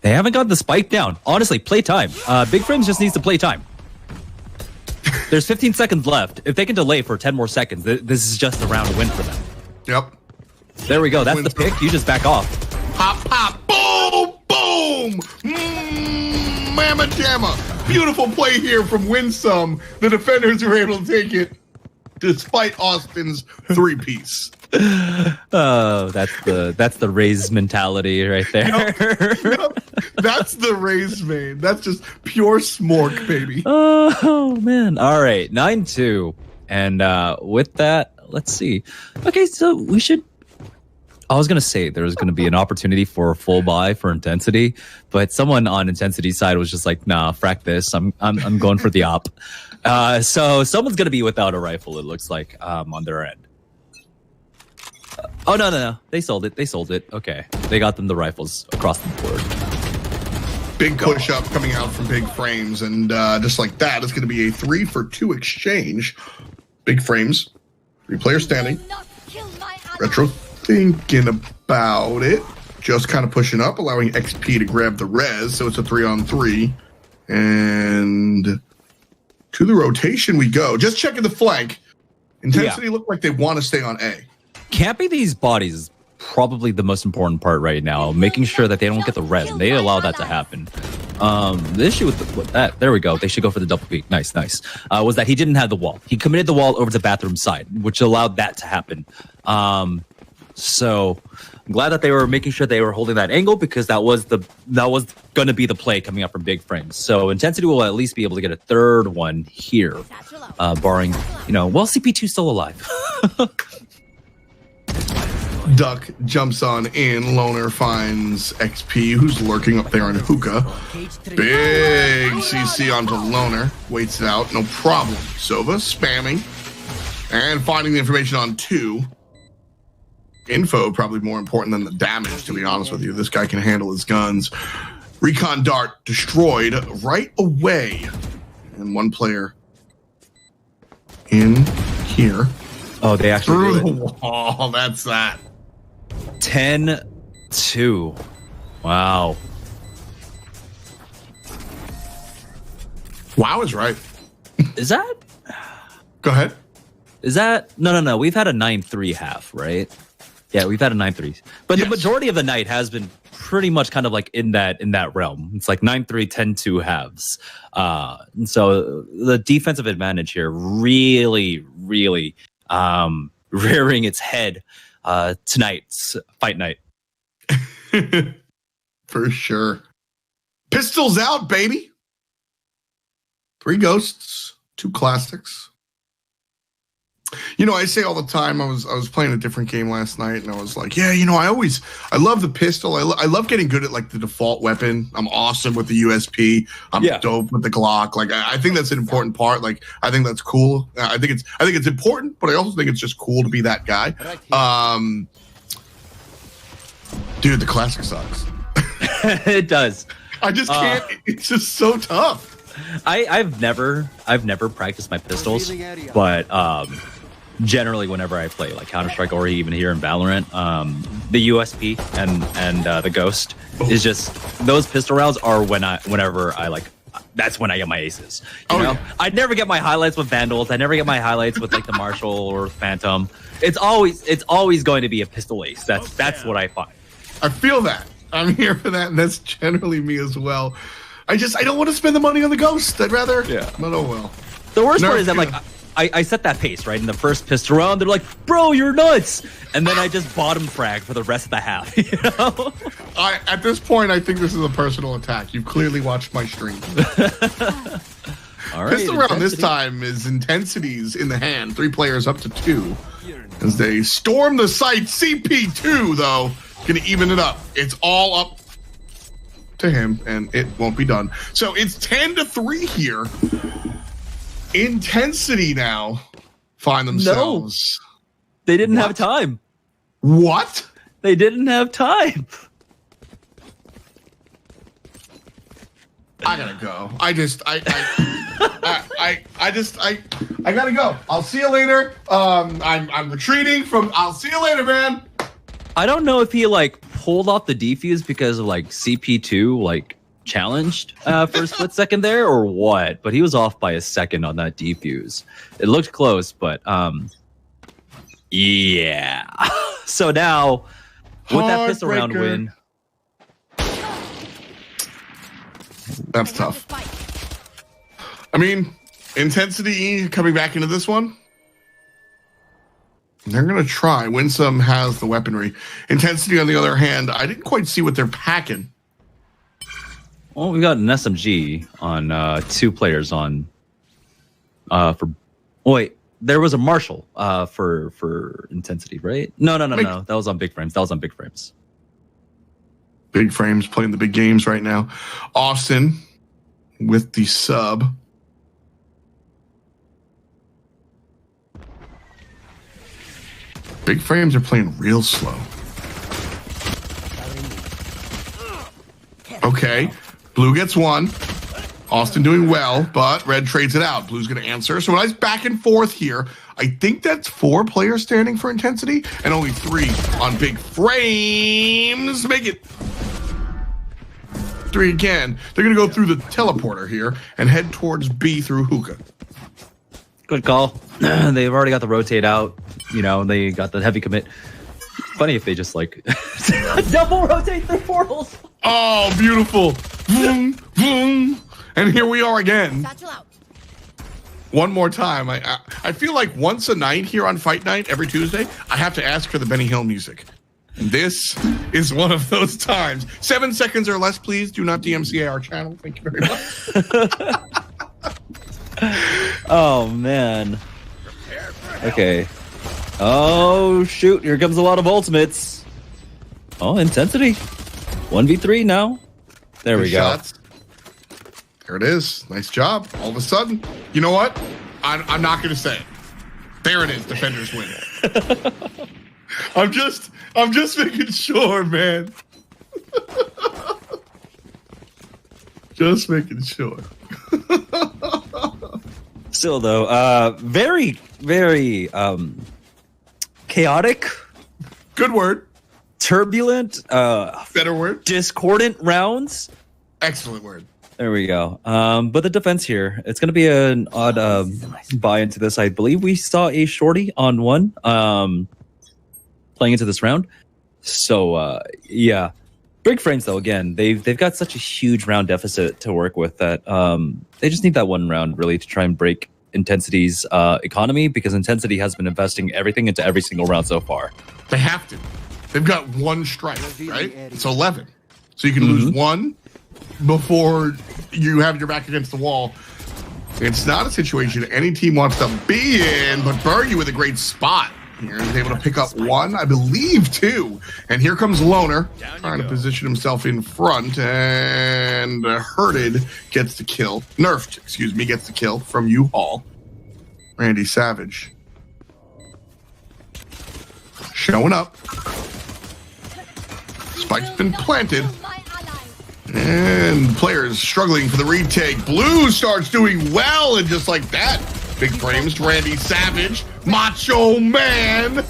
They haven't got the spike down. Honestly, play time. Big Frames just needs to play time. There's 15 seconds left. If they can delay for 10 more seconds, this is just a round win for them. Yep. There we go. That's the pick. You just back off. Pop, pop, boom, boom. Mamma jamma. Beautiful play here from Winsome. The defenders were able to take it despite Austin's 3-piece. Oh, that's the Rays mentality right there. Yep. That's the Rays main. That's just pure smork, baby. Oh man. All right, 9-2. And with that, let's see. Okay, so we should. I was gonna say there's gonna be an opportunity for a full buy for Intensity, but someone on Intensity's side was just like, "Nah, frack this. I'm going for the op." So someone's gonna be without a rifle. It looks like on their end. Oh no! They sold it. Okay, they got them the rifles across the board. Big push up coming out from Big Frames, and just like that, it's going to be a 3-for-2 exchange. Big Frames, 3 players standing. Retro thinking about it, just kind of pushing up, allowing XP to grab the res, so it's a 3-on-3. And to the rotation we go. Just checking the flank. Intensity looked like they want to stay on A. Camping these bodies is probably the most important part right now, making sure that they don't get the res, and they allow that to happen. The issue with that, there we go, they should go for the double peek, nice, was that he didn't have the wall. He committed the wall over to the bathroom side, which allowed that to happen. So I'm glad that they were making sure they were holding that angle, because that was going to be the play coming up from Big Frames. So Intensity will at least be able to get a third one here, barring, well, CP2's still alive. Duck jumps on in. Loner finds XP, who's lurking up there on Hookah. Big CC onto Loner. Waits it out. No problem. Sova spamming. And finding the information on 2. Info probably more important than the damage, to be honest with you. This guy can handle his guns. Recon Dart destroyed right away. And 1 player in here. Oh, they actually through the wall. That's that. 10-2. Wow. Wow is right. Is that? Go ahead. Is that? No. We've had a 9-3 half, right? Yeah, we've had a 9-3. But yes, the majority of the night has been pretty much kind of like in that realm. It's like 9-3, 10-2 halves. And so the defensive advantage here really rearing its head tonight's fight night. For sure. Pistols out, baby. 3 ghosts, 2 classics. I say all the time, I was playing a different game last night, and I was like, yeah, I love the pistol. I love getting good at like the default weapon. I'm awesome with the USP. I'm dope with the Glock. Like I think that's an important part. Like I think that's cool. I think it's important, but I also think it's just cool to be that guy. Dude, the classic sucks. It does. I just can't. It's just so tough. I've never practiced my pistols, but generally whenever I play like Counter-Strike or even here in Valorant, the USP and the Ghost is just, those pistol rounds are whenever I like, that's when I get my aces. You know? Yeah. I never get my highlights with Vandals. I never get my highlights with like the Marshall or Phantom. It's always going to be a pistol ace. That's what I find. I feel that. I'm here for that, and that's generally me as well. I don't want to spend the money on the Ghost. I'd rather. Yeah. But oh well. The worst part is that like I set that pace right in the first pistol round. They're like, "Bro, you're nuts," and then I just bottom frag for the rest of the half. At this point, I think this is a personal attack. You've clearly watched my stream. All right, Pistol round this Intensity. time is intensities in the hand. 3 players up to 2 as they storm the site. CP2 though gonna even it up. It's all up to him, and it won't be done. So it's 10-3 here. Intensity now find themselves. They didn't have time. What? They didn't have time. I gotta go. I gotta go. I'll see you later. I'm retreating from. I'll see you later, man. I don't know if he like pulled off the defuse because of like CP2 like challenged for a split second there or what, but he was off by a second on that defuse. It looked close, but yeah. So now with that pistol round win, that's tough. I mean, intensity coming back into this one. They're going to try. Winsome has the weaponry. Intensity, on the other hand, I didn't quite see what they're packing. well, we got an SMG on 2 players on for. Oh, wait, there was a Marshall for intensity, right? No. That was on big frames. Big frames playing the big games right now. Austin with the sub. Big frames are playing real slow. Okay, blue gets 1. Austin doing well, but red trades it out. Blue's going to answer. So a nice back and forth here. I think that's 4 players standing for intensity and only 3 on big frames. Make it 3 again. They're going to go through the teleporter here and head towards B through hookah. Good call. They've already got the rotate out. You know, they got the heavy commit. Funny if they just like double rotate their portals. Oh, beautiful. Vroom, vroom. And here we are again. Satchel out. One more time. I feel like once a night here on Fight Night, every Tuesday, I have to ask for the Benny Hill music. And this is one of those times. 7 seconds or less, please. Do not DMCA our channel. Thank you very much. Oh, man. Okay. Oh, shoot. Here comes a lot of ultimates. Oh, intensity. 1v3 now. There we go. Shots. There it is. Nice job. All of a sudden, you know what? I'm not going to say it. There it is. Defenders win. I'm just making sure, man. Just making sure. Still, though, very, very chaotic. Good word. Turbulent. Better word. Discordant rounds. Excellent word. There we go. But the defense here, it's going to be an odd buy into this. I believe we saw a shorty on 1 playing into this round. So, yeah. Big frames, though, again, they've got such a huge round deficit to work with that they just need that 1 round, really, to try and break Intensity's economy, because Intensity has been investing everything into every single round so far. They have to. They've got 1 strike, right? It's 11. So you can lose 1 before you have your back against the wall. It's not a situation any team wants to be in, but Bergie with a great spot here is able to pick up 1, I believe 2. And here comes Loner trying to position himself in front, and Hurted gets the kill. Nerfed, excuse me, gets the kill from U-Haul. Randy Savage showing up. Spike's been planted. And players struggling for the retake. Blue starts doing well, and just like that, big frames to Randy Savage. Macho Man.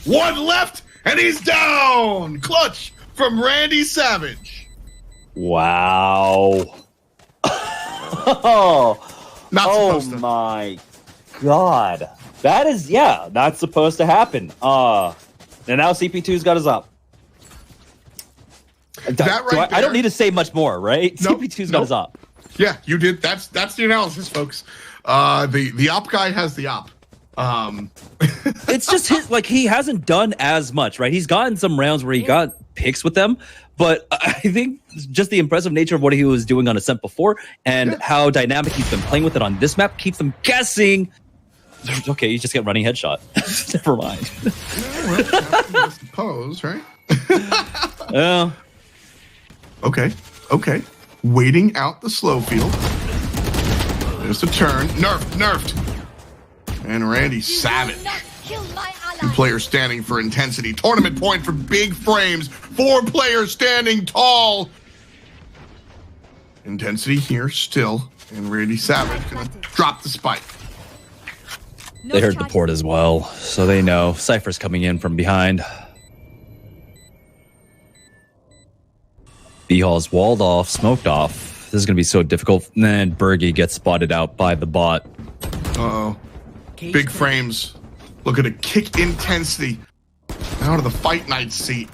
1 left, and he's down. Clutch from Randy Savage. Wow. Not supposed to. My God. That is, yeah, that's supposed to happen. And now CP2's got his up. That right I don't need to say much more, right? Nope, CP2's got his up. Yeah, you did. That's the analysis, folks. The op guy has the op. It's just his, like, he hasn't done as much, right? He's gotten some rounds where he got picks with them, but I think just the impressive nature of what he was doing on Ascent before and how dynamic he's been playing with it on this map keeps them guessing. Okay, you just get running headshot. Never mind. I suppose, right? Yeah. Okay. Waiting out the slow field. There's a turn. Nerfed. And Randy Savage. Two players standing for intensity. Tournament point for Big Frames. 4 players standing tall. Intensity here still. And Randy Savage gonna drop the spike. They heard the port as well, so they know. Cypher's coming in from behind. B-Hall's walled off, smoked off. This is going to be so difficult. And then Bergie gets spotted out by the bot. Uh-oh. Big Frames. Look at a kick intensity out of the Fight Night seat.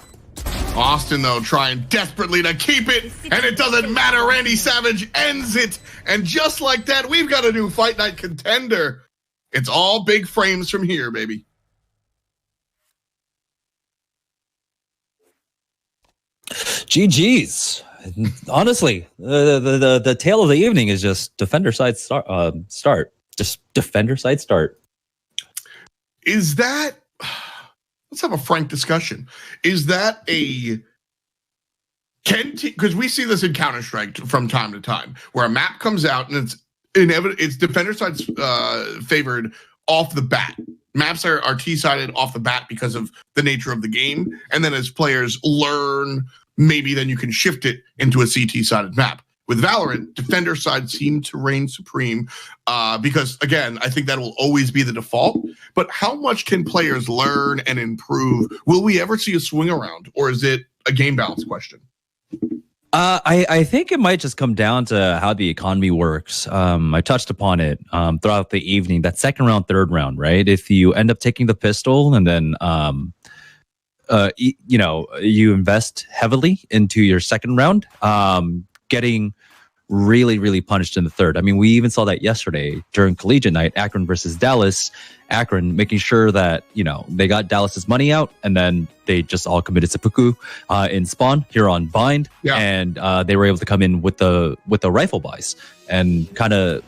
Austin, though, trying desperately to keep it, and it doesn't matter. Randy Savage ends it. And just like that, we've got a new Fight Night contender. It's all Big Frames from here, baby. GG's. Honestly, the tale of the evening is just defender side start. Just defender side start. Is that, let's have a frank discussion. Is that because we see this in Counter-Strike from time to time, where a map comes out and it's defender side's favored off the bat. Maps are T-sided off the bat because of the nature of the game. And then as players learn, maybe then you can shift it into a CT-sided map. With Valorant, defender side seem to reign supreme because, again, I think that will always be the default. But how much can players learn and improve? Will we ever see a swing around, or is it a game balance question? I think it might just come down to how the economy works. I touched upon it throughout the evening. That second round, third round, right? If you end up taking the pistol and then you invest heavily into your second round, getting really punished in the third. I mean, we even saw that yesterday during collegiate night, Akron versus Dallas. Akron making sure that, they got Dallas's money out, and then they just all committed seppuku in spawn here on bind. Yeah. And they were able to come in with the rifle buys and kind of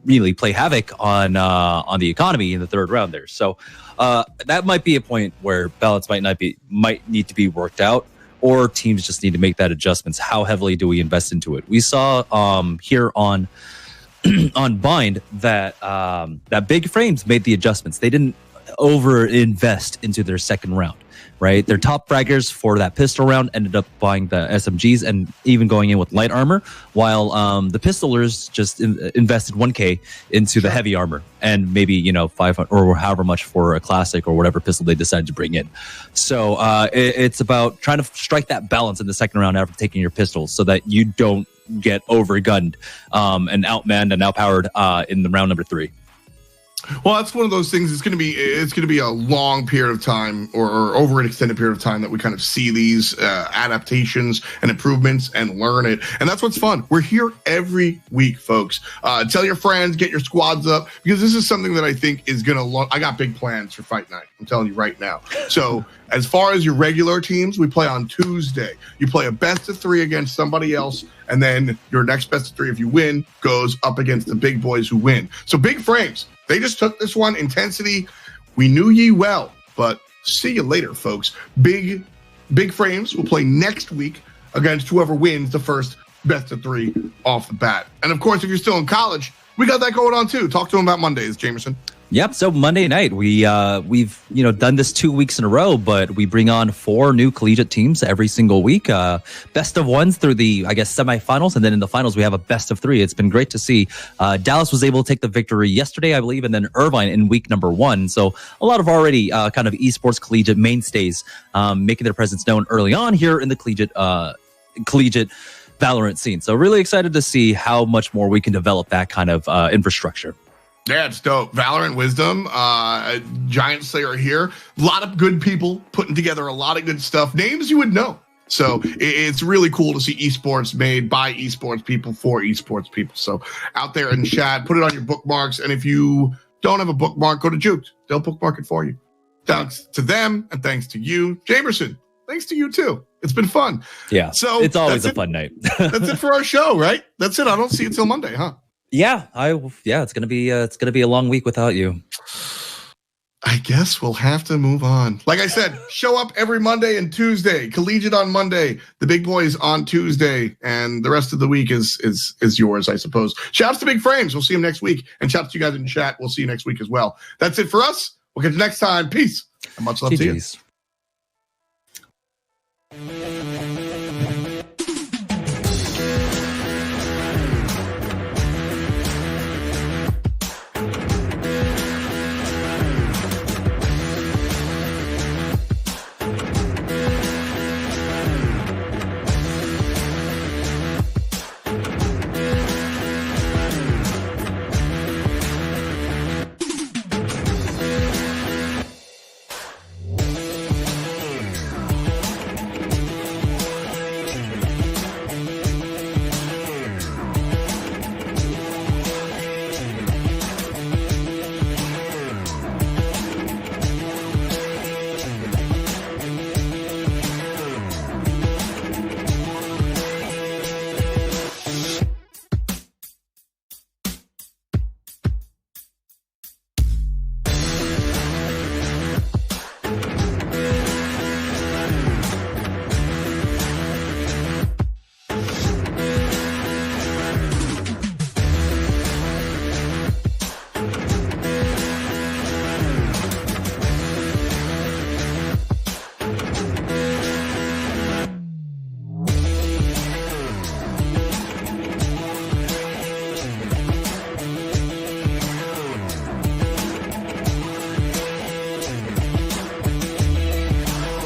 really play havoc on the economy in the third round there. So that might be a point where balance might need to be worked out, or teams just need to make that adjustments. How heavily do we invest into it? We saw here on bind that Big Frames made the adjustments. They didn't over invest into their second round, right? Their top fraggers for that pistol round ended up buying the SMGs and even going in with light armor, while the pistolers just invested 1K into the heavy armor and maybe 500 or however much for a classic or whatever pistol they decided to bring in. So it's about trying to strike that balance in the second round after taking your pistols, so that you don't get overgunned and outmanned and outpowered in the round number 3. Well, that's one of those things. It's going to be a long period of time, or over an extended period of time, that we kind of see these adaptations and improvements and learn it. And that's what's fun. We're here every week, folks. Tell your friends, get your squads up, because this is something that I think is going to. I got big plans for Fight Night. I'm telling you right now. So as far as your regular teams, we play on Tuesday. You play a best of 3 against somebody else, and then your next best of 3, if you win, goes up against the big boys who win. So Big Frames, they just took this one. Intensity, we knew ye well, but see you later, folks. Big Frames will play next week against whoever wins the first best of 3 off the bat. And of course, if you're still in college, we got that going on too. Talk to them about Mondays, Jamerson. Yep. So Monday night, we've done this 2 weeks in a row, but we bring on 4 new collegiate teams every single week. Best of 1s through the, semifinals, and then in the finals we have a best of 3. It's been great to see. Dallas was able to take the victory yesterday, I believe, and then Irvine in week number 1. So a lot of already kind of esports collegiate mainstays making their presence known early on here in the collegiate Valorant scene. So really excited to see how much more we can develop that kind of infrastructure. Yeah, it's dope. Valorant Wisdom, GiantSlayer here. A lot of good people putting together a lot of good stuff. Names you would know. So it's really cool to see esports made by esports people for esports people. So out there in chat, put it on your bookmarks. And if you don't have a bookmark, go to Juked. They'll bookmark it for you. Thanks to them, and thanks to you, Jamerson. Thanks to you too. It's been fun. Yeah. So it's always a fun night. That's it for our show, right? That's it. I don't see you till Monday, huh? Yeah. It's gonna be a long week without you. I guess we'll have to move on. Like I said, show up every Monday and Tuesday. Collegiate on Monday, the big boys on Tuesday, and the rest of the week is yours, I suppose. Shouts to Big Frames. We'll see him next week. And shouts to you guys in chat. We'll see you next week as well. That's it for us. We'll get you next time. Peace. And much love to you.